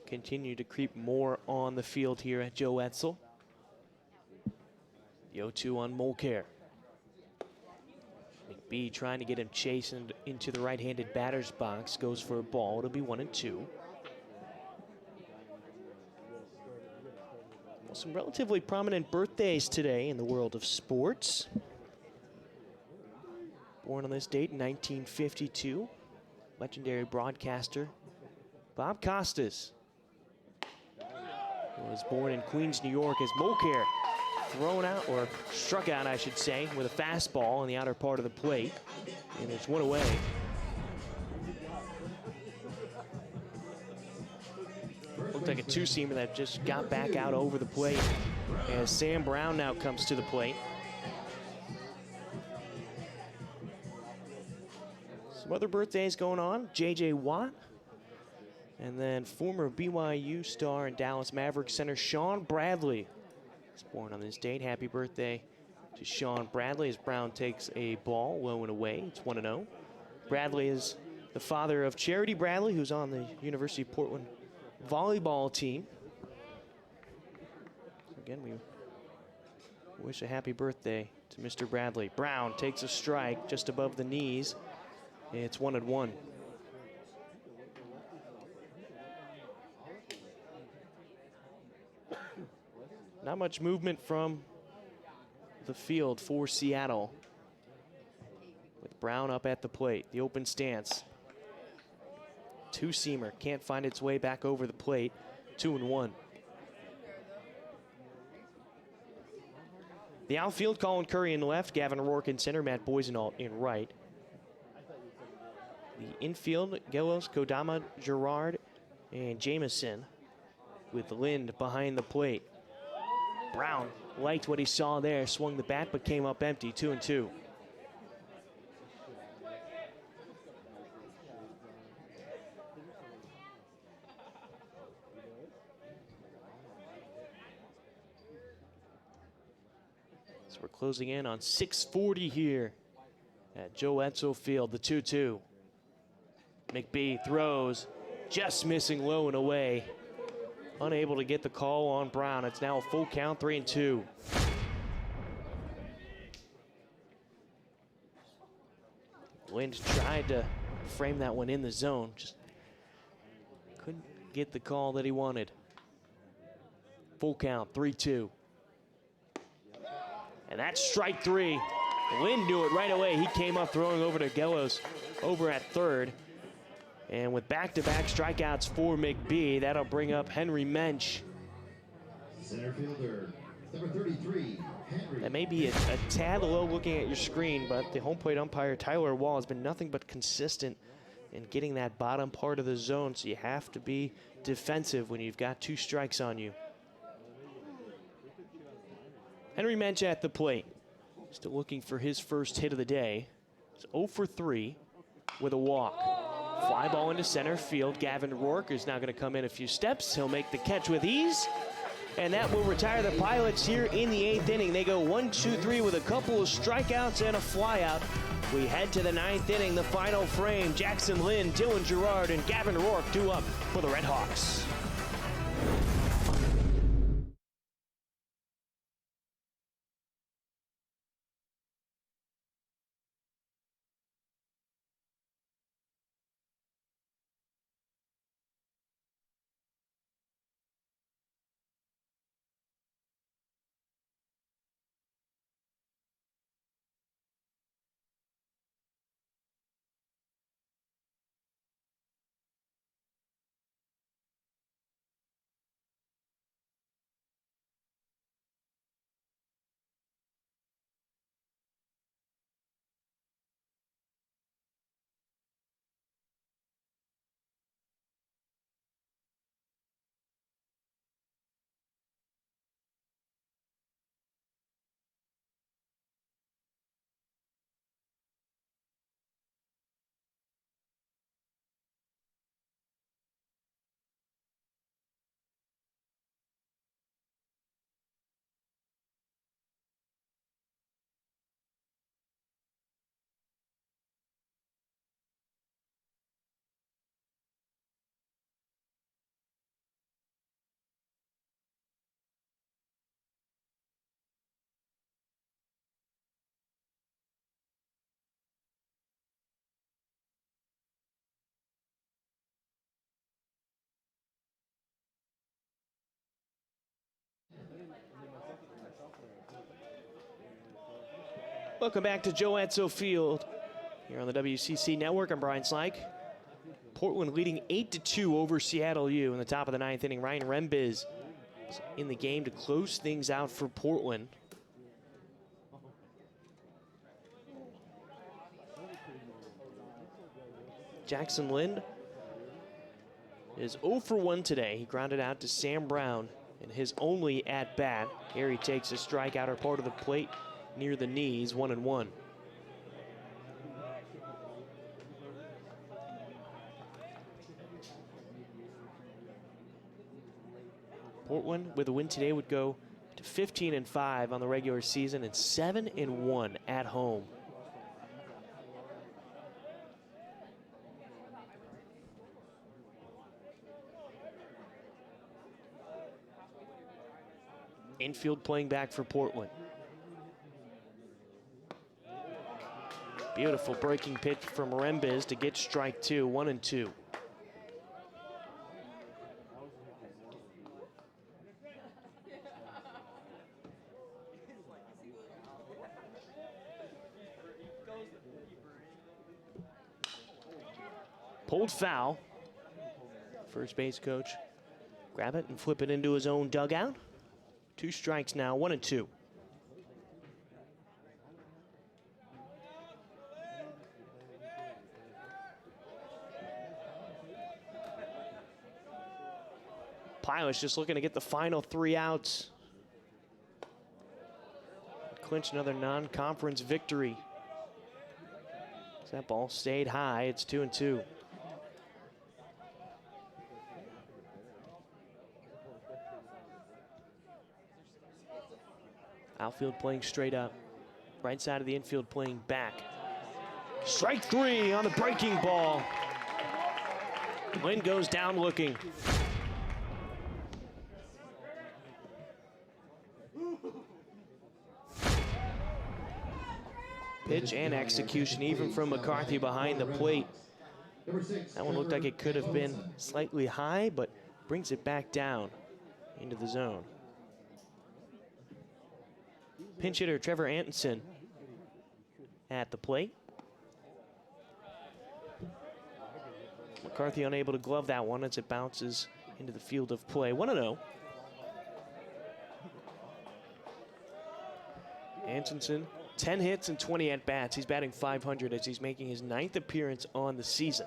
continue to creep more on the field here at Joe Edsel. The 0-2 on Mulcair. McBee trying to get him chasing into the right-handed batter's box. Goes for a ball. It'll be 1-2. Well, some relatively prominent birthdays today in the world of sports. Born on this date in 1952, legendary broadcaster Bob Costas was born in Queens, New York, as Mulcair thrown out, or struck out, I should say, with a fastball on the outer part of the plate. And it's 1 away. Looked like a 2-seamer that just got back out over the plate. As Sam Brown now comes to the plate. Some other birthdays going on. J.J. Watt. And then former BYU star and Dallas Mavericks center Sean Bradley is born on this date. Happy birthday to Sean Bradley as Brown takes a ball low and away. It's 1-0. Bradley is the father of Charity Bradley, who's on the University of Portland volleyball team. Again, we wish a happy birthday to Mr. Bradley. Brown takes a strike just above the knees. It's 1-1. Not much movement from the field for Seattle. With Brown up at the plate, the open stance. 2-seamer can't find its way back over the plate. 2-1. The outfield, Colin Curry in left, Gavin Rourke in center, Matt Boisenault in right. The infield, Gelos, Kodama, Gerard, and Jameson, with Lind behind the plate. Brown liked what he saw there, swung the bat, but came up empty. 2-2. So we're closing in on 6:40 here at Joe Edsel Field. The 2-2. McBee throws, just missing low and away. Unable to get the call on Brown. It's now a full count, 3-2. Lind tried to frame that one in the zone. Just couldn't get the call that he wanted. Full count, 3-2. And that's strike 3. Lind knew it right away. He came up throwing over to Gelos over at third. And with back-to-back strikeouts for McBee, that'll bring up Henry Mensch. Center fielder, number 33, Henry. That may be a tad low looking at your screen, but the home plate umpire, Tyler Wall, has been nothing but consistent in getting that bottom part of the zone, so you have to be defensive when you've got 2 strikes on you. Henry Mensch at the plate. Still looking for his first hit of the day. It's 0 for 3 with a walk. Fly ball into center field. Gavin Rourke is now going to come in a few steps. He'll make the catch with ease. And that will retire the Pilots here in the 8th inning. They go 1-2-3 with a couple of strikeouts and a flyout. We head to the 9th inning, the final frame. Jackson Lind, Dylan Gerard, and Gavin Rourke due up for the Red Hawks. Welcome back to Joe Etzel Field here on the WCC Network. I'm Brian Slyke. Portland leading 8-2 over Seattle U in the top of the ninth inning. Ryan Rembiz is in the game to close things out for Portland. Jackson Lind is 0 for 1 today. He grounded out to Sam Brown in his only at-bat. Here he takes a strikeout or part of the plate near the knees, 1-1. Portland, with a win today, would go to 15-5 on the regular season and 7-1 at home. Infield playing back for Portland. Beautiful breaking pitch from Rembiz to get strike two, 1-2. Pulled foul. First base coach grab it and flip it into his own dugout. 2 strikes now, 1-2. Pilots just looking to get the final 3 outs. Clinch another non-conference victory. That ball stayed high. It's 2-2. Outfield playing straight up. Right side of the infield playing back. Strike 3 on the breaking ball. Lind goes down looking. Pitch and execution even from McCarthy behind the plate. That one looked like it could have been slightly high, but brings it back down into the zone. Pinch hitter Trevor Antonsen at the plate. McCarthy unable to glove that one as it bounces into the field of play. 1-0. Antonsen, 10 hits and 20 at-bats. He's batting .500 as he's making his 9th appearance on the season.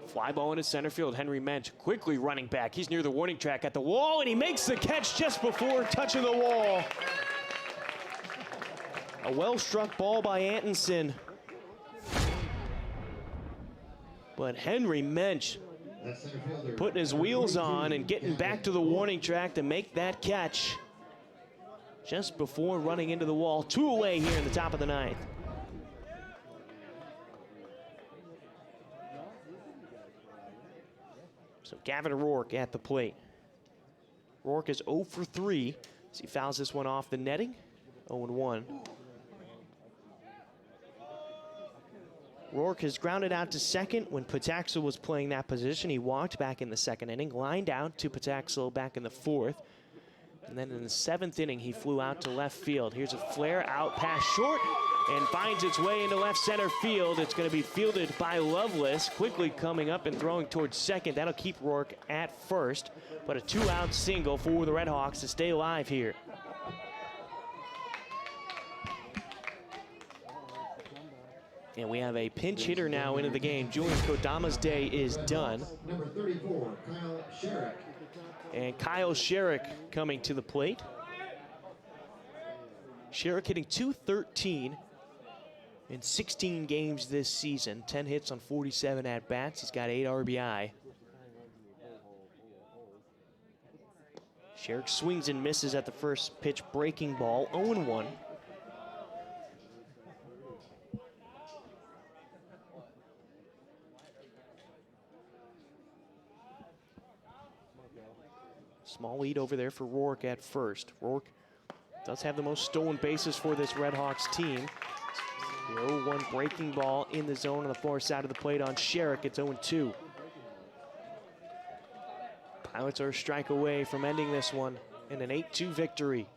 Fly ball into center field. Henry Mensch quickly running back. He's near the warning track at the wall, and he makes the catch just before touching the wall. A well-struck ball by Antonsen. But Henry Mensch putting his wheels on and getting back to the warning track to make that catch just before running into the wall. 2 away here in the top of the ninth. So Gavin Rourke at the plate. Rourke is 0 for 3 as he fouls this one off the netting. 0-1. Rourke has grounded out to second when Pataxil was playing that position. He walked back in the second inning, lined out to Pataxil back in the 4th. And then in the 7th inning, he flew out to left field. Here's a flare out past short and finds its way into left center field. It's going to be fielded by Lovelace, quickly coming up and throwing towards second. That'll keep Rourke at first, but a 2-out single for the Redhawks to stay alive here. And we have a pinch hitter now into the game. Julian Kodama's day is done. Number 34, Kyle Sherrick. And Kyle Sherrick coming to the plate. Sherrick hitting .213 in 16 games this season. 10 hits on 47 at-bats. He's got 8 RBI. Sherrick swings and misses at the first pitch breaking ball. 0-1. Small lead over there for Rourke at first. Rourke does have the most stolen bases for this Redhawks team. The 0-1 breaking ball in the zone on the far side of the plate on Sherrick. It's 0-2. Pilots are a strike away from ending this one. and an 8-2 victory.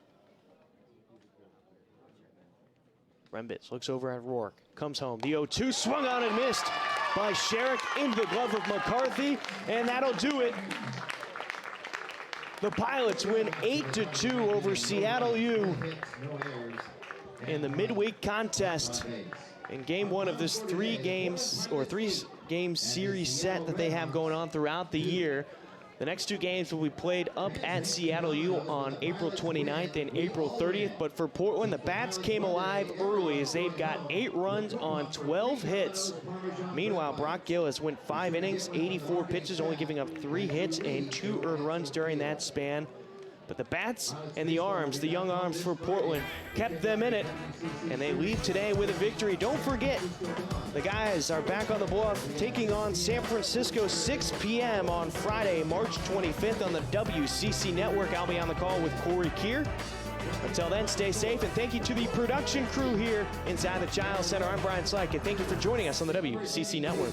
Rembitz looks over at Rourke, comes home. The 0-2 swung on and missed by Sherrick into the glove of McCarthy, and that'll do it. The Pilots win 8-2 over Seattle U in the midweek contest in game one of this three-game series set that they have going on throughout the year. The next two games will be played up at Seattle U on April 29th and April 30th. But for Portland, the Bats came alive early as they've got 8 runs on 12 hits. Meanwhile, Brock Gillis went 5 innings, 84 pitches, only giving up 3 hits and 2 earned runs during that span. But the Bats and the Arms, the young arms for Portland, kept them in it, and they leave today with a victory. Don't forget, the guys are back on the bluff, taking on San Francisco 6 p.m. on Friday, March 25th on the WCC Network. I'll be on the call with Corey Keir. Until then, stay safe, and thank you to the production crew here inside the Child Center. I'm Brian Slyke, and thank you for joining us on the WCC Network.